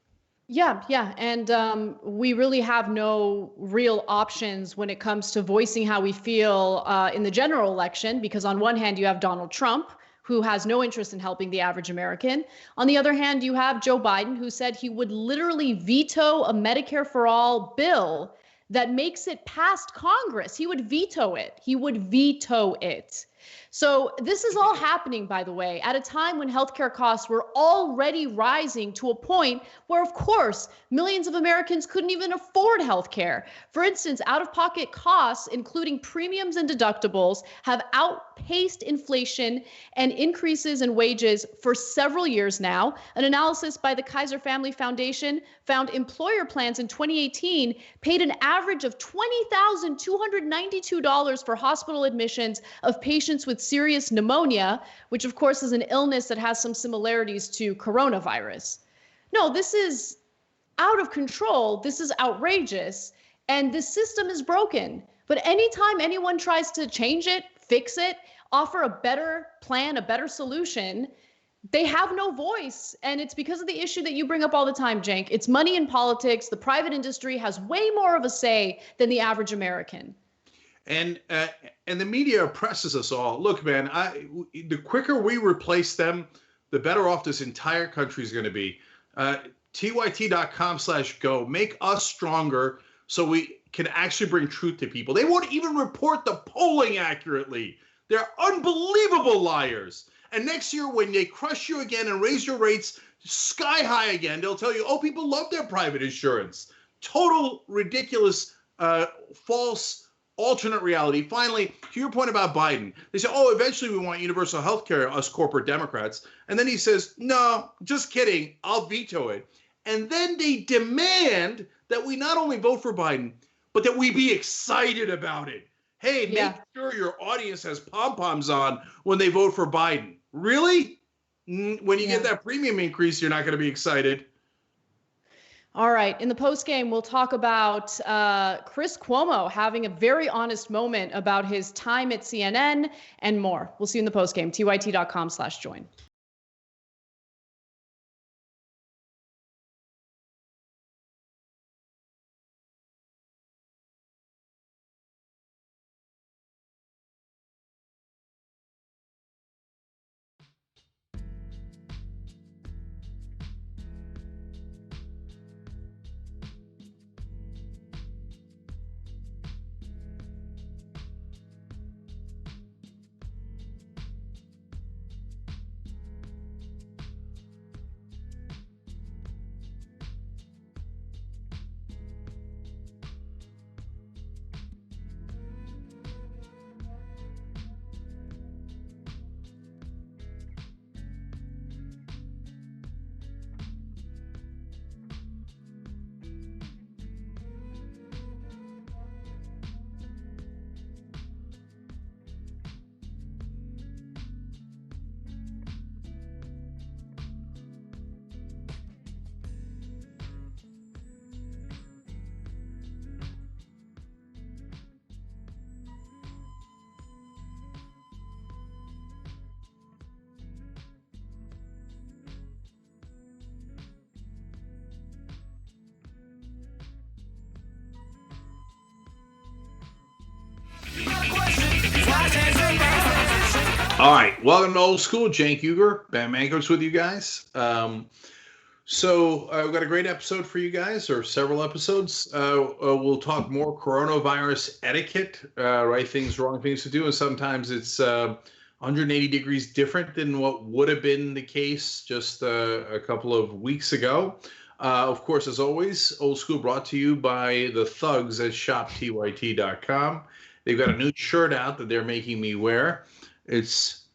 Yeah. And we really have no real options when it comes to voicing how we feel in the general election, because on one hand, you have Donald Trump, who has no interest in helping the average American. On the other hand, you have Joe Biden, who said he would literally veto a Medicare for all bill that makes it past Congress. He would veto it. So this is all happening, by the way, at a time when healthcare costs were already rising to a point where, of course, millions of Americans couldn't even afford healthcare. For instance, out-of-pocket costs, including premiums and deductibles, have outpaced inflation and increases in wages for several years now. An analysis by the Kaiser Family Foundation found employer plans in 2018 paid an average of $20,292 for hospital admissions of patients with serious pneumonia, which of course is an illness that has some similarities to coronavirus. No, this is out of control. This is outrageous. And the system is broken. But anytime anyone tries to change it, fix it, offer a better plan, a better solution, they have no voice. And it's because of the issue that you bring up all the time, Cenk. It's money in politics. The private industry has way more of a say than the average American. And the media oppresses us all. Look, man, the quicker we replace them, the better off this entire country is going to be. TYT.com/go. Make us stronger so we can actually bring truth to people. They won't even report the polling accurately. They're unbelievable liars. And next year, when they crush you again and raise your rates sky high again, they'll tell you, oh, people love their private insurance. Total ridiculous, false alternate reality. Finally, to your point about Biden, they say, oh, eventually we want universal health care, us corporate Democrats. And then he says, no, just kidding, I'll veto it. And then they demand that we not only vote for Biden, but that we be excited about it. Hey, make sure your audience has pom-poms on when they vote for Biden. Really? When you get that premium increase, you're not going to be excited. All right. In the post game, we'll talk about Chris Cuomo having a very honest moment about his time at CNN and more. We'll see you in the post game. TYT.com/join. All right, welcome to Old School. Cenk Uygur, Ben Mankiewicz with you guys. So we've got a great episode for you guys, or several episodes. We'll talk more coronavirus etiquette, right things, wrong things to do, and sometimes it's 180 degrees different than what would have been the case just a couple of weeks ago. Of course, as always, Old School brought to you by the thugs at shoptyt.com. They've got a new shirt out that they're making me wear. It's,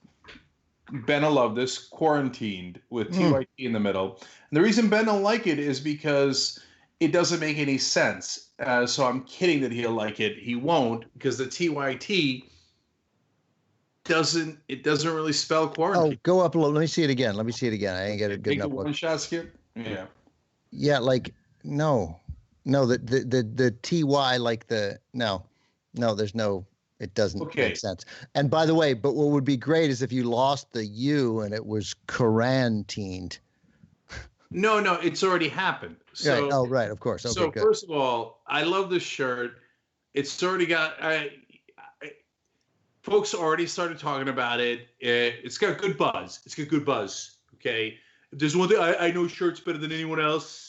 Ben will love this, Quarantined with TYT in the middle. And the reason Ben don't like it is because it doesn't make any sense. So I'm kidding that he'll like it. He won't, because the TYT doesn't really spell quarantine. Oh, go up a little. Let me see it again. I ain't get it good enough. Take the one shot, Skip. Yeah. Yeah, like no, the TY, like no, there's no. It doesn't make sense. And by the way, but what would be great is if you lost the U and it was Quaran-TYT-ned. No, it's already happened. So, right. Oh, right, of course. Okay, so good. First of all, I love this shirt. It's already got. Folks already started talking about it. It's got good buzz. Okay. If there's one thing, I know shirts better than anyone else.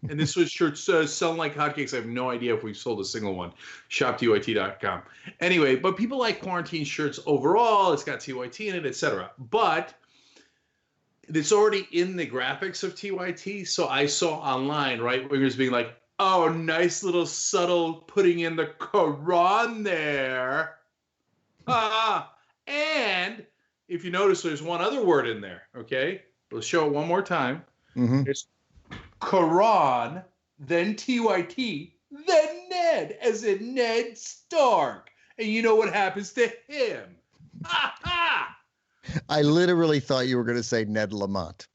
And this was shirts selling like hotcakes. I have no idea if we've sold a single one. ShopTYT.com. Anyway, but people like quarantine shirts overall. It's got TYT in it, etc. But it's already in the graphics of TYT. So I saw online right-wingers being like, oh, nice little subtle putting in the Quran there. And if you notice, there's one other word in there. Okay, let's show it one more time. It's Quran, then TYT, then Ned, as in Ned Stark. And you know what happens to him? I literally thought you were going to say Ned Lamont.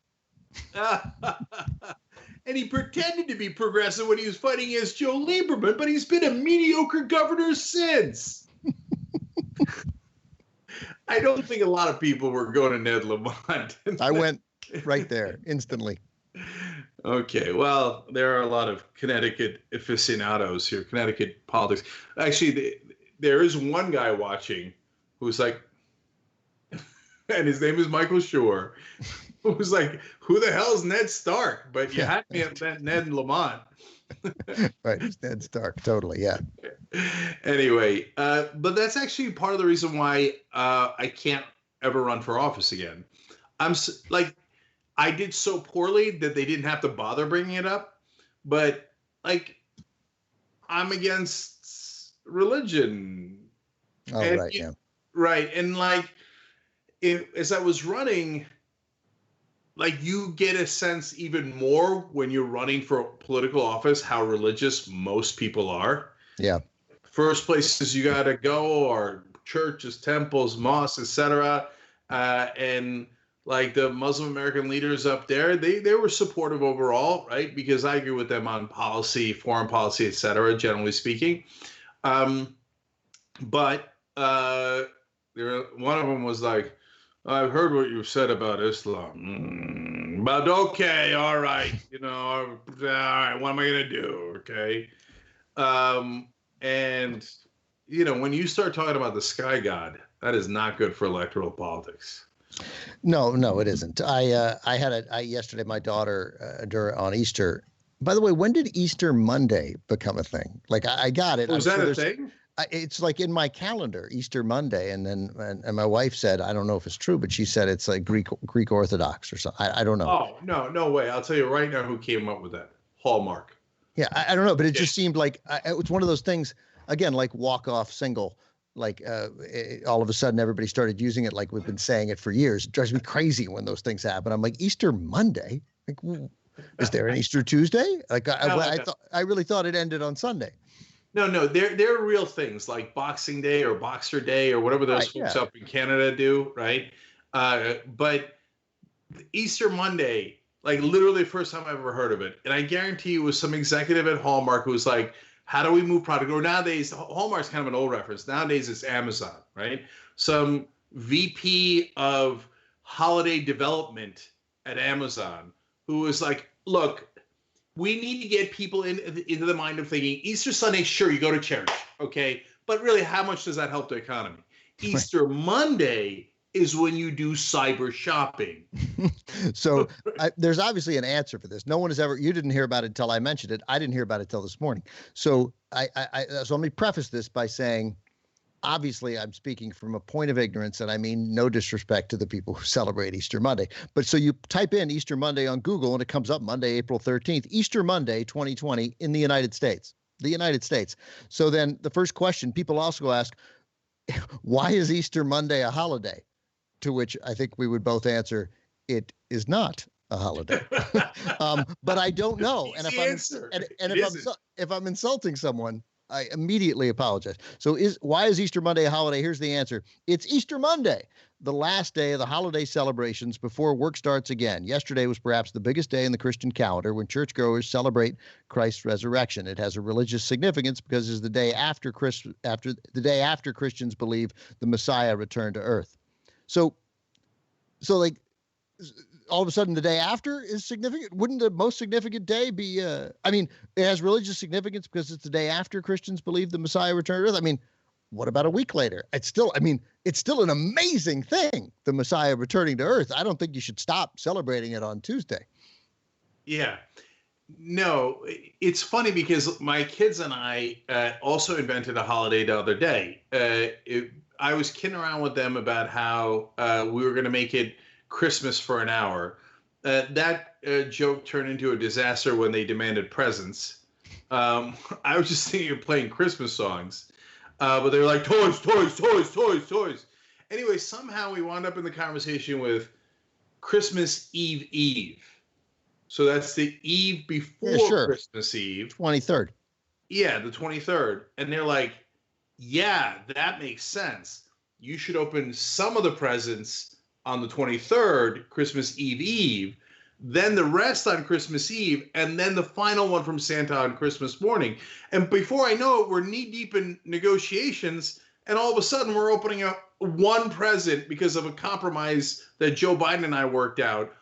And he pretended to be progressive when he was fighting against Joe Lieberman, but he's been a mediocre governor since. I don't think a lot of people were going to Ned Lamont. I went right there instantly. Okay, well, there are a lot of Connecticut aficionados here, Connecticut politics. Actually, there is one guy watching who's like, and his name is Michael Shore, who's like, who the hell's Ned Stark? But you had me at Ned Lamont. Right, it's Ned Stark, totally, yeah. Anyway, but that's actually part of the reason why I can't ever run for office again. I did so poorly that they didn't have to bother bringing it up. But, I'm against religion. Oh, and, right, yeah. Right. And, as I was running, like you get a sense even more when you're running for political office how religious most people are. Yeah. First places you got to go are churches, temples, mosques, etc. And like the Muslim American leaders up there, they were supportive overall, right? Because I agree with them on policy, foreign policy, etc. Generally speaking, but one of them was like, "I've heard what you've said about Islam, but okay, all right, all right, what am I gonna do? Okay." And when you start talking about the sky god, that is not good for electoral politics. No, it isn't. I had yesterday. My daughter on Easter. By the way, when did Easter Monday become a thing? Like I got it. Was that a thing? It's like in my calendar, Easter Monday, and then and my wife said, I don't know if it's true, but she said it's like Greek Orthodox or something. I don't know. Oh no way! I'll tell you right now who came up with that. Hallmark. Yeah, I don't know, but it just seemed like it was one of those things. Again, like walk-off single. Like all of a sudden, everybody started using it. Like we've been saying it for years. It drives me crazy when those things happen. I'm like, Easter Monday. Like, is there an Easter Tuesday? Like I really thought it ended on Sunday. No, they're real things like Boxing Day or Boxer Day or whatever those folks up in Canada do, right? But Easter Monday, like literally the first time I ever heard of it, and I guarantee you it was some executive at Hallmark who was like, how do we move product? Or nowadays, Hallmark's kind of an old reference. Nowadays, it's Amazon, right? Some VP of holiday development at Amazon who was like, look, we need to get people into the mind of thinking Easter Sunday, sure, you go to church, okay? But really, how much does that help the economy? Easter Monday is when you do cyber shopping. So there's obviously an answer for this. No one has ever, you didn't hear about it until I mentioned it. I didn't hear about it till this morning. So so let me preface this by saying, obviously I'm speaking from a point of ignorance, and I mean no disrespect to the people who celebrate Easter Monday. But so you type in Easter Monday on Google and it comes up Monday, April 13th, Easter Monday, 2020 in the United States, So then the first question people also ask, why is Easter Monday a holiday? To which I think we would both answer, it is not a holiday. But I don't know. And if I'm insulting someone, I immediately apologize. So why is Easter Monday a holiday? Here's the answer. It's Easter Monday, the last day of the holiday celebrations before work starts again. Yesterday was perhaps the biggest day in the Christian calendar when churchgoers celebrate Christ's resurrection. It has a religious significance because it's the day after Christians believe the Messiah returned to earth. So like all of a sudden the day after is significant. Wouldn't the most significant day be, it has religious significance because it's the day after Christians believe the Messiah returned to earth. I mean, what about a week later? It's still an amazing thing, the Messiah returning to earth. I don't think you should stop celebrating it on Tuesday. Yeah. No, it's funny because my kids and I also invented a holiday the other day. I was kidding around with them about how we were going to make it Christmas for an hour. That joke turned into a disaster when they demanded presents. I was just thinking of playing Christmas songs, but they were like, toys, toys, toys, toys, toys. Anyway, somehow we wound up in the conversation with Christmas Eve. So that's the eve before Christmas Eve. 23rd. Yeah, the 23rd. And they're like, yeah, that makes sense. You should open some of the presents on the 23rd, Christmas Eve, then the rest on Christmas Eve, and then the final one from Santa on Christmas morning. And before I know it, we're knee-deep in negotiations, and all of a sudden we're opening up one present because of a compromise that Joe Biden and I worked out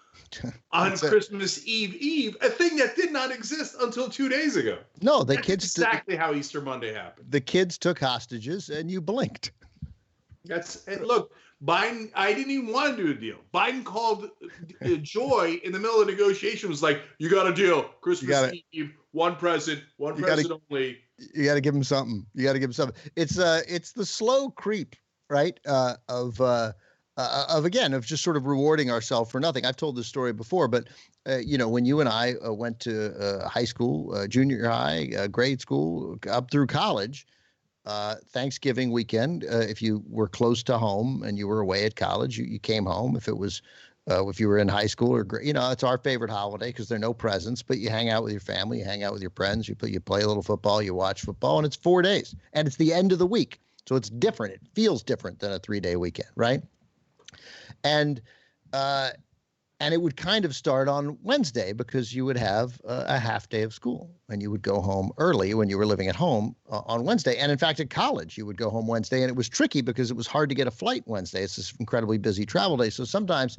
on Christmas Eve, a thing that did not exist until 2 days ago. No, That's exactly how Easter Monday happened. The kids took hostages, and you blinked. And look, Biden, I didn't even want to do a deal. Biden called Joy in the middle of the negotiation, was like, you got a deal. Christmas Eve, one present only. You got to give him something. It's the slow creep, right? Of just sort of rewarding ourselves for nothing. I've told this story before, but when you and I went to high school, junior high, grade school, up through college, Thanksgiving weekend, if you were close to home and you were away at college, you came home. If it was If you were in high school or, it's our favorite holiday because there are no presents, but you hang out with your family, you hang out with your friends, you play a little football, you watch football, and it's 4 days and it's the end of the week. So it's different. It feels different than a 3-day weekend. Right. And it would kind of start on Wednesday because you would have a half day of school and you would go home early when you were living at home on Wednesday. And in fact, at college, you would go home Wednesday, and it was tricky because it was hard to get a flight Wednesday. It's this incredibly busy travel day. So sometimes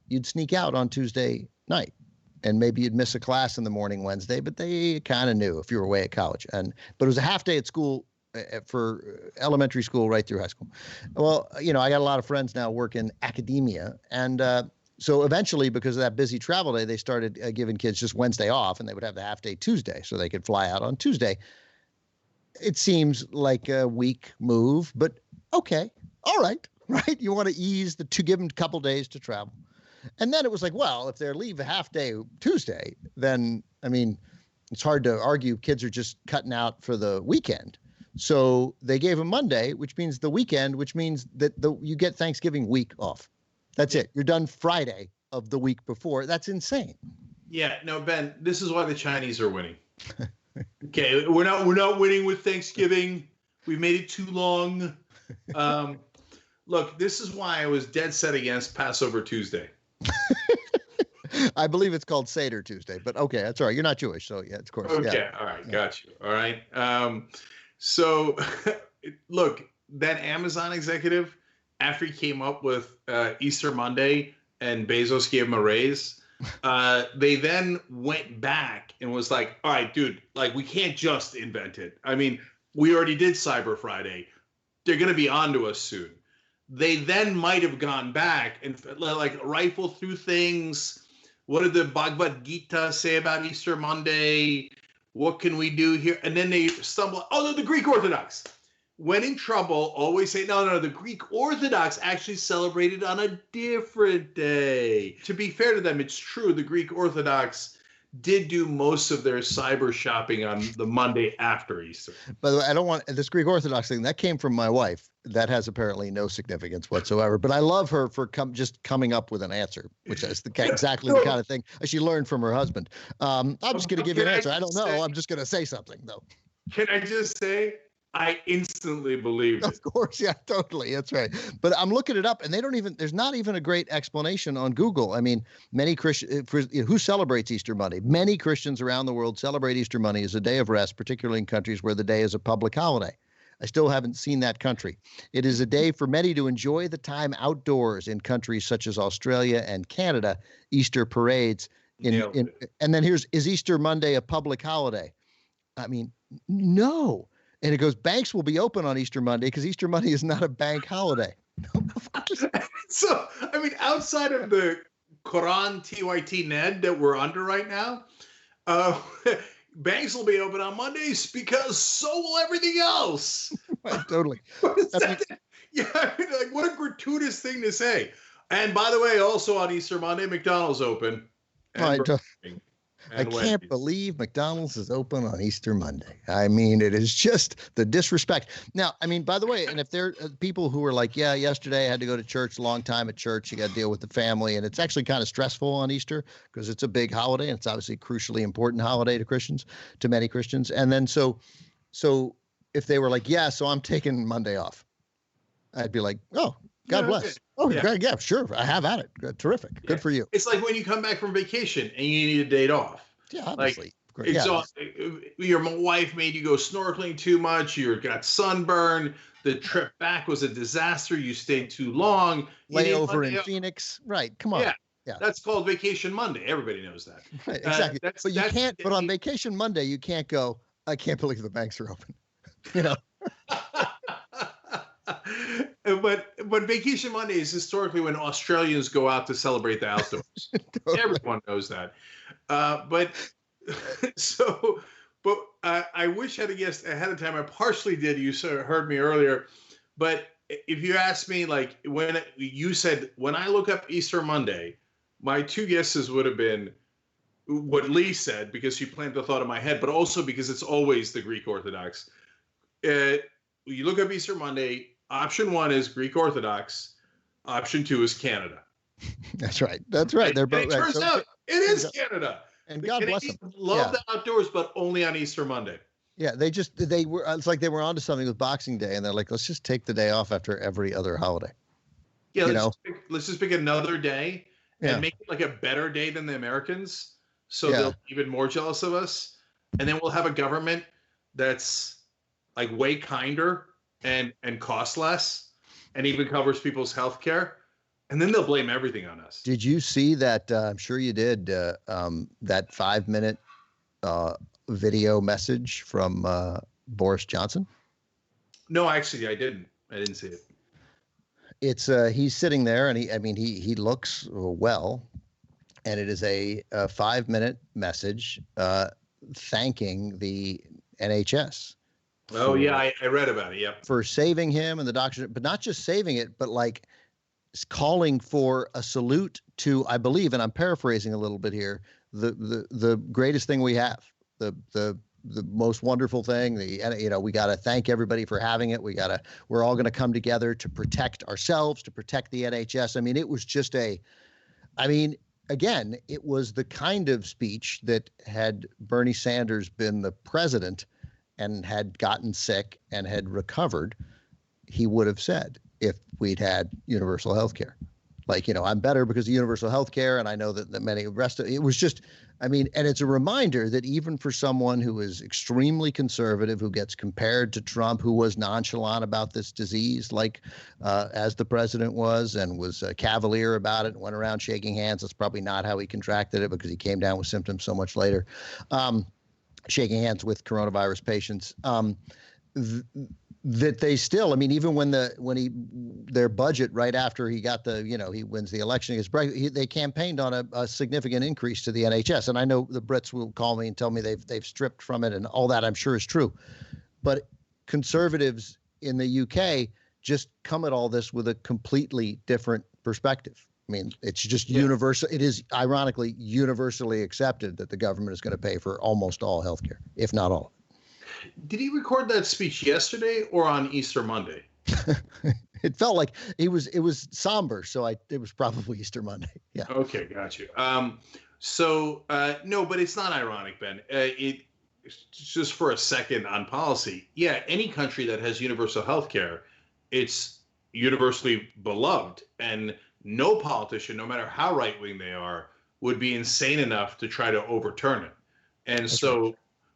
you'd sneak out on Tuesday night and maybe you'd miss a class in the morning Wednesday, but they kind of knew if you were away at college. But it was a half day at school for elementary school right through high school. Well, I got a lot of friends now work in academia, and so eventually, because of that busy travel day, they started giving kids just Wednesday off, and they would have the half day Tuesday so they could fly out on Tuesday. It seems like a weak move, but okay. All right. You want to ease to give them a couple days to travel. And then it was like, well, if they leave a half day Tuesday, then, it's hard to argue kids are just cutting out for the weekend. So they gave them Monday, which means the weekend, which means that you get Thanksgiving week off. That's it. You're done Friday of the week before. That's insane. Yeah, no, Ben, this is why the Chinese are winning. Okay, we're not winning with Thanksgiving. We've made it too long. Look, this is why I was dead set against Passover Tuesday. I believe it's called Seder Tuesday, but okay, that's all right. You're not Jewish, so yeah, of course. Okay, yeah. All right, got you. All right. So, look, that Amazon executive, after he came up with Easter Monday and Bezos gave him a raise, they then went back and was like, all right, dude, like, we can't just invent it. We already did Cyber Friday. They're going to be onto us soon. They then might have gone back and like rifle through things. What did the Bhagavad Gita say about Easter Monday? What can we do here? And then they stumble. Oh, no, the Greek Orthodox. When in trouble, always say, no, the Greek Orthodox actually celebrated on a different day. To be fair to them, it's true. The Greek Orthodox did do most of their cyber shopping on the Monday after Easter. By the way, I don't want this Greek Orthodox thing. That came from my wife. That has apparently no significance whatsoever. But I love her for just coming up with an answer, which is exactly the kind of thing she learned from her husband. I'm just going to give you an answer. I don't know. I'm just going to say something, though. Can I just say, I instantly believed it. Of course, yeah, totally. That's right. But I'm looking it up, and there's not even a great explanation on Google. Many Christians, who celebrates Easter Monday? Many Christians around the world celebrate Easter Monday as a day of rest, particularly in countries where the day is a public holiday. I still haven't seen that country. It is a day for many to enjoy the time outdoors in countries such as Australia and Canada. Easter parades. And then is Easter Monday a public holiday? No. And it goes, banks will be open on Easter Monday because Easter Monday is not a bank holiday. Of course. So, outside of the Quaran-TYT-ned that we're under right now, banks will be open on Mondays because so will everything else. Right, totally. Yeah, what a gratuitous thing to say. And by the way, also on Easter Monday, McDonald's open. I can't believe McDonald's is open on Easter Monday. It is just the disrespect. Now, by the way, and if there are people who are like, yeah, yesterday I had to go to church, long time at church, you got to deal with the family, and it's actually kind of stressful on Easter because it's a big holiday, and it's obviously a crucially important holiday to many Christians. And then so if they were like, yeah, so I'm taking Monday off, I'd be like, oh, God bless. Oh, yeah, sure. I have at it. Good, terrific. Good for you. It's like when you come back from vacation and you need a date off. Yeah, obviously. Your wife made you go snorkeling too much. You got sunburn. The trip back was a disaster. You stayed too long. Layover in Phoenix. Right. Come on. Yeah. That's called Vacation Monday. Everybody knows that. Right, exactly. But you can't. But on Vacation Monday, you can't go, I can't believe the banks are open. But Vacation Monday is historically when Australians go out to celebrate the outdoors. Totally. Everyone knows that. But I wish I had guessed ahead of time. I partially did. You heard me earlier. But if you asked me, like, when you said, when I look up Easter Monday, my two guesses would have been what Lee said, because she planted the thought in my head, but also because it's always the Greek Orthodox. You look up Easter Monday, option 1 is Greek Orthodox. Option 2 is Canada. That's right. That's right. They're both. It turns out it is Canada. And the God bless Canadians them. love the outdoors, but only on Easter Monday. Yeah, they were. It's like they were onto something with Boxing Day, and they're like, let's just take the day off after every other holiday. Yeah, let's just pick another day and make it like a better day than the Americans, so they'll be even more jealous of us. And then we'll have a government that's like way kinder and costs less, and even covers people's health care. And then they'll blame everything on us. Did you see that? I'm sure you did. That 5-minute video message from Boris Johnson? No, actually, I didn't. I didn't see it. It's he's sitting there, and he looks well, and it is a 5-minute message thanking the NHS. Oh yeah, I read about it. Yep. For saving him and the doctor, but not just saving it, but like calling for a salute to, I believe, and I'm paraphrasing a little bit here, the greatest thing we have, the most wonderful thing. We got to thank everybody for having it. We're all going to come together to protect ourselves, to protect the NHS. I mean, it was just again, it was the kind of speech that had Bernie Sanders been the president and had gotten sick and had recovered, he would have said if we'd had universal health care. Like, I'm better because of universal health care, and I know that many rest of it was just, and it's a reminder that even for someone who is extremely conservative, who gets compared to Trump, who was nonchalant about this disease, like as the president was, and was cavalier about it, and went around shaking hands. That's probably not how he contracted it, because he came down with symptoms so much later. Shaking hands with coronavirus patients. That they still, even when their budget right after he got he wins the election, they campaigned on a significant increase to the NHS. And I know the Brits will call me and tell me they've stripped from it, and all that I'm sure is true. But conservatives in the UK just come at all this with a completely different perspective. It's just universal. It is ironically universally accepted that the government is going to pay for almost all healthcare, if not all of it. Did he record that speech yesterday or on Easter Monday? It felt like it was somber, so it was probably Easter Monday. Yeah. Okay, got you. No, but it's not ironic, Ben. Just for a second on policy. Yeah, any country that has universal health care, it's universally beloved, and no politician, no matter how right-wing they are, would be insane enough to try to overturn it. And that's so right.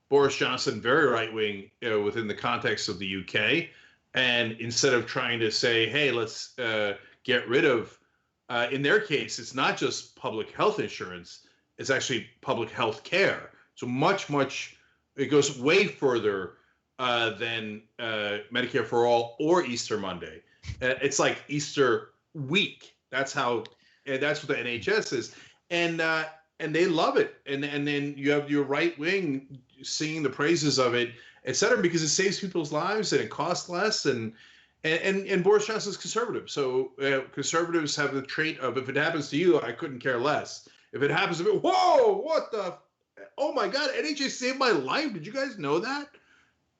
Boris Johnson, very right-wing within the context of the UK, and instead of trying to say, hey, let's get rid of, in their case, it's not just public health insurance, it's actually public health care. So it goes way further than Medicare for All or Easter Monday. It's like Easter week. That's what the NHS is. And they love it. And then you have your right wing singing the praises of it, et cetera, because it saves people's lives and it costs less. And Boris Johnson's conservative. So conservatives have the trait of, if it happens to you, I couldn't care less. If it happens to me, whoa, what the, oh my God, NHS saved my life. Did you guys know that?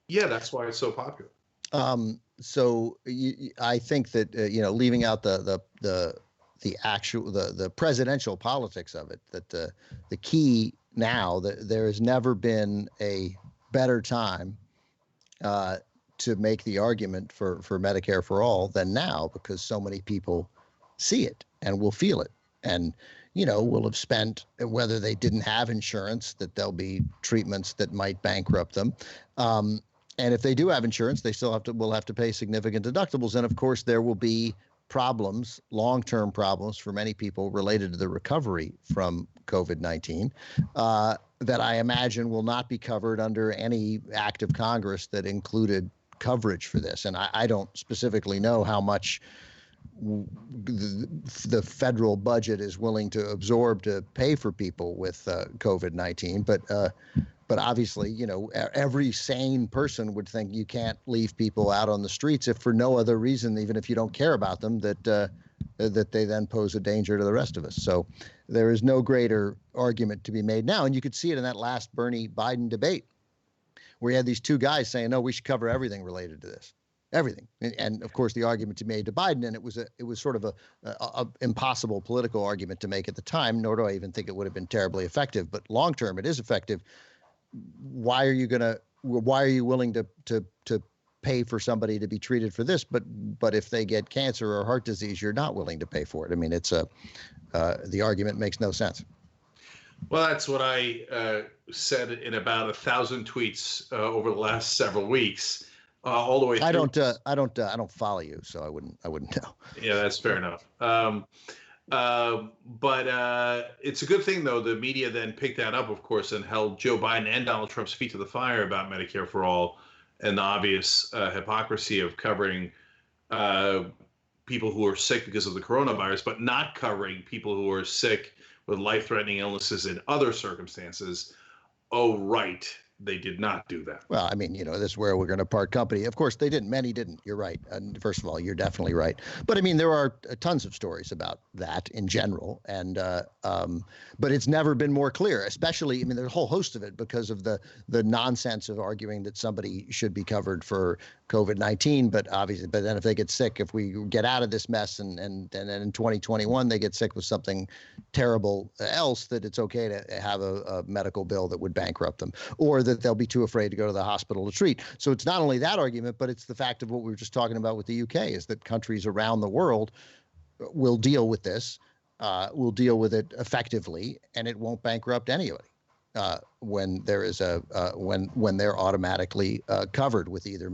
Yeah, that's why it's so popular. So I think that, leaving out the presidential politics of it, that the key now, that there has never been a better time to make the argument for Medicare for all than now, because so many people see it and will feel it, and will have spent, whether they didn't have insurance, that there'll be treatments that might bankrupt them. And if they do have insurance, they still will have to pay significant deductibles. And of course, there will be problems, long-term problems for many people related to the recovery from COVID-19 that I imagine will not be covered under any act of Congress that included coverage for this. And I don't specifically know how much the federal budget is willing to absorb to pay for people with COVID-19, but obviously, every sane person would think you can't leave people out on the streets if for no other reason, even if you don't care about them, that they then pose a danger to the rest of us. So there is no greater argument to be made now. And you could see it in that last Bernie Biden debate, where you had these two guys saying, no, we should cover everything related to this. everything. And of course, the argument to made to Biden, and it was sort of a impossible political argument to make at the time. Nor do I even think it would have been terribly effective. But long term, it is effective. Why are you willing to pay for somebody to be treated for this, but if they get cancer or heart disease, you're not willing to pay for it? I mean, the argument makes no sense. Well, that's what I said in about 1,000 tweets over the last seveul weeks, all the way through. I don't follow you, so I wouldn't know. Yeah, that's fair enough. But it's a good thing, though. The media then picked that up, of course, and held Joe Biden and Donald Trump's feet to the fire about Medicare for All and the obvious hypocrisy of covering people who are sick because of the coronavirus, but not covering people who are sick with life-threatening illnesses in other circumstances. Oh, right. They did not do that. Well, I mean, this is where we're going to part company. Of course, they didn't. Many didn't. You're right. And first of all, you're definitely right. But I mean, there are tons of stories about that in general. And but it's never been more clear, especially, I mean, there's a whole host of it because of the nonsense of arguing that somebody should be covered for COVID-19. But then if they get sick, if we get out of this mess and then in 2021, they get sick with something terrible else, that it's okay to have a medical bill that would bankrupt them, or that they'll be too afraid to go to the hospital to treat. So it's not only that argument, but it's the fact of what we were just talking about with the UK, is that countries around the world will deal with this, will deal with it effectively, and it won't bankrupt anybody when there is when they're automatically covered with either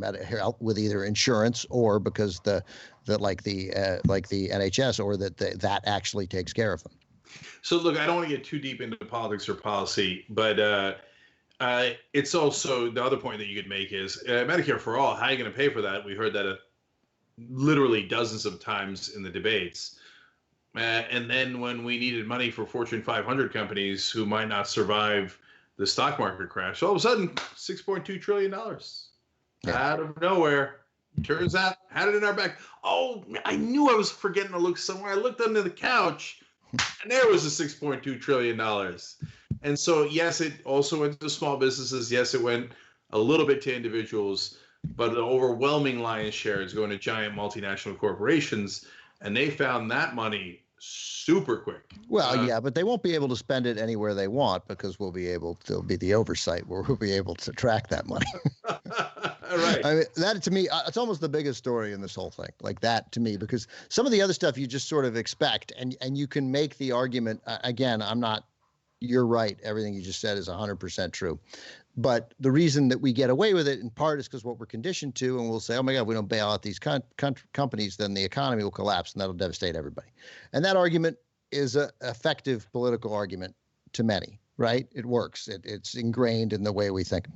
with either insurance, or because the NHS, or that actually takes care of them. So look, I don't want to get too deep into politics or policy, but it's also the other point that you could make is Medicare for All. How are you going to pay for that? We heard that literally dozens of times in the debates. And then when we needed money for Fortune 500 companies who might not survive the stock market crash, all of a sudden, $6.2 trillion out of nowhere. Turns out, had it in our back. Oh, I knew I was forgetting to look somewhere. I looked under the couch, and there was the $6.2 trillion. And so, yes, it also went to small businesses. Yes, it went a little bit to individuals, but the overwhelming lion's share is going to giant multinational corporations, and they found that money super quick. Well, yeah, but they won't be able to spend it anywhere they want, because there'll be the oversight where we'll be able to track that money. Right. I mean, that to me, it's almost the biggest story in this whole thing. Like that to me, because some of the other stuff you just sort of expect, and you can make the argument. Again, you're right. Everything you just said is 100% true. But the reason that we get away with it in part is because what we're conditioned to, and we'll say, oh my God, we don't bail out these companies, then the economy will collapse and that'll devastate everybody. And that argument is an effective political argument to many, right? It works. It's ingrained in the way we think.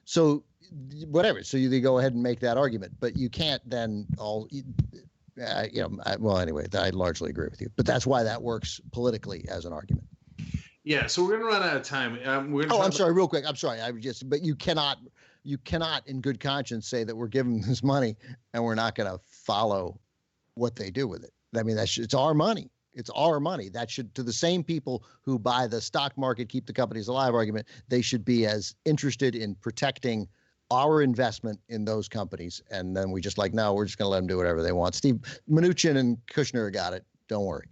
So whatever. So you go ahead and make that argument, but you can't then well, anyway, I largely agree with you, but that's why that works politically as an argument. Yeah, so we're going to run out of time. I'm sorry, real quick. I'm sorry. But you cannot in good conscience say that we're giving them this money and we're not going to follow what they do with it. I mean, it's our money. It's our money. That should, to the same people who buy the stock market, keep the companies alive argument, they should be as interested in protecting our investment in those companies. And then we're just going to let them do whatever they want. Steve Mnuchin and Kushner got it. Don't worry.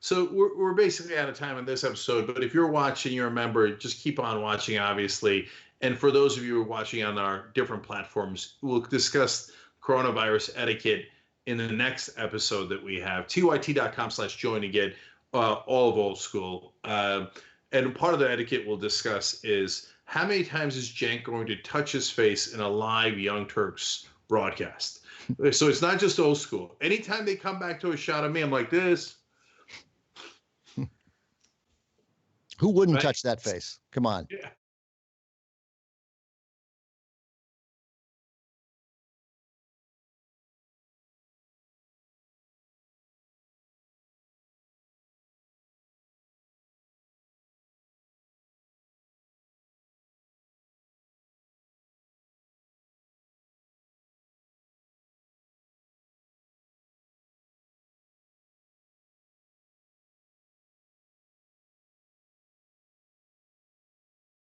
So we're basically out of time on this episode, but if you're watching, you're a member, just keep on watching, obviously. And for those of you who are watching on our different platforms, we'll discuss coronavirus etiquette in the next episode that we have. TYT.com/join to get all of old school. And part of the etiquette we'll discuss is how many times is Cenk going to touch his face in a live Young Turks broadcast? So it's not just old school. Anytime they come back to a shot of me, I'm like this. Who wouldn't touch that face? Come on. Yeah.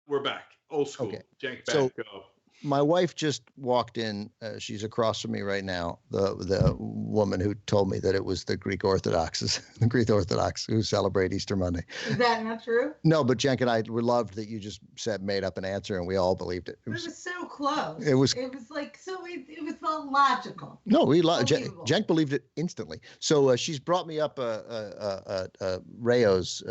We're back. Old school. Okay. Cenk back. So, go. My wife just walked in. She's across from me right now. The woman who told me that it was the Greek Orthodox who celebrate Easter Monday. Is that not true? No, but Jenk and I were loved that you just made up an answer and we all believed it. It was so close. It was like so. It was all logical. No, Jenk believed it instantly. So she's brought me up Rayo's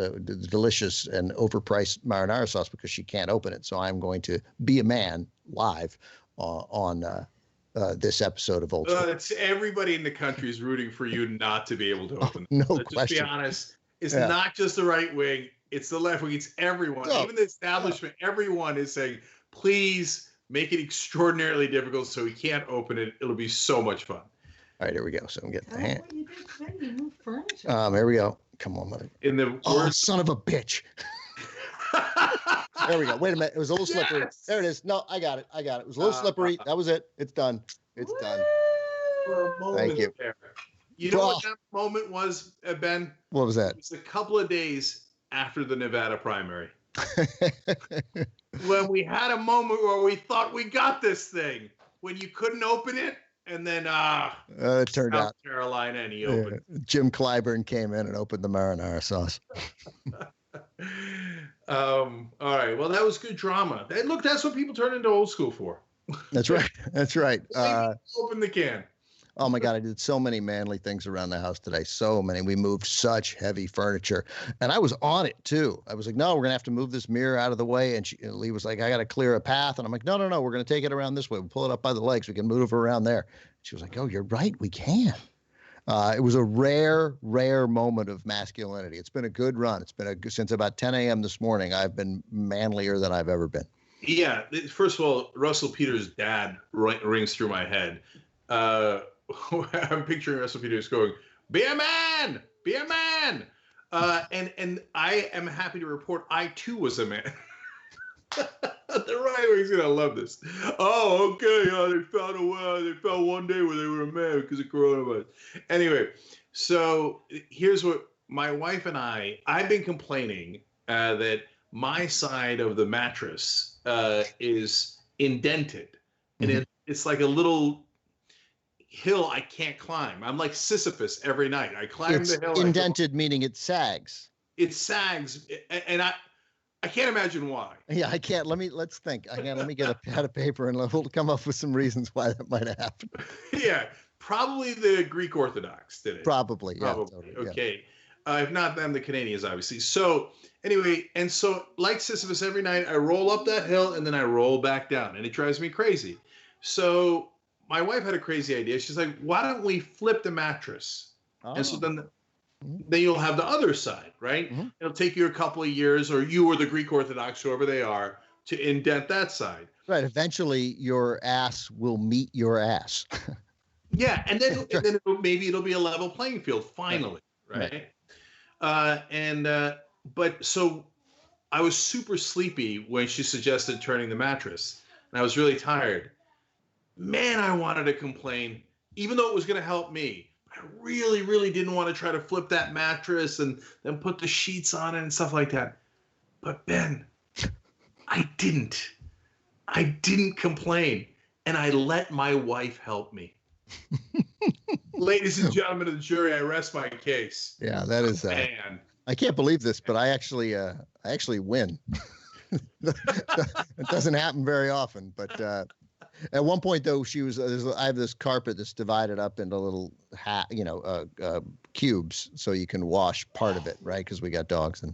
delicious and overpriced marinara sauce because she can't open it. So I'm going to be a man live on this episode of Old School. It's everybody in the country is rooting for you not to be able to open. No Let's question. Just be honest. It's not just the right wing. It's the left wing. It's everyone. Even the establishment. Everyone is saying, please make it extraordinarily difficult so we can't open it. It'll be so much fun. All right, here we go. So I'm getting the hand. What you did today? You moved furniture. Here we go. Come on, mother. In the son of a bitch. There we go. Wait a minute. It was a little slippery. There it is. No, I got it. It was a little slippery. That was it. It's done. It's done. For a moment Thank you. There. You know what that moment was, Ben? What was that? It was a couple of days after the Nevada primary. When we had a moment where we thought we got this thing. When you couldn't open it. And then it turned South out Carolina and he opened. Jim Clyburn came in and opened the marinara sauce. All right. Well, that was good drama. Look, that's what people turn into Old School for. That's right. That's right. Open the can. Oh my God, I did so many manly things around the house today. So many. We moved such heavy furniture. And I was on it too. I was like, no, we're going to have to move this mirror out of the way. And Lee was like, I got to clear a path. And I'm like, no, we're going to take it around this way. We'll pull it up by the legs. We can move it around there. She was like, oh, you're right. We can. It was a rare moment of masculinity. It's been a good run. It's been since about 10 a.m. this morning. I've been manlier than I've ever been. Yeah. First of all, Russell Peters' dad rings through my head. I'm picturing Russell Peters going, be a man, be a man. And I am happy to report I too was a man. The right wing's gonna love this. Oh, okay. They found one day where they were a man because of coronavirus. Anyway, so here's what my wife and I've been complaining that my side of the mattress is indented, and it's like a little hill I can't climb. I'm like Sisyphus every night. I climb the hill. Indented meaning it sags. It sags, and I can't imagine why. Yeah, I can't. Let's think. Let me get a pad of paper and we'll come up with some reasons why that might have happened. Yeah, probably the Greek Orthodox did it. Probably. Totally, okay. If not them, the Canadians, obviously. So anyway, and so like Sisyphus every night, I roll up that hill and then I roll back down, and it drives me crazy. So my wife had a crazy idea. She's like, why don't we flip the mattress? Oh. And so then you'll have the other side, right? Mm-hmm. It'll take you a couple of years, or you or the Greek Orthodox, whoever they are, to indent that side. Right. Eventually, your ass will meet your ass. Yeah, and then maybe it'll be a level playing field finally, right? But so I was super sleepy when she suggested turning the mattress, and I was really tired. Man, I wanted to complain, even though it was going to help me. I really, really didn't want to try to flip that mattress and then put the sheets on it and stuff like that. But Ben, I didn't complain, and I let my wife help me. Ladies and gentlemen of the jury, I rest my case. Yeah, that is man. I can't believe this, but I actually win. It doesn't happen very often, but at one point though, she was. I have this carpet that's divided up into little cubes, so you can wash part of it, right? Because we got dogs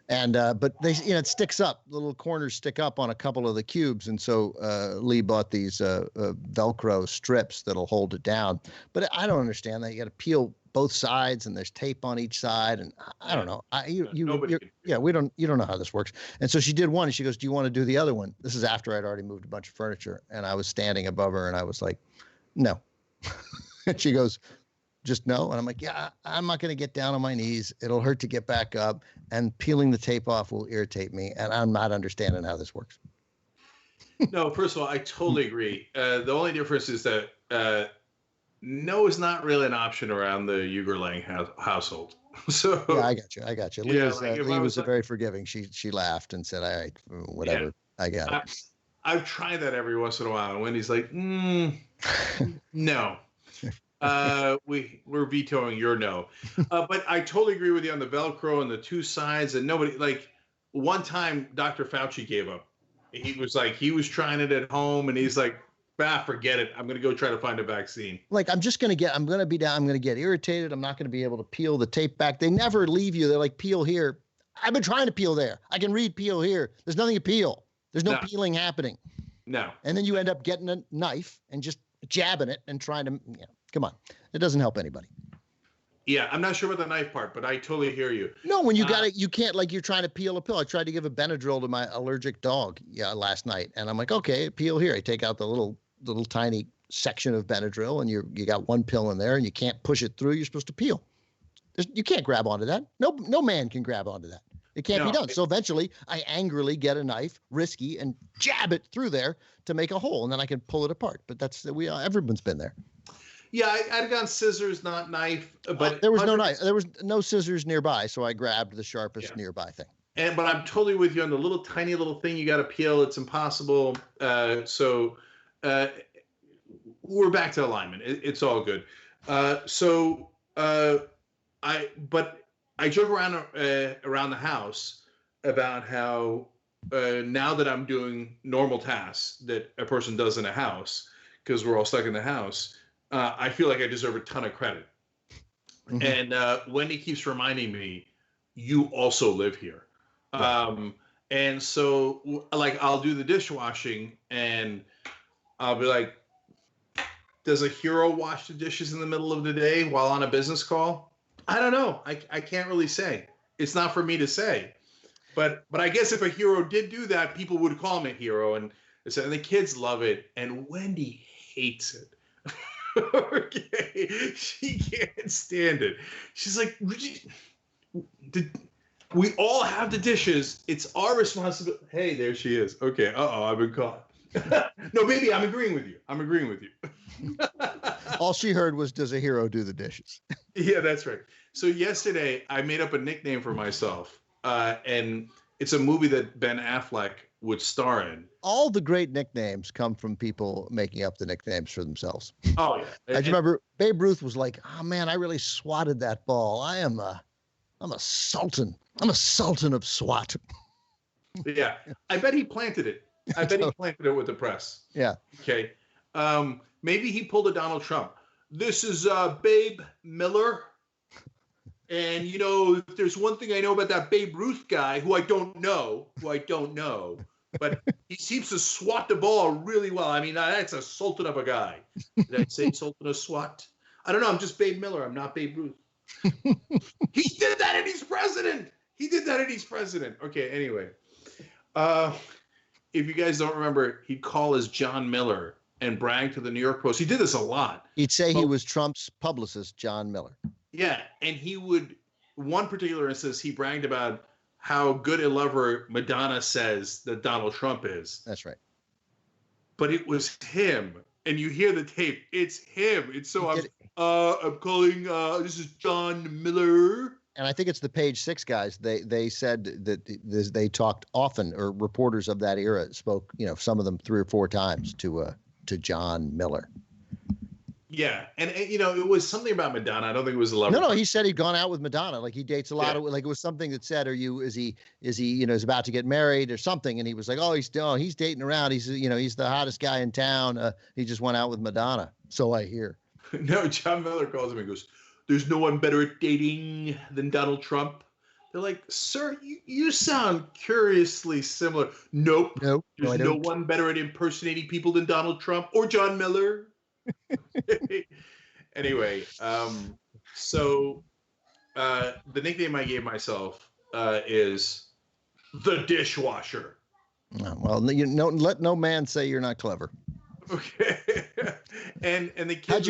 but they, it sticks up. Little corners stick up on a couple of the cubes, and so Lee bought these Velcro strips that'll hold it down. But I don't understand that. You got to peel both sides, and there's tape on each side, and I don't know. You don't know how this works. And so she did one, and she goes, "Do you want to do the other one?" This is after I'd already moved a bunch of furniture, and I was standing above her, and I was like, "No." And she goes, "Just no?" And I'm like, "Yeah, I'm not going to get down on my knees. It'll hurt to get back up, and peeling the tape off will irritate me, and I'm not understanding how this works." No, first of all, I totally agree. The only difference is that no is not really an option around the Ugerlang household. So yeah, I got you. Lee was very forgiving. She laughed and said, "All right, whatever. Yeah. I got it." I've tried that every once in a while, and Wendy's like, no. We're vetoing your no. But I totally agree with you on the Velcro and the two sides, and nobody, like, one time Dr. Fauci gave up. He was trying it at home, and he's like, forget it. I'm going to go try to find a vaccine. Like, I'm going to get irritated. I'm not going to be able to peel the tape back. They never leave you. They're like, peel here. I've been trying to peel there. I can read peel here. There's nothing to peel. There's no peeling happening. No. And then you end up getting a knife and just jabbing it and trying to, come on. It doesn't help anybody. Yeah, I'm not sure about the knife part, but I totally hear you. No, when you you can't, like, you're trying to peel a pill. I tried to give a Benadryl to my allergic dog last night. And I'm like, okay, peel here. I take out the little tiny section of Benadryl, and you got one pill in there, and you can't push it through. You're supposed to peel. You can't grab onto that. No man can grab onto that. It can't be done. So eventually I angrily get a knife, risky, and jab it through there to make a hole, and then I can pull it apart. But everyone's been there. Yeah, I'd gone scissors, not knife. But there was no knife. There was no scissors nearby, so I grabbed the sharpest nearby thing. But I'm totally with you on the tiny little thing you got to peel. It's impossible. So we're back to alignment. It's all good. I joke around the house about how now that I'm doing normal tasks that a person does in a house, because we're all stuck in the house, I feel like I deserve a ton of credit. Mm-hmm. And Wendy keeps reminding me, you also live here. Right. And so, like, I'll do the dishwashing, and I'll be like, does a hero wash the dishes in the middle of the day while on a business call? I don't know. I can't really say. It's not for me to say. But I guess if a hero did do that, people would call him a hero, and the kids love it, and Wendy hates it. Okay, she can't stand it. She's like, we all have the dishes. It's our responsibility. Hey, there she is. Okay, I've been caught. No, baby, I'm agreeing with you. All she heard was, does a hero do the dishes? Yeah, that's right. So yesterday, I made up a nickname for myself, and it's a movie that Ben Affleck would star in. All the great nicknames come from people making up the nicknames for themselves. Oh, yeah. I remember Babe Ruth was like, oh, man, I really swatted that ball. I'm a sultan. I'm a sultan of SWAT. Yeah, I bet he planted it. I bet he planted it with the press. Yeah. Okay. Maybe he pulled a Donald Trump. This is Babe Miller. And, if there's one thing I know about that Babe Ruth guy, who I don't know, but he seems to swat the ball really well. I mean, that's a sultan of a guy. Did I say sultan of SWAT? I don't know. I'm just Babe Miller. I'm not Babe Ruth. He did that and he's president. Okay, anyway. If you guys don't remember, he'd call as John Miller and brag to the New York Post. He did this a lot. He'd say he was Trump's publicist, John Miller. Yeah, and he would, one particular instance, he bragged about how good a lover Madonna says that Donald Trump is. That's right. But it was him, and you hear the tape. It's him. It's so I'm calling. This is John Miller. And I think it's the Page Six guys. They said that they talked often, or reporters of that era spoke, some of them 3 or 4 times to John Miller. Yeah, and it was something about Madonna. I don't think it was a lover. No, he said he'd gone out with Madonna. Like, he dates a lot of, like, it was something that said, is he is about to get married or something? And he was like, he's dating around. He's the hottest guy in town. He just went out with Madonna. So I hear. No, John Miller calls him and goes, "There's no one better at dating than Donald Trump." They're like, "Sir, you sound curiously similar." Nope. There's no one better at impersonating people than Donald Trump or John Miller. Anyway, so the nickname I gave myself is the dishwasher. Well, let no man say you're not clever. Okay. and the kids how'd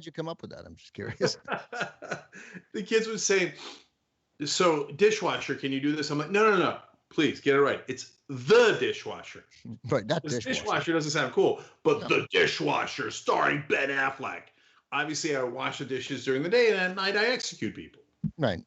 you come up with that? I'm just curious. The kids were saying, "So dishwasher, can you do this?" I'm like, no. Please get it right. It's the dishwasher. Right, not dishwasher doesn't sound cool, but the dishwasher starring Ben Affleck. Obviously, I wash the dishes during the day, and at night I execute people. Right.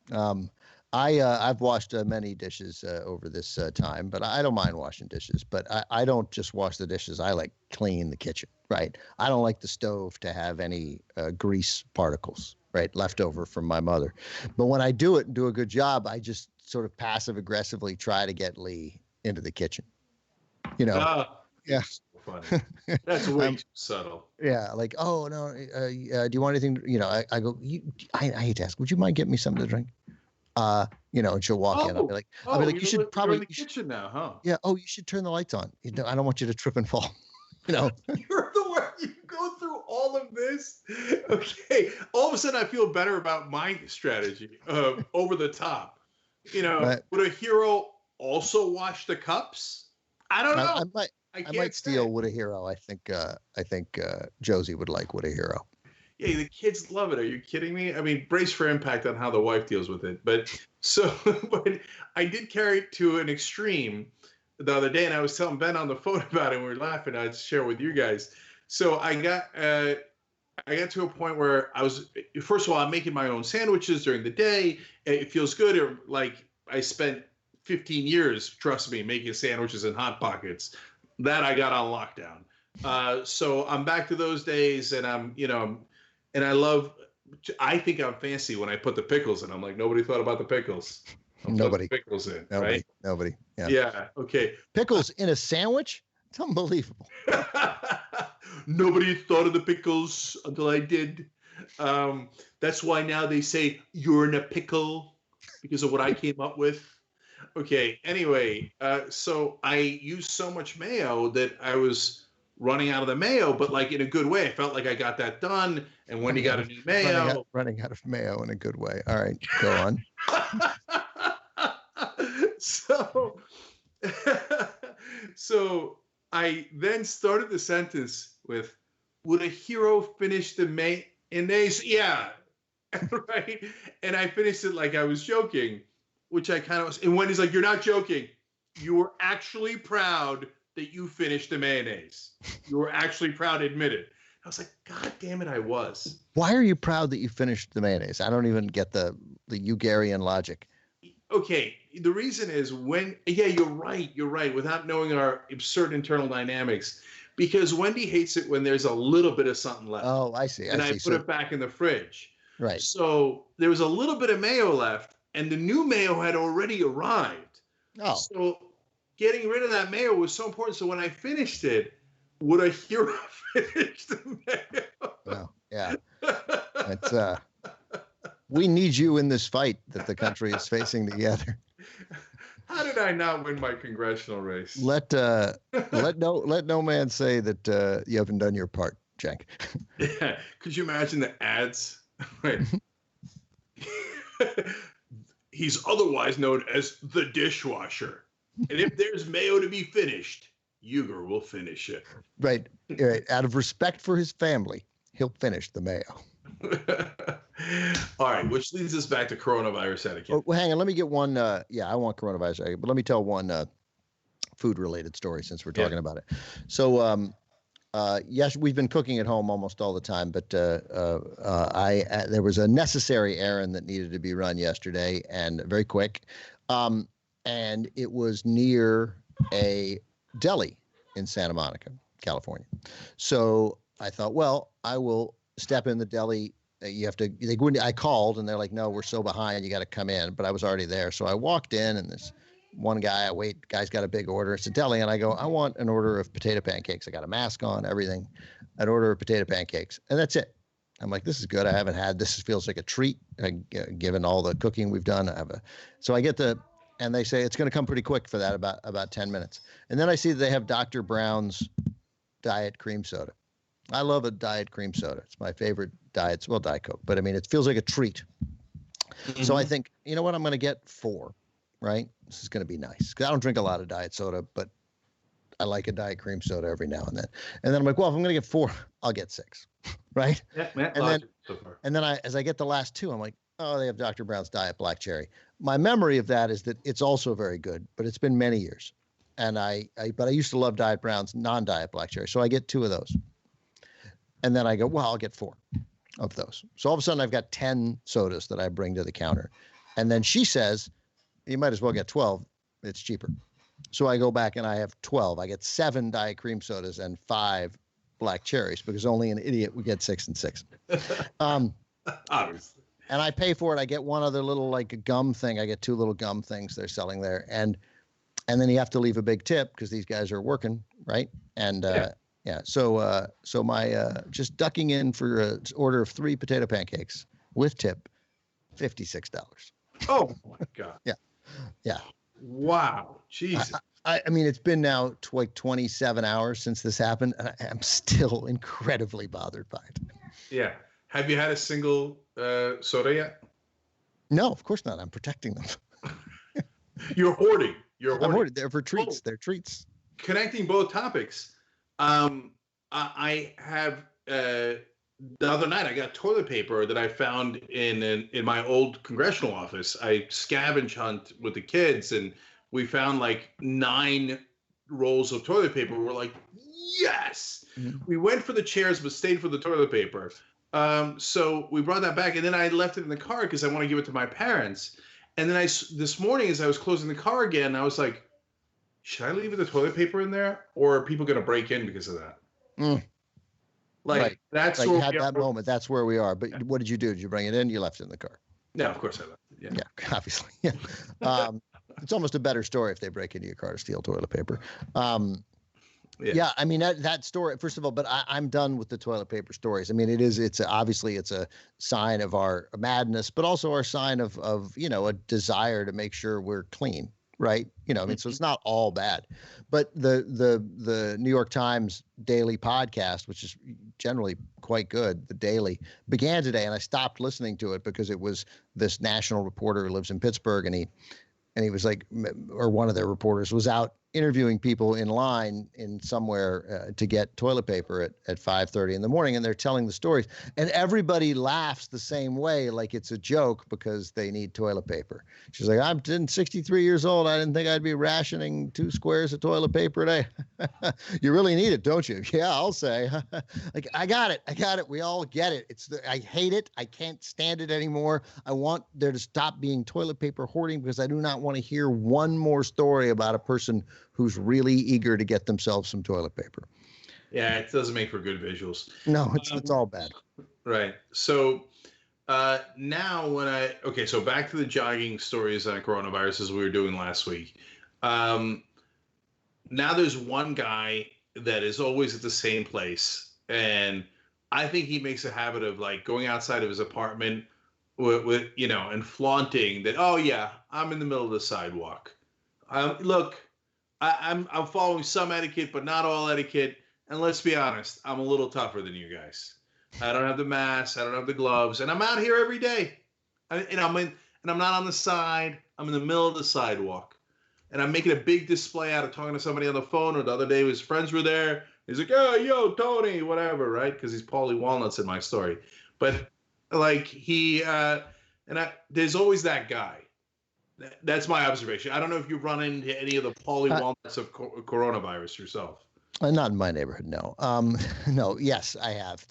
I've washed many dishes over this time, but I don't mind washing dishes. But I don't just wash the dishes. I like clean the kitchen, right? I don't like the stove to have any grease particles, right, left over from my mother. But when I do it and do a good job, I just sort of passive aggressively try to get Lee into the kitchen. You know? Yeah. Funny. That's way too subtle. Yeah, like, oh no, do you want anything? You know, I go. I hate to ask. Would you mind getting me something to drink? You know, and she'll walk in. I'll be like, you should probably in the kitchen now, huh? Yeah. Oh, you should turn the lights on. You know, I don't want you to trip and fall. You know. You're the one. You go through all of this. Okay. All of a sudden, I feel better about my strategy. Over the top. You know, would a hero also wash the cups? I don't know. I might steal What a Hero. I think Josie would like What a Hero. Yeah, the kids love it. Are you kidding me? I mean, brace for impact on how the wife deals with it. But I did carry it to an extreme the other day, and I was telling Ben on the phone about it, and we were laughing. I'd share with you guys. So I got to a point where first of all, I'm making my own sandwiches during the day. It feels good. Or like I spent 15 years, trust me, making sandwiches in Hot Pockets. That I got on lockdown. So I'm back to those days, and I think I'm fancy when I put the pickles in. I'm like, nobody thought about the pickles. Nobody. Pickles in, nobody, right? Nobody. Yeah. Yeah. Okay. Pickles in a sandwich? It's unbelievable. Nobody thought of the pickles until I did. That's why now they say you're in a pickle because of what I came up with. Okay. Anyway, so I used so much mayo that I was running out of the mayo, but like in a good way. I felt like I got that done. And Wendy got a new mayo. Running out of mayo in a good way. All right, go on. So I then started the sentence with, would a hero finish the mayonnaise? Yeah. Right. And I finished it like I was joking. Which I kind of was, and Wendy's like, you're not joking. You were actually proud that you finished the mayonnaise. You were actually proud to admit it. I was like, God damn it, I was. Why are you proud that you finished the mayonnaise? I don't even get the Hungarian logic. Okay, the reason is you're right, without knowing our absurd internal dynamics, because Wendy hates it when there's a little bit of something left. Oh, I see. And I put it back in the fridge. Right. So there was a little bit of mayo left. And the new mayo had already arrived. Oh. So getting rid of that mayo was so important. So when I finished it, would a hero finish the mayo? Well, yeah. It's, we need you in this fight that the country is facing together. How did I not win my congressional race? Let no man say that you haven't done your part, Jack. Yeah. Could you imagine the ads? Right. He's otherwise known as the dishwasher. And if there's mayo to be finished, Uger will finish it. Right. Out of respect for his family, he'll finish the mayo. All right, which leads us back to coronavirus etiquette. Well, hang on. Let me get one. I want coronavirus etiquette, but let me tell one food-related story since we're talking about it. So, yes, we've been cooking at home almost all the time, but there was a necessary errand that needed to be run yesterday, and very quick, and it was near a deli in Santa Monica, California. So I thought, well, I will step in the deli. I called, and they're like, no, we're so behind, you got to come in. But I was already there, so I walked in, and this one guy's got a big order. It's a deli. And I go, I want an order of potato pancakes. I got a mask on, everything. An order of potato pancakes. And that's it. I'm like, this is good. I haven't had this. Feels like a treat, given all the cooking we've done. So I get and they say it's going to come pretty quick for that, about 10 minutes. And then I see that they have Dr. Brown's diet cream soda. I love a diet cream soda. It's my favorite Diet Coke. But I mean, it feels like a treat. Mm-hmm. So I think, you know what? I'm going to get 4. Right? This is going to be nice. Because I don't drink a lot of diet soda, but I like a diet cream soda every now and then. And then I'm like, well, if I'm going to get 4, I'll get 6. Right? Yeah, and then as I get the last 2, I'm like, oh, they have Dr. Brown's Diet Black Cherry. My memory of that is that it's also very good, but it's been many years. And but I used to love Diet Brown's non-diet Black Cherry. So I get 2 of those. And then I go, well, I'll get 4 of those. So all of a sudden I've got 10 sodas that I bring to the counter. And then she says, you might as well get 12. It's cheaper. So I go back and I have 12. I get 7 Diet Cream sodas and 5 black cherries because only an idiot would get 6 and 6. Obviously. And I pay for it. I get one other little like gum thing. I get 2 little gum things they're selling there. And then you have to leave a big tip because these guys are working, right? And so my just ducking in for an order of 3 potato pancakes with tip, $56. Oh my God. Yeah. Wow. Jesus. I mean, it's been now like 27 hours since this happened, and I'm still incredibly bothered by it. Yeah. Have you had a single soda yet? No, of course not. I'm protecting them. You're hoarding. I'm hoarding. They're for treats. They're treats. Connecting both topics. I have the other night I got toilet paper that I found in my old congressional office. I scavenge hunt with the kids, and we found like 9 rolls of toilet paper. We're like, yes! Mm-hmm. We went for the chairs, but stayed for the toilet paper. So we brought that back, and then I left it in the car because I want to give it to my parents. And then this morning, as I was closing the car again, I was like, should I leave the toilet paper in there, or are people going to break in because of that? Like that's you had that moment. That's where we are. But what did you do? Did you bring it in? You left it in the car? No, of course I left it. Yeah, obviously. Yeah. It's almost a better story if they break into your car to steal toilet paper. Yeah, I mean that story. First of all, but I'm done with the toilet paper stories. I mean, it's obviously a sign of our madness, but also our sign of a desire to make sure we're clean, right? I mean, so it's not all bad. But the New York Times daily podcast, which is generally quite good, the Daily, began today, and I stopped listening to it because it was this national reporter who lives in Pittsburgh, and he was like, or one of their reporters was out interviewing people in line in somewhere to get toilet paper at 5:30 in the morning, and they're telling the stories, and everybody laughs the same way, like it's a joke because they need toilet paper. She's like, I'm 63 years old. I didn't think I'd be rationing 2 squares of toilet paper a day. You really need it, don't you? Yeah, I'll say. Like, I got it. We all get it. I hate it. I can't stand it anymore. I want there to stop being toilet paper hoarding because I do not want to hear one more story about a person who's really eager to get themselves some toilet paper. Yeah, it doesn't make for good visuals. No, it's all bad. Right. So now so back to the jogging stories on coronavirus as we were doing last week. Now there's one guy that is always at the same place. And I think he makes a habit of like going outside of his apartment with and flaunting that, oh yeah, I'm in the middle of the sidewalk. Look, I'm following some etiquette, but not all etiquette. And let's be honest, I'm a little tougher than you guys. I don't have the mask, I don't have the gloves, and I'm out here every day. And I'm not on the side. I'm in the middle of the sidewalk, and I'm making a big display out of talking to somebody on the phone. Or the other day, his friends were there. He's like, "Oh, yo, Tony, whatever," right? Because he's Paulie Walnuts in my story. But like there's always that guy. That's my observation. I don't know if you run into any of the Paulie Walnuts of coronavirus yourself. Not in my neighborhood, no. No, yes, I have.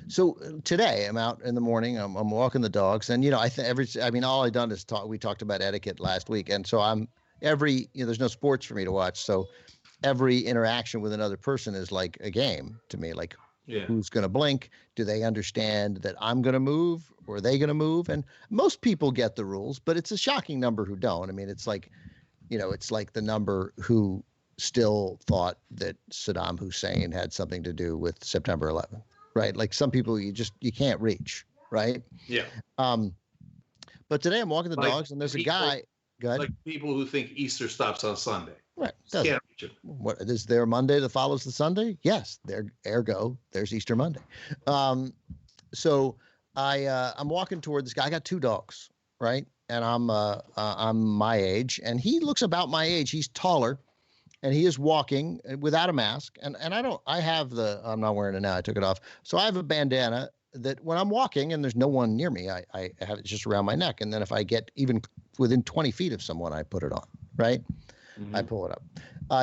So today I'm out in the morning. I'm walking the dogs, and all I've done is talk. We talked about etiquette last week, and so there's no sports for me to watch. So every interaction with another person is like a game to me. Like, who's going to blink? Do they understand that I'm going to move, or are they going to move? And most people get the rules, but it's a shocking number who don't. I mean, it's like, it's like the number who still thought that Saddam Hussein had something to do with September 11th, right? Like some people you can't reach, right? Yeah. But today I'm walking the dogs, and there's a guy. Go ahead. Like people who think Easter stops on Sunday. Right. Can't reach it. What is there a Monday that follows the Sunday? Yes. Ergo, there's Easter Monday. So I'm walking toward this guy. I got 2 dogs, right? And I'm my age, and he looks about my age. He's taller. And he is walking without a mask. And I'm not wearing it now. I took it off. So I have a bandana that when I'm walking and there's no one near me, I have it just around my neck. And then if I get even within 20 feet of someone, I put it on, right? Mm-hmm. I pull it up.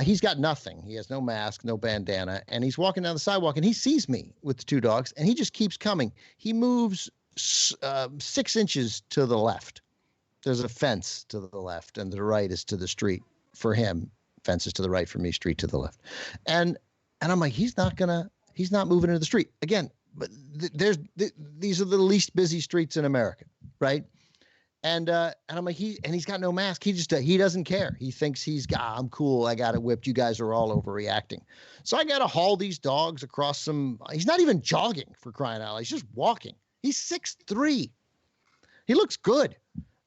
He's got nothing. He has no mask, no bandana. And he's walking down the sidewalk, and he sees me with the 2 dogs, and he just keeps coming. He moves 6 inches to the left. There's a fence to the left, and the right is to the street for him. Fence is to the right for me, street to the left. And I'm like, he's not moving into the street again. But these are the least busy streets in America, right? And I'm like, he's got no mask. He doesn't care. He thinks I'm cool. I got it whipped. You guys are all overreacting. So I got to haul these dogs across he's not even jogging, for crying out loud. He's just walking. He's 6'3". He looks good.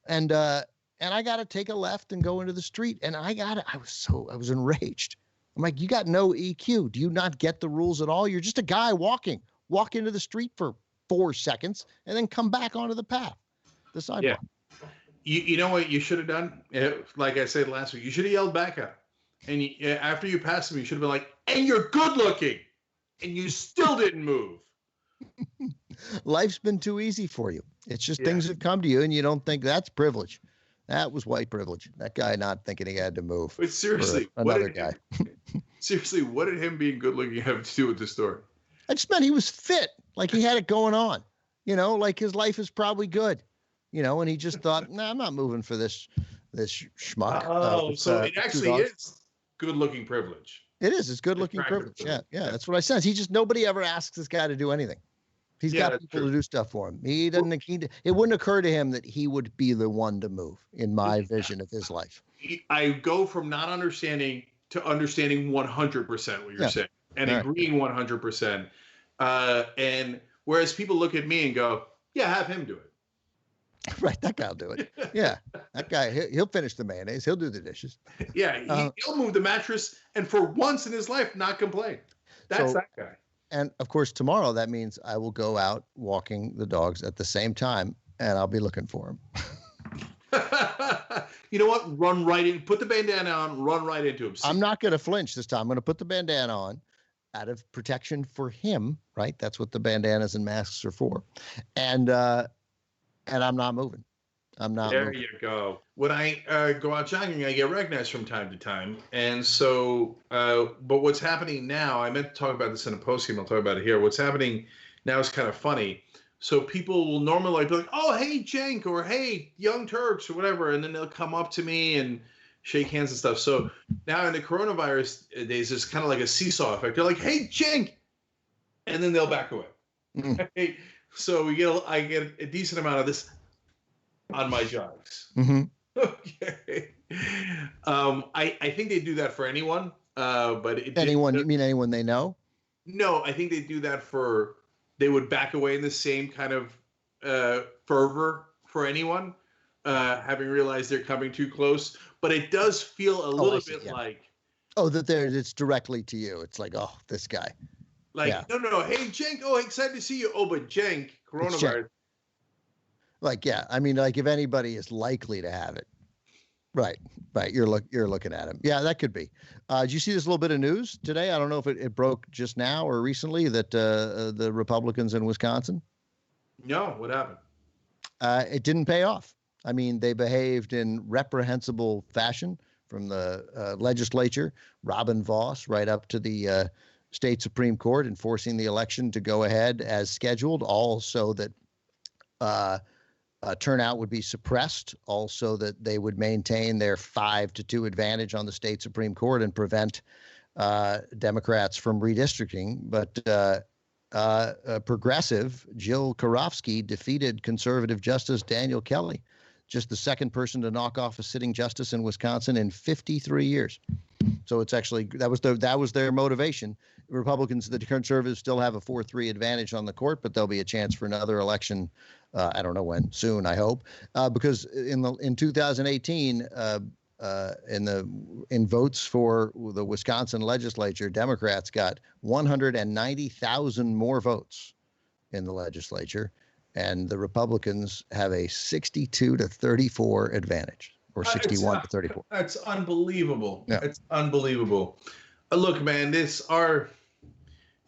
And I got to take a left and go into the street. And I was enraged. I'm like, you got no EQ. Do you not get the rules at all? You're just a guy walking. Walk into the street for 4 seconds and then come back onto the path, the sidewalk. Yeah. You know what you should have done? Like I said last week, you should have yelled back at him. And after you passed him, you should have been like, and you're good looking. And you still didn't move. Life's been too easy for you. It's just things have come to you and you don't think that's privilege. That was white privilege. That guy not thinking he had to move. But seriously, another guy. Seriously, what did him being good looking have to do with the story? I just meant he was fit. Like he had it going on. Like his life is probably good. And he just thought, nah, I'm not moving for this schmuck. So it actually is good-looking privilege. It is. It's good-looking privilege. Yeah, that's what I said. Nobody ever asks this guy to do anything. He's got people to do stuff for him. It wouldn't occur to him that he would be the one to move in my vision of his life. I go from not understanding to understanding 100% what you're saying and agreeing 100%. And whereas people look at me and go, yeah, have him do it. Right, that guy'll do it. Yeah, that guy, he'll finish the mayonnaise. He'll do the dishes. Yeah, he'll move the mattress and for once in his life not complain. That's that guy. And of course, tomorrow that means I will go out walking the dogs at the same time, and I'll be looking for him. You know what? Run right in. Put the bandana on. Run right into him. I'm not going to flinch this time. I'm going to put the bandana on out of protection for him. Right? That's what the bandanas and masks are for. And I'm not moving. I'm not. There moving. You go. When I go out jogging, I get recognized from time to time. And so, but what's happening now, I meant to talk about this in a post-game. I'll talk about it here. What's happening now is kind of funny. So people will normally be like, oh, hey, Cenk, or hey, Young Turks, or whatever. And then they'll come up to me and shake hands and stuff. So now in the coronavirus days, it's kind of like a seesaw effect. They're like, hey, Cenk. And then they'll back away. Right? So I get a decent amount of this on my jogs. Mm-hmm. Okay. I think they do that for anyone. But anyone? You mean anyone they know? No, I think they do that they would back away in the same kind of fervor for anyone, having realized they're coming too close. But it does feel a little bit like. Oh, it's directly to you. It's like, oh, this guy. Like, no. Hey, Cenk. Oh, excited to see you. Oh, but Cenk, coronavirus. Like, yeah. I mean, like if anybody is likely to have it. Right. You're looking at him. Yeah, that could be. Did you see this little bit of news today? I don't know if it broke just now or recently that the Republicans in Wisconsin. No, what happened? It didn't pay off. I mean, they behaved in reprehensible fashion from the legislature, Robin Vos, right up to the state Supreme Court, enforcing the election to go ahead as scheduled, all so that turnout would be suppressed, also that they would maintain their 5-2 advantage on the state Supreme Court and prevent Democrats from redistricting. But progressive Jill Karofsky defeated conservative Justice Daniel Kelly, just the second person to knock off a sitting justice in Wisconsin in 53 years. So it's actually that was their motivation. Republicans, the conservatives, still have a 4-3 advantage on the court, but there'll be a chance for another election. I don't know when, soon, I hope, because in 2018, in votes for the Wisconsin legislature, Democrats got 190,000 more votes in the legislature, and the Republicans have a 62-34 advantage. Or 61-34. That's unbelievable. Yeah. It's unbelievable. Look, man, in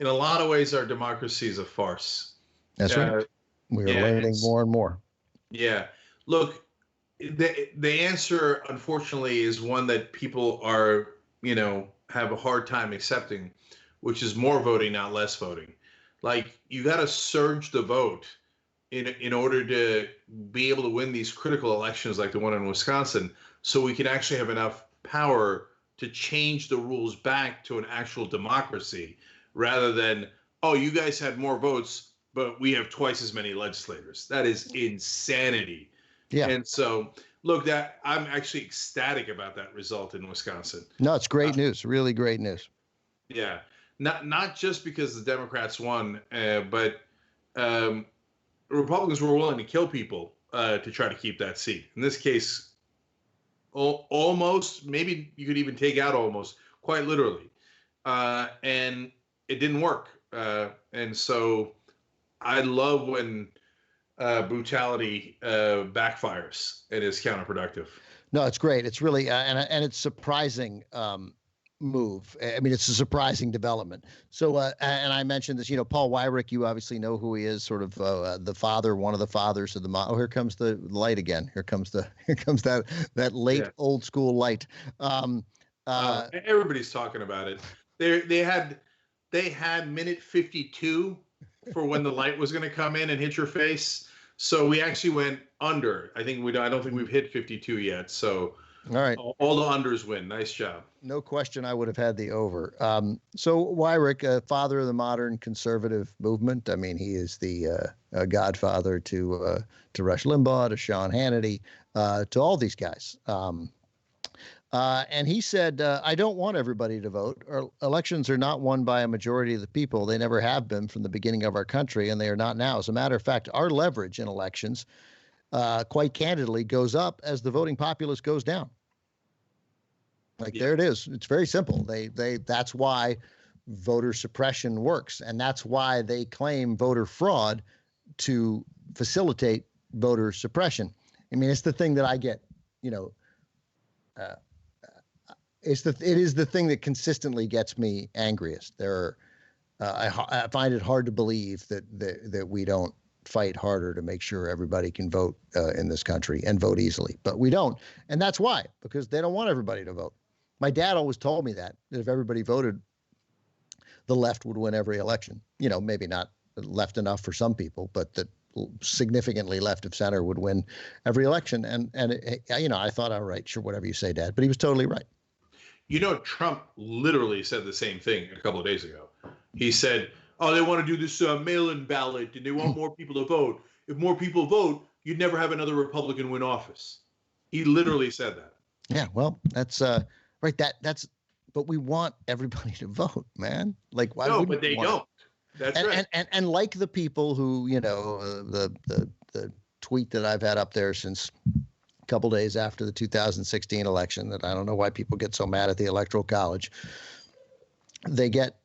a lot of ways, our democracy is a farce. That's right. We're learning more and more. Yeah. Look, the answer, unfortunately, is one that people are, have a hard time accepting, which is more voting, not less voting. Like, you got to surge the vote in order to be able to win these critical elections like the one in Wisconsin, so we can actually have enough power to change the rules back to an actual democracy, rather than, oh, you guys had more votes, but we have twice as many legislators. That is insanity. Yeah. And so, look, that I'm actually ecstatic about that result in Wisconsin. No, it's great news. Really great news. Yeah, not just because the Democrats won, but Republicans were willing to kill people to try to keep that seat. In this case, almost, maybe you could even take out almost, quite literally, and it didn't work. And so, I love when brutality backfires and is counterproductive. No, it's great. It's really and it's surprising move. I mean, it's a surprising development. So, and I mentioned this. Paul Weyrich. You obviously know who he is. Sort of the father, one of the fathers of the. Oh, here comes the light again. Here comes that late old school light. Everybody's talking about it. They had minute 52 for when the light was going to come in and hit your face. So we actually went under. I don't think we've hit 52 yet. So all right, all the unders win. Nice job. No question, I would have had the over. So Weyrich, father of the modern conservative movement. I mean, he is the godfather to Rush Limbaugh, to Sean Hannity, to all these guys. And he said, I don't want everybody to vote. Elections are not won by a majority of the people. They never have been from the beginning of our country, and they are not now. As a matter of fact, our leverage in elections, quite candidly, goes up as the voting populace goes down. There it is. It's very simple. That's why voter suppression works, and that's why they claim voter fraud to facilitate voter suppression. I mean, it's the thing that I get, it is the thing that consistently gets me angriest. I find it hard to believe that we don't fight harder to make sure everybody can vote in this country and vote easily, but we don't, and that's why, because they don't want everybody to vote. My dad always told me that if everybody voted, the left would win every election. Maybe not left enough for some people, but that significantly left of center would win every election. And I thought, all right, sure, whatever you say, Dad, but he was totally right. Trump literally said the same thing a couple of days ago. He said, oh, they want to do this mail-in ballot and they want more people to vote. If more people vote, you'd never have another Republican win office. He literally said that. Yeah, well, that's right. But we want everybody to vote, man. Like, why? No, but they don't. That's right. And like the people who, the tweet that I've had up there since a couple days after the 2016 election, that I don't know why people get so mad at the Electoral College. They get,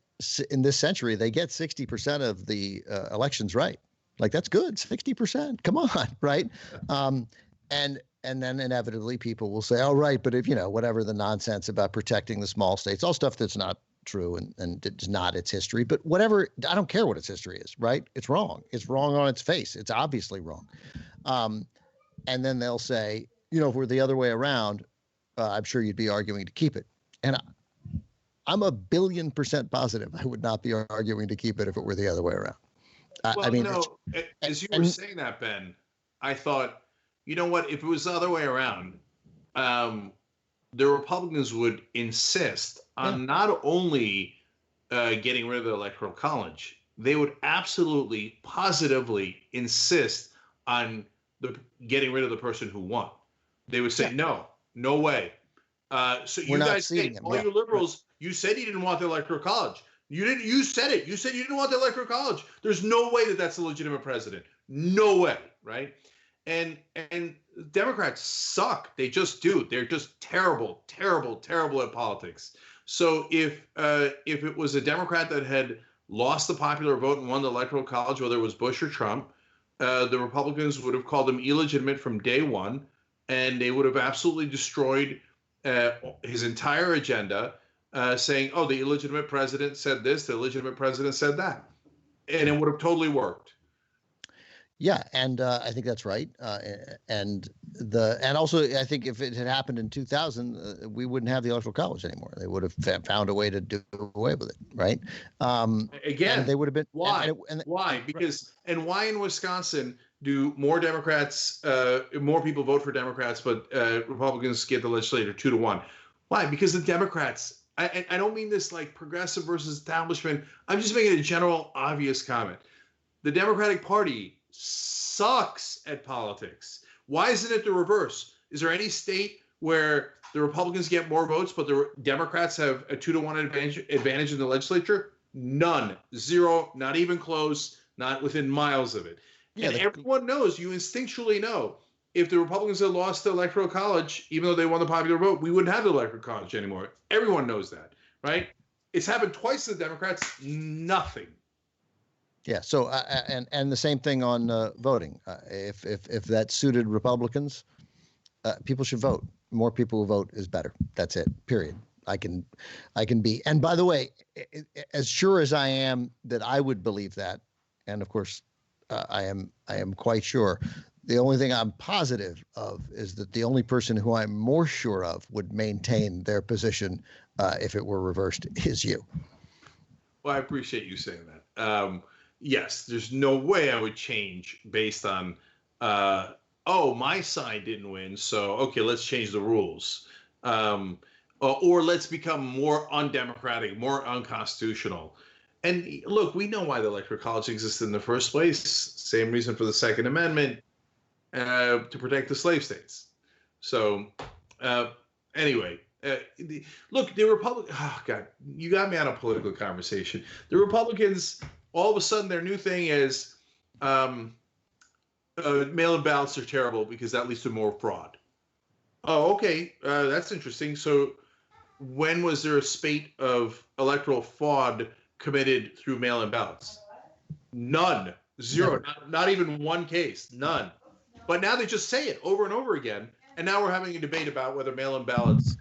in this century, they get 60% of the elections right. Like, that's good. 60%. Come on, right? And then inevitably people will say, oh, right, but if, whatever the nonsense about protecting the small states, all stuff that's not true and it's not its history, but whatever, I don't care what its history is, right? It's wrong. It's wrong on its face. It's obviously wrong. And then they'll say, if we're the other way around, I'm sure you'd be arguing to keep it. And I'm 1,000,000,000% positive I would not be arguing to keep it if it were the other way around. As you were saying that, Ben, I thought, you know what? If it was the other way around, the Republicans would insist on not only getting rid of the Electoral College, they would absolutely, positively insist on getting rid of the person who won. They would say, no way. So you guys say, all you liberals, you said you didn't want the Electoral College. You said it. You said you didn't want the Electoral College. There's no way that's a legitimate president. No way, right? And Democrats suck. They just do. They're just terrible, terrible, terrible at politics. So if it was a Democrat that had lost the popular vote and won the Electoral College, whether it was Bush or Trump, the Republicans would have called him illegitimate from day one, and they would have absolutely destroyed his entire agenda, saying, oh, the illegitimate president said this, the illegitimate president said that. And it would have totally worked. Yeah, and I think that's right. And also I think if it had happened in 2000, we wouldn't have the Electoral College anymore. They would have found a way to do away with it, right? Again, they would have been why? Why? Because why in Wisconsin do more Democrats, more people vote for Democrats, but Republicans get the legislature 2-1. Why? Because the Democrats, I don't mean this like progressive versus establishment. I'm just making a general, obvious comment. The Democratic Party sucks at politics. Why isn't it the reverse? Is there any state where the Republicans get more votes, but the Democrats have a 2-1 advantage in the legislature? None. Zero. Not even close. Not within miles of it. Yeah, and everyone knows, you instinctually know, if the Republicans had lost the Electoral College, even though they won the popular vote, we wouldn't have the Electoral College anymore. Everyone knows that, right? It's happened twice to the Democrats. Nothing. Yeah. So and the same thing on voting. If that suited Republicans, people should vote. More people who vote is better. That's it. Period. I can be. And by the way, as sure as I am that I would believe that, and of course, I am quite sure. The only thing I'm positive of is that the only person who I'm more sure of would maintain their position if it were reversed is you. Well, I appreciate you saying that. Yes, there's no way I would change based on, my side didn't win, so okay, let's change the rules. Or let's become more undemocratic, more unconstitutional. And look, we know why the Electoral College existed in the first place. Same reason for the Second Amendment, to protect the slave states. So anyway, look, the Republicans, oh God, you got me on a political conversation. The Republicans, all of a sudden, their new thing is mail-in ballots are terrible because that leads to more fraud. Oh, okay, that's interesting. So when was there a spate of electoral fraud committed through mail-in ballots? None. Zero. Not even one case. None. But now they just say it over and over again, and now we're having a debate about whether mail-in ballots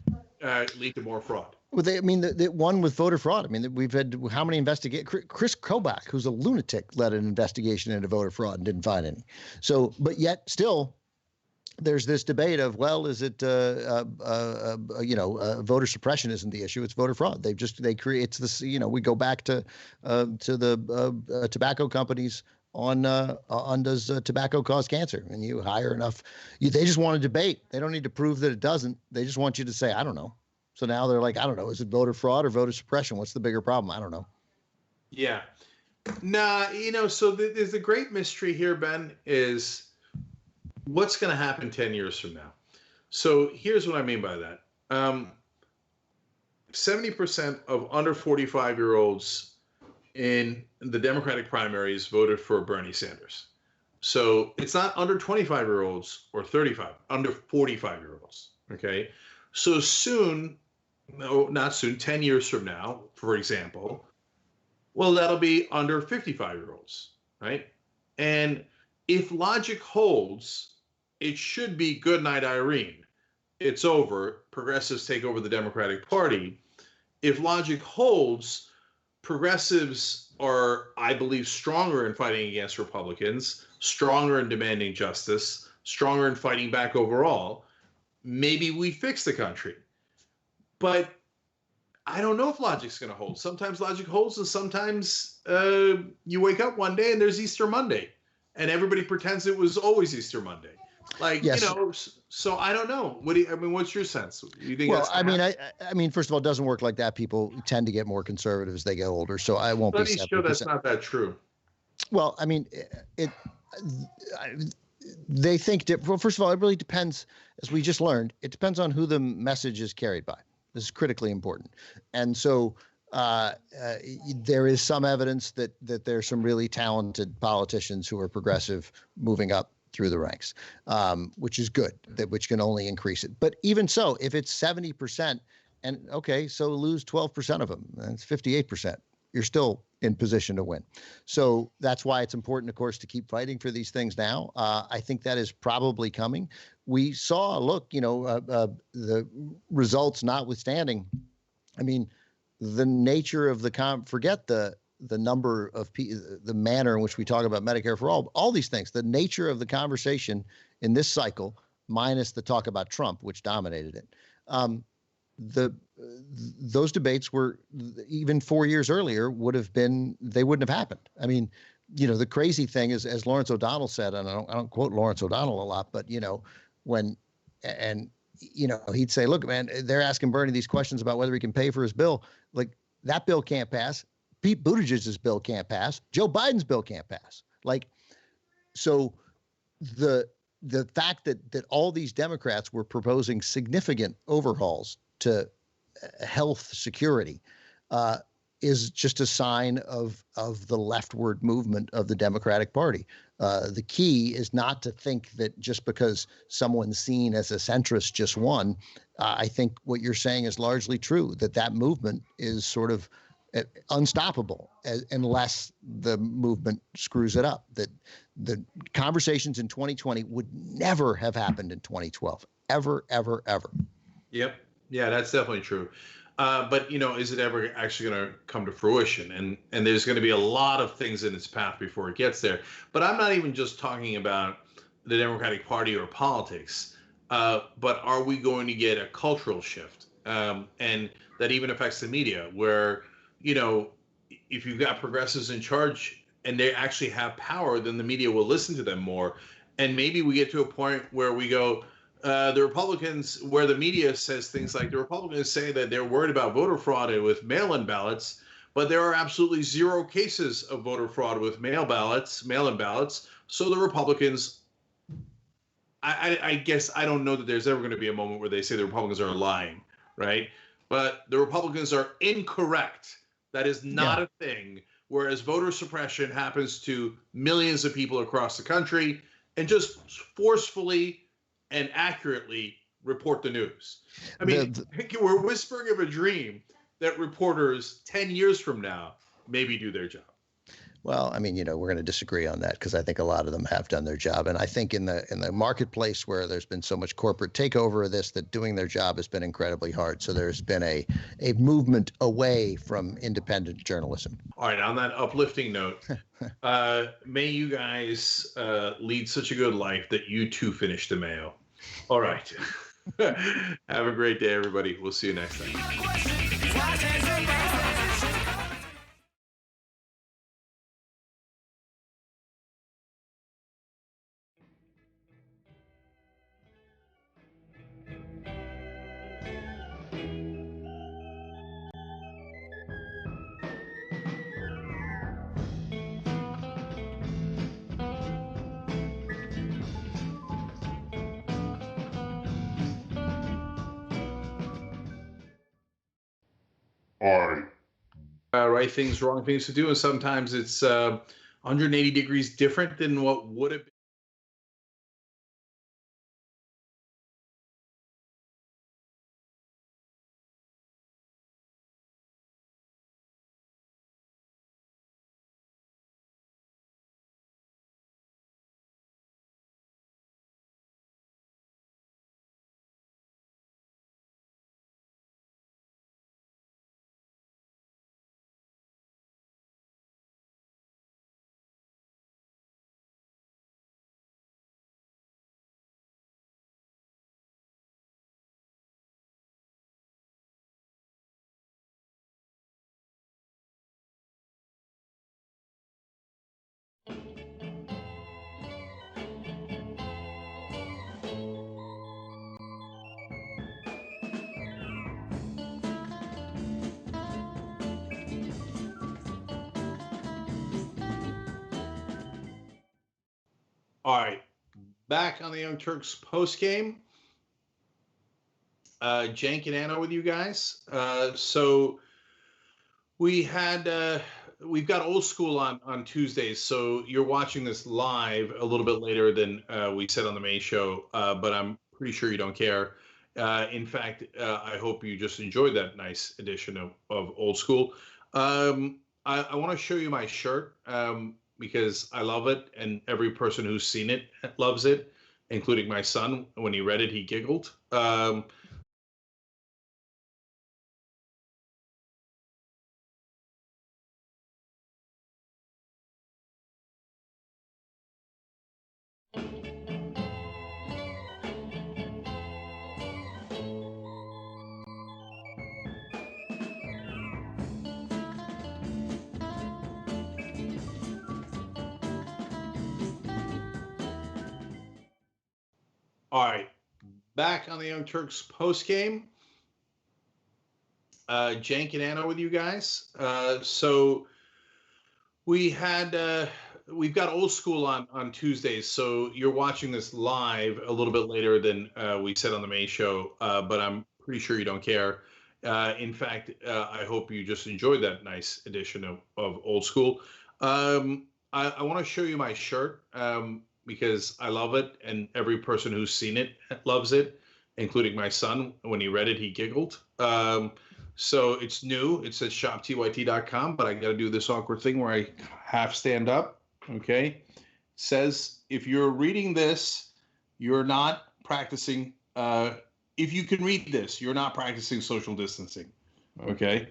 lead to more fraud. Well, the one with voter fraud. I mean, we've had how many investigations? Chris Kobach, who's a lunatic, led an investigation into voter fraud and didn't find any. So, but yet still, there's this debate of, well, is it voter suppression isn't the issue? It's voter fraud. They create this. We go back to the tobacco companies on does tobacco cause cancer? And you hire enough. They just want to debate. They don't need to prove that it doesn't. They just want you to say, I don't know. So now they're like, I don't know. Is it voter fraud or voter suppression? What's the bigger problem? I don't know. Yeah. Nah, so there's a great mystery here, Ben, is what's going to happen 10 years from now? So here's what I mean by that. 70% of under 45-year-olds in the Democratic primaries voted for Bernie Sanders. So it's not under 25-year-olds or 35, under 45-year-olds. Okay. So soon, no, not soon, 10 years from now, for example, well, that'll be under 55-year-olds, right? And if logic holds, it should be good night, Irene. It's over. Progressives take over the Democratic Party. If logic holds, progressives are, I believe, stronger in fighting against Republicans, stronger in demanding justice, stronger in fighting back overall. Maybe we fix the country. But I don't know if logic's going to hold. Sometimes logic holds, and sometimes you wake up one day and there's Easter Monday, and everybody pretends it was always Easter Monday. Yes. So I don't know. What's your sense? You think? Well, I mean, first of all, it doesn't work like that. People tend to get more conservative as they get older, so I won't be 70%. Show that's not that true. Well, I mean, they think. Well, first of all, it really depends. As we just learned, it depends on who the message is carried by. This is critically important, and so there is some evidence that there's some really talented politicians who are progressive moving up through the ranks, which is good, which can only increase it. But even so, if it's 70%, and okay, so lose 12% of them, that's 58%. You're still in position to win. So that's why it's important, of course, to keep fighting for these things now. I think that is probably coming. We saw, the results notwithstanding, I mean, the nature of forget the number of the manner in which we talk about Medicare for all these things, the nature of the conversation in this cycle, minus the talk about Trump, which dominated it. Those debates were, even 4 years earlier, they wouldn't have happened. I mean, the crazy thing is, as Lawrence O'Donnell said, and I don't quote Lawrence O'Donnell a lot, but he'd say, look, man, they're asking Bernie these questions about whether he can pay for his bill. Like, that bill can't pass. Pete Buttigieg's bill can't pass. Joe Biden's bill can't pass. Like, so the fact that all these Democrats were proposing significant overhauls to health security is just a sign of the leftward movement of the Democratic Party. The key is not to think that just because someone's seen as a centrist just won. I think what you're saying is largely true, that movement is sort of unstoppable unless the movement screws it up. That the conversations in 2020 would never have happened in 2012. Ever, ever, ever. Yep. Yeah, that's definitely true. But, is it ever actually going to come to fruition? And there's going to be a lot of things in its path before it gets there. But I'm not even just talking about the Democratic Party or politics, but are we going to get a cultural shift? And that even affects the media, where, if you've got progressives in charge and they actually have power, then the media will listen to them more. And maybe we get to a point where we go, the Republicans, where the media says things like, the Republicans say that they're worried about voter fraud with mail-in ballots, but there are absolutely zero cases of voter fraud with mail-in ballots. So the Republicans, I guess, I don't know that there's ever going to be a moment where they say the Republicans are lying, right? But the Republicans are incorrect. That is not a thing. Whereas voter suppression happens to millions of people across the country, and just forcefully and accurately report the news. I mean, we're whispering of a dream that reporters 10 years from now maybe do their job. Well, I mean, we're going to disagree on that, because I think a lot of them have done their job. And I think in the marketplace where there's been so much corporate takeover of this, that doing their job has been incredibly hard. So there's been a movement away from independent journalism. All right. On that uplifting note, may you guys lead such a good life that you too finish the Mayo. All right. Have a great day, everybody. We'll see you next time. Right things, wrong things to do, and sometimes it's 180 degrees different than what would have been. All right, back on the Young Turks post game. Jank and Anna with you guys. So we've got Old School on Tuesdays, so you're watching this live a little bit later than we said on the main show, but I'm pretty sure you don't care. In fact, I hope you just enjoyed that nice edition of Old School. I want to show you my shirt because I love it, and every person who's seen it loves it, including my son. When he read it, he giggled. All right. Back on the Young Turks post game. Jank and Anna with you guys. So we've got Old School on Tuesdays, so you're watching this live a little bit later than we said on the main show, but I'm pretty sure you don't care. In fact, I hope you just enjoyed that nice edition of Old School. I want to show you my shirt because I love it, and every person who's seen it loves it, including my son. When he read it, he giggled. So it's new. It says shoptyt.com, but I got to do this awkward thing where I half stand up. Okay. It says, if you're reading this, you're not practicing. If you can read this, you're not practicing social distancing. Okay.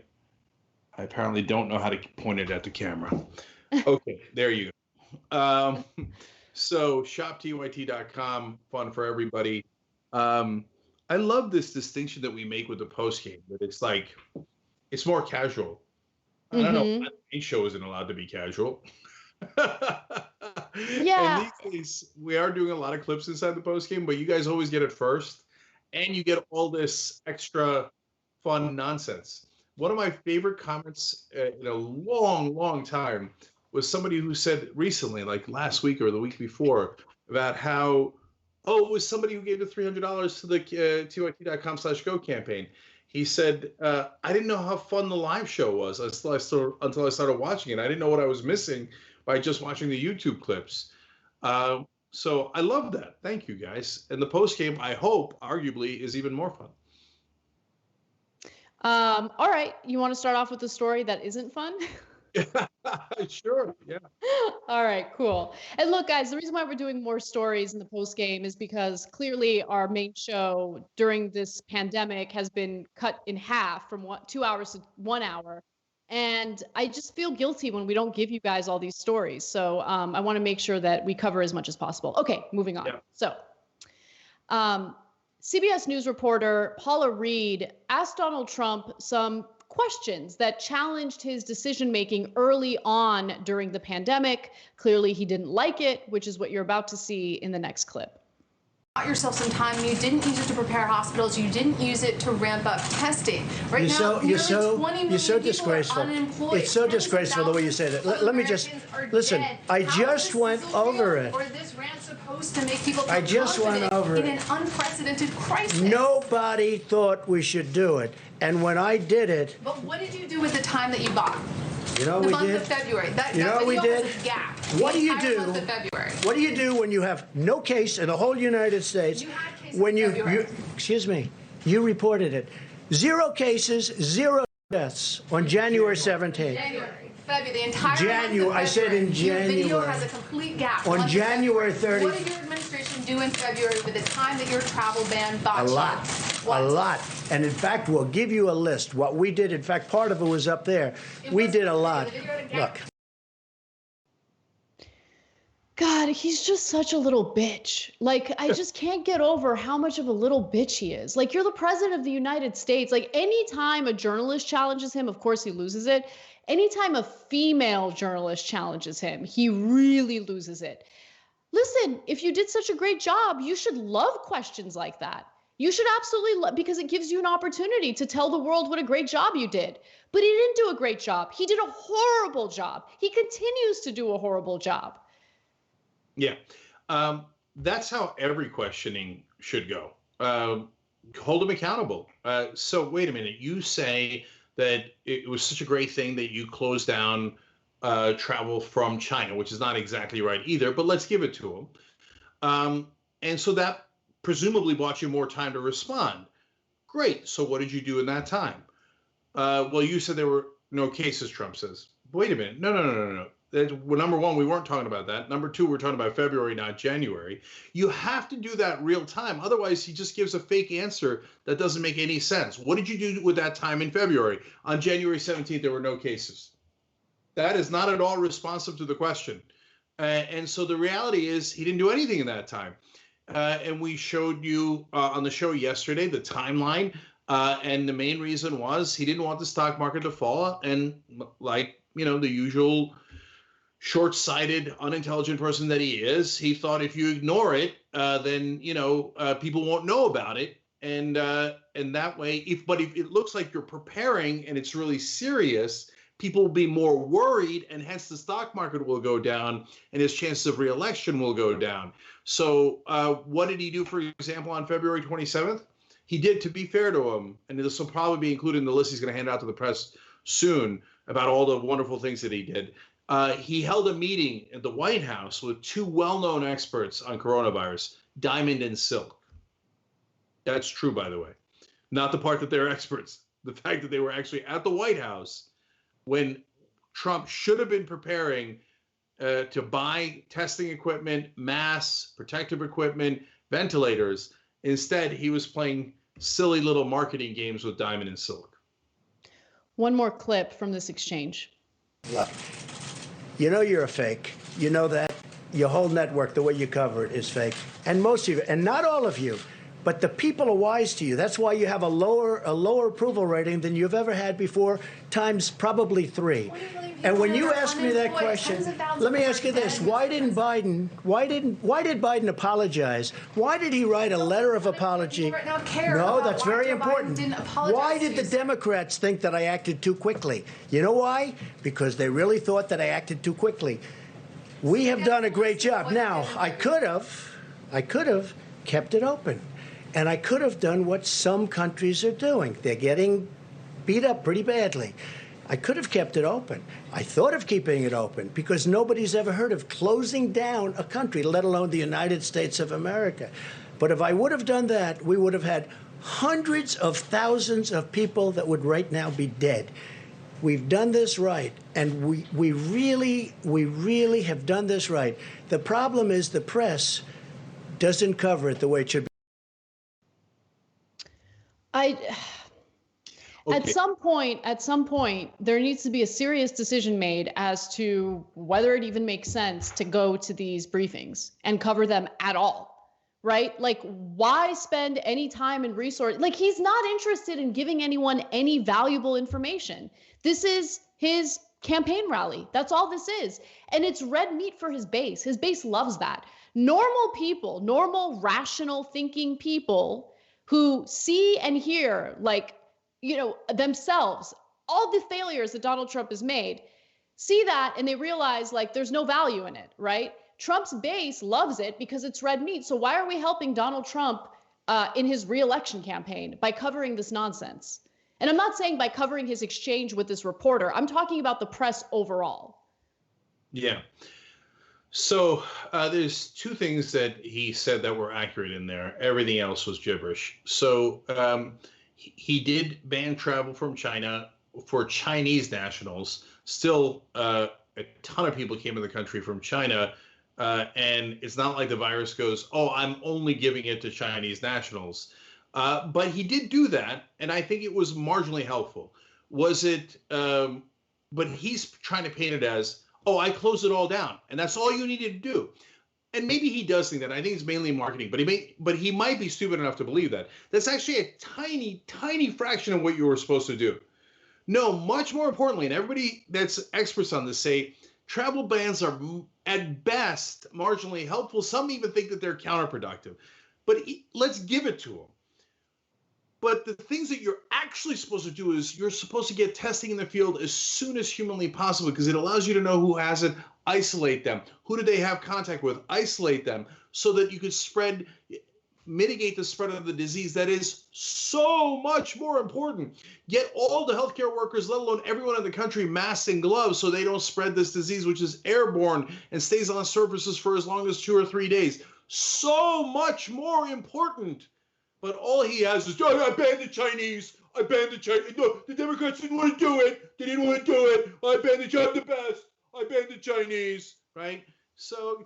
I apparently don't know how to point it at the camera. Okay. There you go. So shoptyt.com, fun for everybody. I love this distinction that we make with the post game, that it's like, it's more casual. I don't know why the show isn't allowed to be casual. Yeah. And these days, we are doing a lot of clips inside the post game, but you guys always get it first, and you get all this extra fun nonsense. One of my favorite comments in a long, long time was somebody who said recently, like last week or the week before, about how, it was somebody who gave the $300 to the tyt.com/go campaign. He said, I didn't know how fun the live show was until I started watching it. I didn't know what I was missing by just watching the YouTube clips. So I love that. Thank you, guys. And the post game, I hope, arguably, is even more fun. All right. You want to start off with a story that isn't fun? Sure. Yeah. All right, cool. And look, guys, the reason why we're doing more stories in the post game is because clearly our main show during this pandemic has been cut in half from 2 hours to 1 hour. And I just feel guilty when we don't give you guys all these stories. So I want to make sure that we cover as much as possible. Okay, moving on. Yeah. So CBS News reporter Paula Reed asked Donald Trump some questions that challenged his decision-making early on during the pandemic. Clearly, he didn't like it, which is what you're about to see in the next clip. Bought yourself some time. You didn't use it to prepare hospitals. You didn't use it to ramp up testing. Right now, nearly 20 million you're so people disgraceful. are unemployed. It's so disgraceful the way you said it. Let me just listen. I just went over it. Or this rant supposed to make people feel I just went confident over in it. an unprecedented crisis. Nobody thought we should do it, and when I did it, But what did you do with the time that you bought? you know The we month did. of February. That You know what we video did? was a gap. What The do you entire do? month of February. What do you do when you have no case in the whole United States? You had cases when in February. excuse me, you reported it. 0 cases, 0 deaths on January 17th. January, February, the entire January, month of I said in February. Your video January. has a complete gap. On Month of January February. 30th. What did your administration do in February with the time that your travel ban bought A you? lot. What? A lot. And in fact, we'll give you a list. What we did, in fact, part of it was up there. We did a lot. Look. God, he's just such a little bitch. Like, I just can't get over how much of a little bitch he is. Like, you're the president of the United States. Like, anytime a journalist challenges him, of course he loses it. Anytime a female journalist challenges him, he really loses it. Listen, if you did such a great job, you should love questions like that. You should absolutely love, because it gives you an opportunity to tell the world what a great job you did. But he didn't do a great job. He did a horrible job. He continues to do a horrible job. Yeah. That's how every questioning should go. Hold them accountable. So wait a minute. You say that it was such a great thing that you closed down travel from China, which is not exactly right either, but let's give it to them. And so that presumably bought you more time to respond. Great. So what did you do in that time? Well, you said there were no cases, Trump says. Wait a minute. No. Well, number one, we weren't talking about that. Number two, we're talking about February, not January. You have to do that real time. Otherwise, he just gives a fake answer that doesn't make any sense. What did you do with that time in February? On January 17th, there were no cases. That is not at all responsive to the question. And so the reality is he didn't do anything in that time. And we showed you on the show yesterday the timeline. And the main reason was he didn't want the stock market to fall. And like, the usual short-sighted, unintelligent person that he is, he thought if you ignore it, then people won't know about it, and that way, if it looks like you're preparing and it's really serious, people will be more worried, and hence the stock market will go down, and his chances of re-election will go down. So, what did he do, for example, on February 27th? He did, to be fair to him, and this will probably be included in the list he's going to hand out to the press soon about all the wonderful things that he did. He held a meeting at the White House with two well-known experts on coronavirus, Diamond and Silk. That's true, by the way. Not the part that they're experts. The fact that they were actually at the White House when Trump should have been preparing to buy testing equipment, masks, protective equipment, ventilators. Instead, he was playing silly little marketing games with Diamond and Silk. One more clip from this exchange. Look, you know you're a fake. You know that. Your whole network, the way you cover it, is fake. And most of you, and not all of you, but the people are wise to you. That's why you have a lower approval rating than you've ever had before, times probably 3. And when you ask me that question, let me ask you this: why did Biden apologize? Why did he write a letter of apology? No, that's very important. Why did the Democrats think that I acted too quickly? You know why? Because they really thought that I acted too quickly. We have done a great job. Now, I could have kept it open. And I could have done what some countries are doing. They're getting beat up pretty badly. I could have kept it open. I thought of keeping it open because nobody's ever heard of closing down a country, let alone the United States of America. But if I would have done that, we would have had hundreds of thousands of people that would right now be dead. We've done this right, and we really have done this right. The problem is the press doesn't cover it the way it should be. At some point, there needs to be a serious decision made as to whether it even makes sense to go to these briefings and cover them at all, right? Like, why spend any time and resource? Like, he's not interested in giving anyone any valuable information. This is his campaign rally. That's all this is. And it's red meat for his base. His base loves that. Normal people, normal, rational thinking people who see and hear, like, themselves, all the failures that Donald Trump has made, see that and they realize, like, there's no value in it, right? Trump's base loves it because it's red meat. So why are we helping Donald Trump in his re-election campaign by covering this nonsense? And I'm not saying by covering his exchange with this reporter. I'm talking about the press overall. Yeah. So there's two things that he said that were accurate in there. Everything else was gibberish. So he did ban travel from China for Chinese nationals. Still, a ton of people came in the country from China. And it's not like the virus goes, oh, I'm only giving it to Chinese nationals. But he did do that. And I think it was marginally helpful. Was it? But he's trying to paint it as, oh, I closed it all down, and that's all you needed to do. And maybe he does think that. I think it's mainly marketing, but he might be stupid enough to believe that. That's actually a tiny, tiny fraction of what you were supposed to do. No, much more importantly, and everybody that's experts on this say travel bans are at best marginally helpful. Some even think that they're counterproductive. But let's give it to them. But the things that you're actually supposed to do is you're supposed to get testing in the field as soon as humanly possible, because it allows you to know who has it, isolate them. Who did they have contact with? Isolate them so that you could mitigate the spread of the disease. That is so much more important. Get all the healthcare workers, let alone everyone in the country, masks and gloves so they don't spread this disease, which is airborne and stays on surfaces for as long as 2 or 3 days. So much more important. But all he has is, oh, I banned the Chinese. I banned the Chinese. No, the Democrats didn't want to do it. They didn't want to do it. I banned the Chinese. I'm the best. I banned the Chinese. Right? So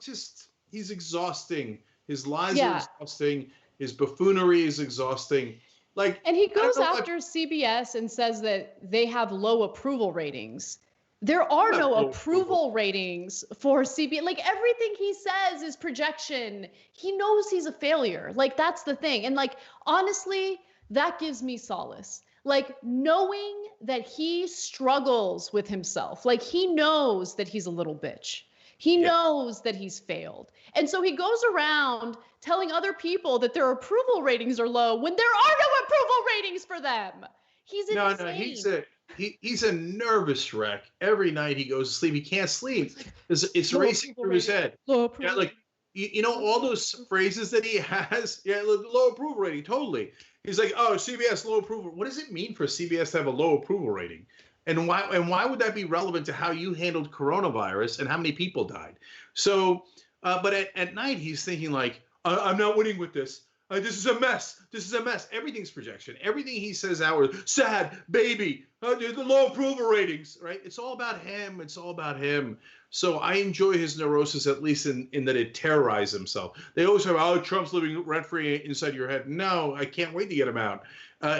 he's exhausting. His lies are exhausting. His buffoonery is exhausting. And he goes after CBS and says that they have low approval ratings. There are no approval ratings for CBS. Like, everything he says is projection. He knows he's a failure. Like, that's the thing. And, like, honestly, that gives me solace. Like, knowing that he struggles with himself. Like, he knows that he's a little bitch. He knows that he's failed. And so he goes around telling other people that their approval ratings are low when there are no approval ratings for them. He's insane. He's a nervous wreck. Every night he goes to sleep, he can't sleep. It's racing through his head. Yeah, like you know all those phrases that he has. Yeah, low approval rating. Totally. He's like, oh, CBS low approval. What does it mean for CBS to have a low approval rating? And why would that be relevant to how you handled coronavirus and how many people died? So, but at night he's thinking like, I'm not winning with this. This is a mess. This is a mess. Everything's projection. Everything he says out, sad, baby, the low approval ratings, right? It's all about him. It's all about him. So I enjoy his neurosis, at least in that it terrorizes himself. They always say, oh, Trump's living rent-free inside your head. No, I can't wait to get him out.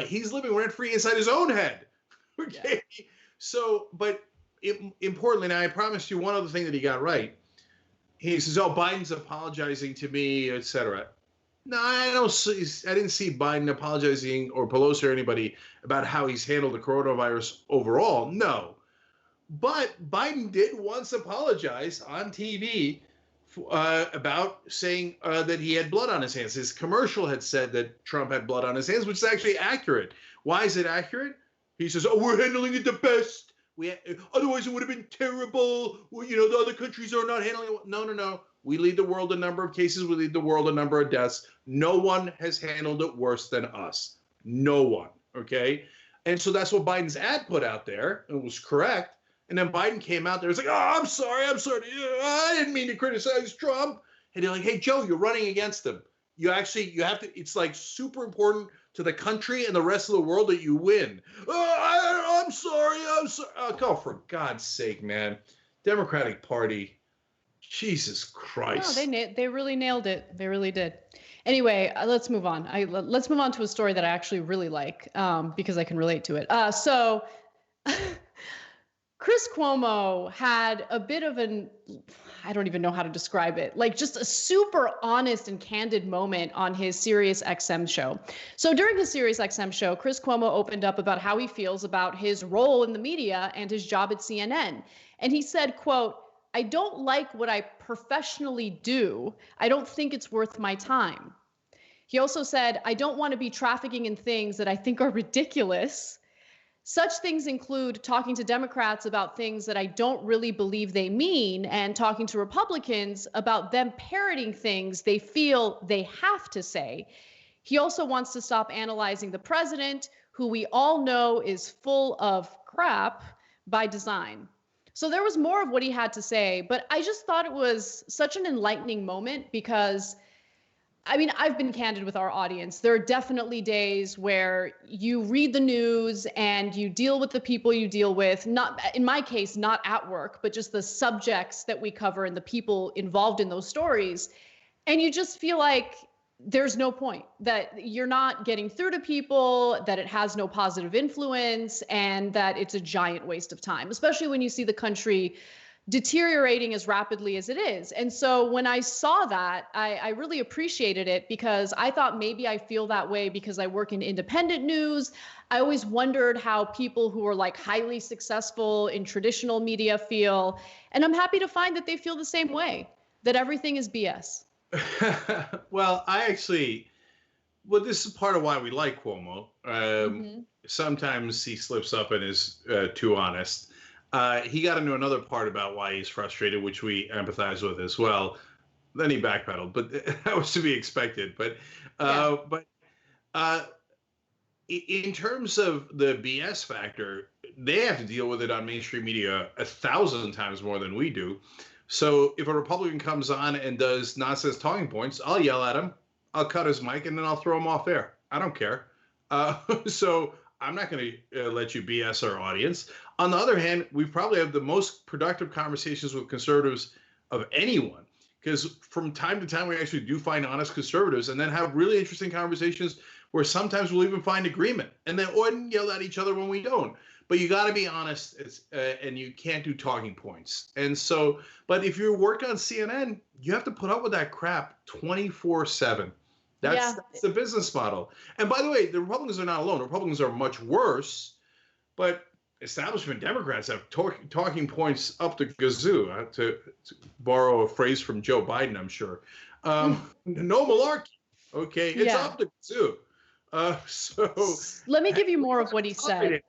He's living rent-free inside his own head. Okay. Yeah. So, but importantly, now I promised you one other thing that he got right. He says, oh, Biden's apologizing to me, etc. No, I didn't see Biden apologizing or Pelosi or anybody about how he's handled the coronavirus overall. No. But Biden did once apologize on TV about saying that he had blood on his hands. His commercial had said that Trump had blood on his hands, which is actually accurate. Why is it accurate? He says, oh, we're handling it the best. Otherwise, it would have been terrible. Well, the other countries are not handling it. No. We lead the world in number of cases. We lead the world in number of deaths. No one has handled it worse than us. No one. Okay? And so that's what Biden's ad put out there. It was correct. And then Biden came out there. It's like, oh, I'm sorry. I didn't mean to criticize Trump. And they're like, hey, Joe, you're running against him. You have to, it's like super important to the country and the rest of the world that you win. Oh, I'm sorry. Oh, for God's sake, man. Democratic Party. Jesus Christ. No, they really nailed it. They really did. Anyway, let's move on. Let's move on to a story that I actually really like because I can relate to it. So Chris Cuomo had a bit of I don't even know how to describe it, like just a super honest and candid moment on his SiriusXM show. So during his SiriusXM show, Chris Cuomo opened up about how he feels about his role in the media and his job at CNN. And he said, quote, I don't like what I professionally do. I don't think it's worth my time. He also said, I don't want to be trafficking in things that I think are ridiculous. Such things include talking to Democrats about things that I don't really believe they mean and talking to Republicans about them parroting things they feel they have to say. He also wants to stop analyzing the president, who we all know is full of crap by design. So there was more of what he had to say, but I just thought it was such an enlightening moment because, I mean, I've been candid with our audience. There are definitely days where you read the news and you deal with the people you deal with, not, in my case, not at work, but just the subjects that we cover and the people involved in those stories. And you just feel like there's no point, that you're not getting through to people, that it has no positive influence, and that it's a giant waste of time, especially when you see the country deteriorating as rapidly as it is. And so when I saw that, I really appreciated it because I thought maybe I feel that way because I work in independent news. I always wondered how people who are like highly successful in traditional media feel. And I'm happy to find that they feel the same way, that everything is BS. Well, this is part of why we like Cuomo. Sometimes he slips up and is too honest. He got into another part about why he's frustrated, which we empathize with as well. Then he backpedaled, but that was to be expected. But in terms of the BS factor, they have to deal with it on mainstream media 1,000 times more than we do. So if a Republican comes on and does nonsense talking points, I'll yell at him, I'll cut his mic, and then I'll throw him off air. I don't care. So I'm not going to let you BS our audience. On the other hand, we probably have the most productive conversations with conservatives of anyone, because from time to time, we actually do find honest conservatives and then have really interesting conversations where sometimes we'll even find agreement and then wouldn't yell at each other when we don't. But you got to be honest, and you can't do talking points. And so, but if you work on CNN, you have to put up with that crap 24/7. That's the business model. And by the way, the Republicans are not alone. The Republicans are much worse. But establishment Democrats have talking points up the gazoo, to borrow a phrase from Joe Biden, I'm sure. No malarkey. Okay, it's up the gazoo. So let me give you more of what he said.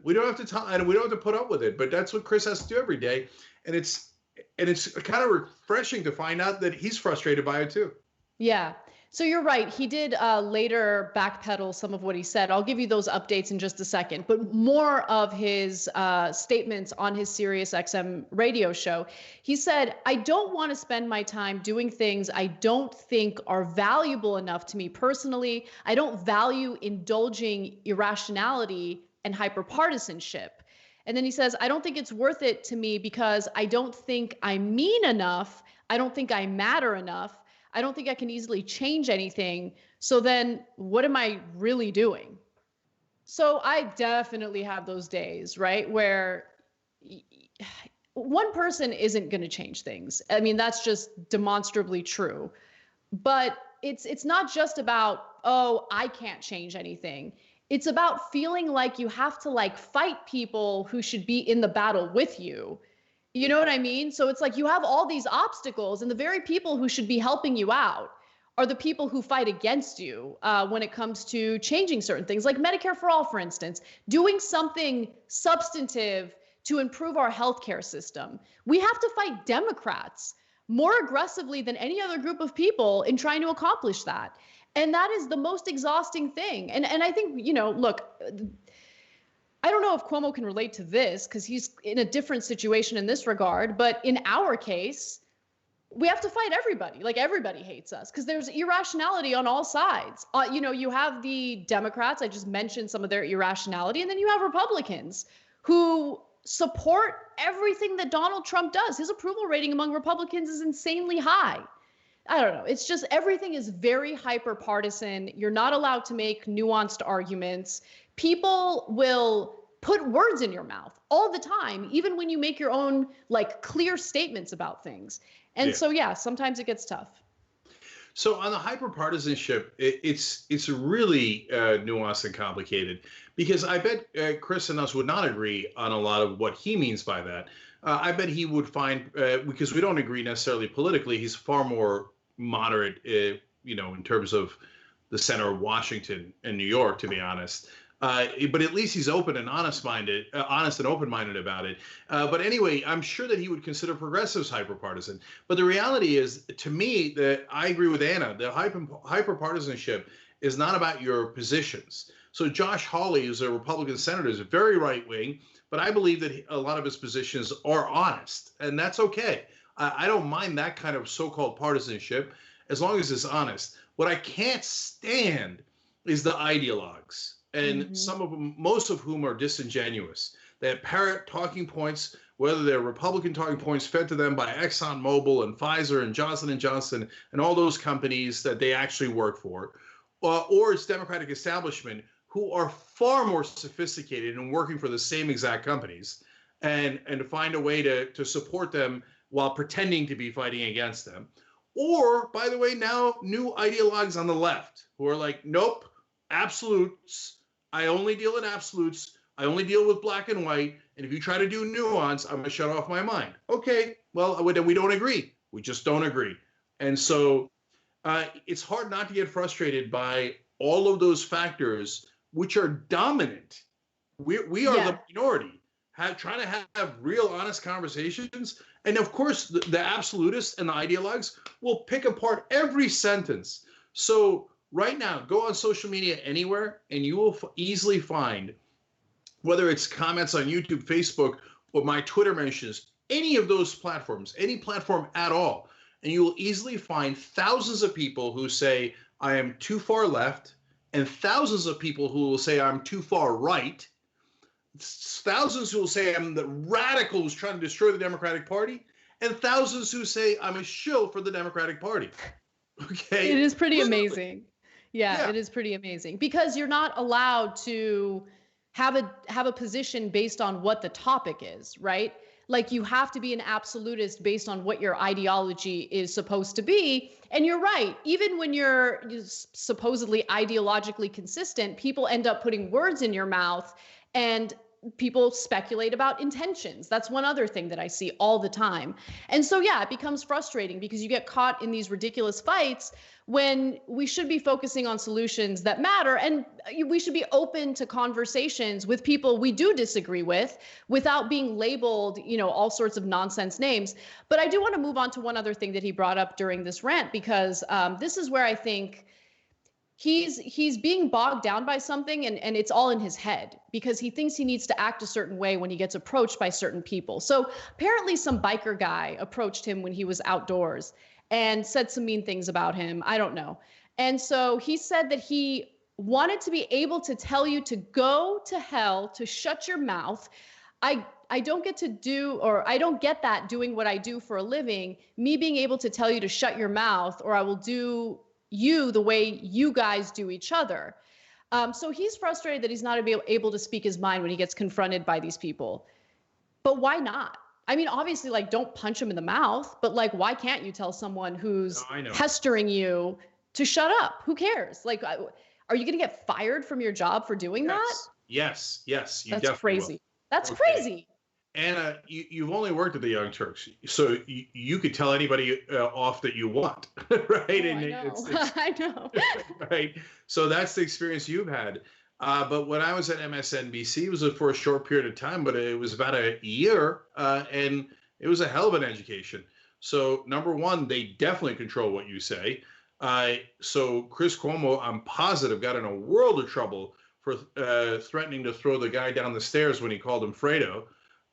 We don't have to and we don't have to put up with it, but that's what Chris has to do every day, and it's kind of refreshing to find out that he's frustrated by it too. Yeah. So you're right. He did later backpedal some of what he said. I'll give you those updates in just a second. But more of his statements on his SiriusXM radio show. He said, I don't want to spend my time doing things I don't think are valuable enough to me personally. I don't value indulging irrationality and hyperpartisanship. And then he says, I don't think it's worth it to me because I don't think I mean enough. I don't think I matter enough. I don't think I can easily change anything. So then what am I really doing? So I definitely have those days, right? Where one person isn't going to change things. I mean, that's just demonstrably true. But it's not just about, oh, I can't change anything. It's about feeling like you have to fight people who should be in the battle with you. You know what I mean? So it's like you have all these obstacles, and the very people who should be helping you out are the people who fight against you when it comes to changing certain things, like Medicare for All, for instance, doing something substantive to improve our healthcare system. We have to fight Democrats more aggressively than any other group of people in trying to accomplish that. And that is the most exhausting thing. And I think, look, I don't know if Cuomo can relate to this because he's in a different situation in this regard. But in our case, we have to fight everybody. Everybody hates us because there's irrationality on all sides. You have the Democrats. I just mentioned some of their irrationality. And then you have Republicans who support everything that Donald Trump does. His approval rating among Republicans is insanely high. I don't know. It's just everything is very hyper partisan. You're not allowed to make nuanced arguments. People will put words in your mouth all the time, even when you make your own clear statements about things. And so, sometimes it gets tough. So on the hyperpartisanship, it's really nuanced and complicated because I bet Chris and us would not agree on a lot of what he means by that. I bet he would find, because we don't agree necessarily politically, he's far more moderate, in terms of the center of Washington and New York, to be honest. But at least he's open and honest and open-minded about it. But anyway, I'm sure that he would consider progressives hyperpartisan. But the reality is, to me, that I agree with Anna, that hyperpartisanship is not about your positions. So Josh Hawley, who's a Republican senator, is very right-wing, but I believe that a lot of his positions are honest, and that's okay. I don't mind that kind of so-called partisanship as long as it's honest. What I can't stand is the ideologues. And some of them, most of whom are disingenuous. They parrot talking points, whether they're Republican talking points fed to them by ExxonMobil and Pfizer and Johnson & Johnson and all those companies that they actually work for, or it's Democratic establishment who are far more sophisticated and working for the same exact companies and to find a way to support them while pretending to be fighting against them. Or, by the way, now new ideologues on the left who are like, nope, absolutes. I only deal in absolutes. I only deal with black and white. And if you try to do nuance, I'm going to shut off my mind. Okay, well, then we don't agree. We just don't agree. And so it's hard not to get frustrated by all of those factors, which are dominant. We are the minority, trying to have real, honest conversations. And of course, the absolutists and the ideologues will pick apart every sentence. So right now, go on social media anywhere, and you will easily find, whether it's comments on YouTube, Facebook, or my Twitter mentions, any of those platforms, any platform at all, and you will easily find thousands of people who say, I am too far left, and thousands of people who will say I'm too far right, thousands who will say I'm the radical who's trying to destroy the Democratic Party, and thousands who say I'm a shill for the Democratic Party. Okay? It is pretty amazing. Yeah, it is pretty amazing because you're not allowed to have a position based on what the topic is, right? You have to be an absolutist based on what your ideology is supposed to be. And you're right. Even when you're supposedly ideologically consistent, people end up putting words in your mouth. And people speculate about intentions. That's one other thing that I see all the time. And so, yeah, it becomes frustrating because you get caught in these ridiculous fights when we should be focusing on solutions that matter. And we should be open to conversations with people we do disagree with without being labeled, all sorts of nonsense names. But I do want to move on to one other thing that he brought up during this rant, because this is where I think he's being bogged down by something, and it's all in his head because he thinks he needs to act a certain way when he gets approached by certain people. So apparently some biker guy approached him when he was outdoors and said some mean things about him. I don't know. And so he said that he wanted to be able to tell you to go to hell, to shut your mouth. I don't get to do, or I don't get that doing what I do for a living, me being able to tell you to shut your mouth, or I will do you the way you guys do each other. So he's frustrated that he's not able to speak his mind when he gets confronted by these people. But why not? I mean, obviously, don't punch him in the mouth, but why can't you tell someone who's pestering you to shut up? Who cares? Are you going to get fired from your job for doing that? Yes. That's crazy. Will. That's crazy. Anna, you've only worked at the Young Turks, so you could tell anybody off that you want, right? I know. Right. So that's the experience you've had. But when I was at MSNBC, it was for a short period of time, but it was about a year, and it was a hell of an education. So number one, they definitely control what you say. So Chris Cuomo, I'm positive, got in a world of trouble for threatening to throw the guy down the stairs when he called him Fredo.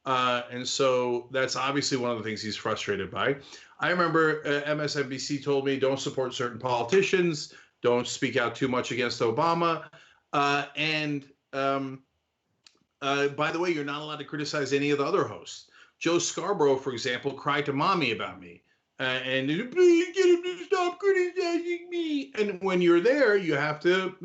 And so that's obviously one of the things he's frustrated by. I remember MSNBC told me, don't support certain politicians, don't speak out too much against Obama. And by the way, you're not allowed to criticize any of the other hosts. Joe Scarborough, for example, cried to mommy about me. And please get him to stop criticizing me. And when you're there, you have to,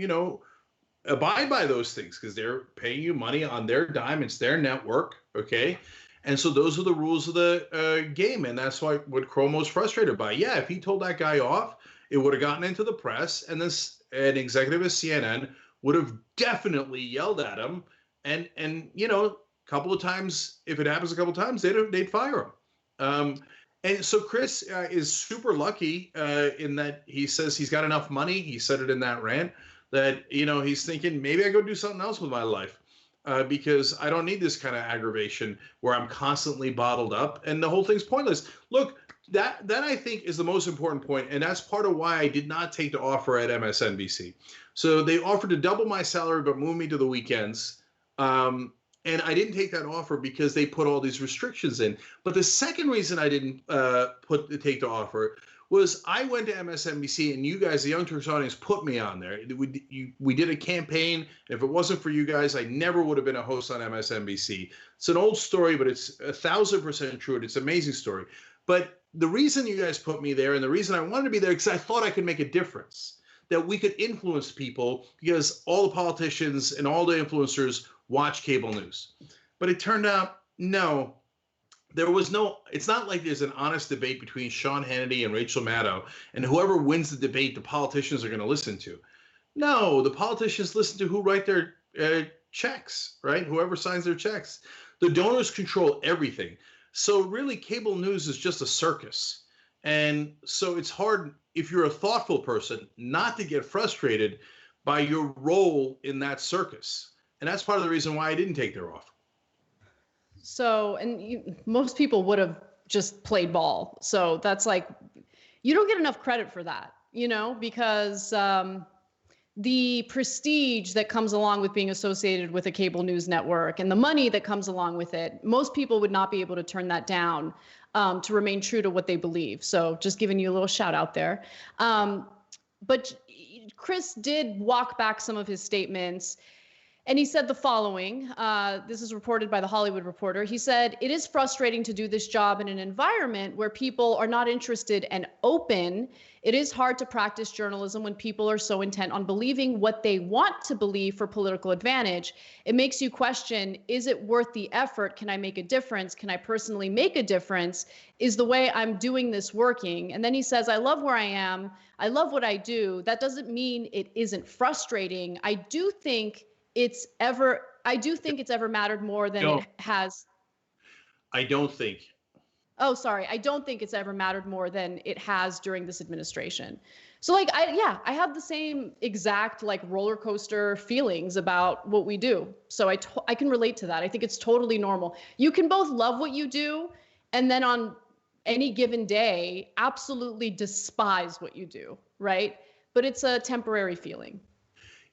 abide by those things because they're paying you money on their dime. It's their network, okay? And so those are the rules of the game, and that's what Cuomo's frustrated by. Yeah, if he told that guy off, it would have gotten into the press, and an executive of CNN would have definitely yelled at him, and a couple of times, if it happens a couple of times, they'd fire him. And so Chris is super lucky in that he says he's got enough money. He said it in that rant that, he's thinking maybe I go do something else with my life because I don't need this kind of aggravation where I'm constantly bottled up and the whole thing's pointless. Look, that I think is the most important point, and that's part of why I did not take the offer at MSNBC. So they offered to double my salary but move me to the weekends. And I didn't take that offer because they put all these restrictions in. But the second reason I didn't take the offer was I went to MSNBC and you guys, the Young Turks audience, put me on there. We did a campaign. And if it wasn't for you guys, I never would have been a host on MSNBC. It's an old story, but it's 1,000% true. It's an amazing story. But the reason you guys put me there and the reason I wanted to be there, because I thought I could make a difference, that we could influence people because all the politicians and all the influencers watch cable news. But it turned out, no. There was no, it's not like there's an honest debate between Sean Hannity and Rachel Maddow, and whoever wins the debate, the politicians are going to listen to. No, the politicians listen to who write their checks, right? Whoever signs their checks. The donors control everything. So really, cable news is just a circus. And so it's hard, if you're a thoughtful person, not to get frustrated by your role in that circus. And that's part of the reason why I didn't take their offer. So, and most people would have just played ball. So that's you don't get enough credit for that, because the prestige that comes along with being associated with a cable news network and the money that comes along with it, most people would not be able to turn that down to remain true to what they believe. So just giving you a little shout out there. But Chris did walk back some of his statements. And he said the following, this is reported by The Hollywood Reporter. He said, "It is frustrating to do this job in an environment where people are not interested and open. It is hard to practice journalism when people are so intent on believing what they want to believe for political advantage. It makes you question, is it worth the effort? Can I make a difference? Can I personally make a difference? Is the way I'm doing this working?" And then he says, "I love where I am. I love what I do. That doesn't mean it isn't frustrating. I do think I do think it's ever mattered more than it has. I don't think. Oh, sorry. I don't think it's ever mattered more than it has during this administration. So like, I have the same exact like roller coaster feelings about what we do. So I can relate to that. I think it's totally normal. You can both love what you do and then on any given day, absolutely despise what you do, right? But it's a temporary feeling.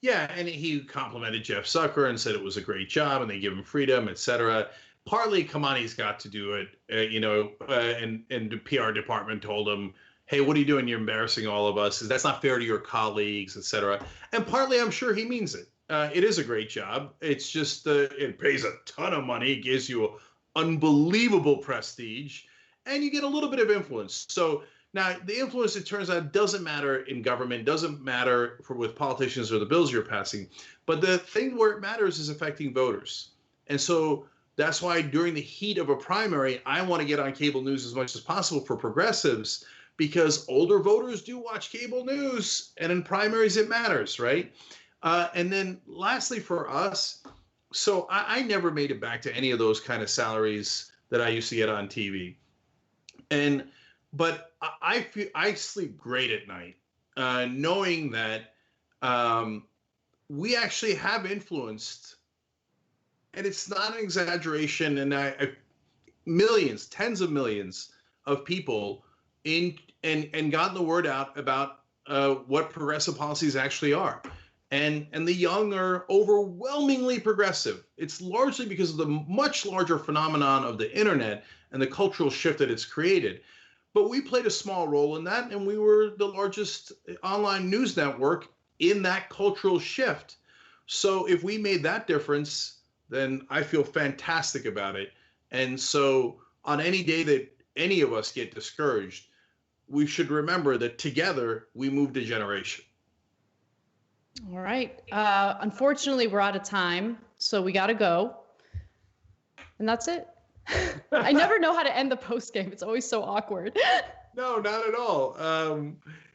Yeah, and he complimented Jeff Zucker and said it was a great job and they give him freedom, etc. Partly Kamani's got to do it, and the PR department told him, hey, what are you doing? You're embarrassing all of us. That's not fair to your colleagues, etc. And partly I'm sure he means it. It is a great job. It's just it pays a ton of money, it gives you unbelievable prestige, and you get a little bit of influence. So now the influence, it turns out, doesn't matter in government, doesn't matter with politicians or the bills you're passing. But the thing where it matters is affecting voters. And so that's why during the heat of a primary, I want to get on cable news as much as possible for progressives, because older voters do watch cable news, and in primaries it matters, right? And then lastly for us, so I never made it back to any of those kind of salaries that I used to get on TV. But I sleep great at night, knowing that we actually have influenced, and it's not an exaggeration, and millions, tens of millions of people and gotten the word out about what progressive policies actually are. And the young are overwhelmingly progressive. It's largely because of the much larger phenomenon of the internet and the cultural shift that it's created. But we played a small role in that, and we were the largest online news network in that cultural shift. So if we made that difference, then I feel fantastic about it. And so on any day that any of us get discouraged, we should remember that together we moved a generation. All right. Unfortunately, we're out of time, so we got to go. And that's it. I never know how to end the post game. It's always so awkward. No, not at all.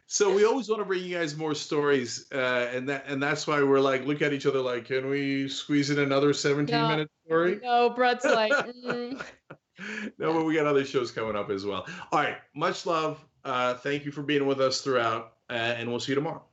So we always want to bring you guys more stories, and that's why we're like, look at each other like, can we squeeze in another 17-minute story? No, Brett's like, No, but we got other shows coming up as well. All right, much love. Thank you for being with us throughout, and we'll see you tomorrow.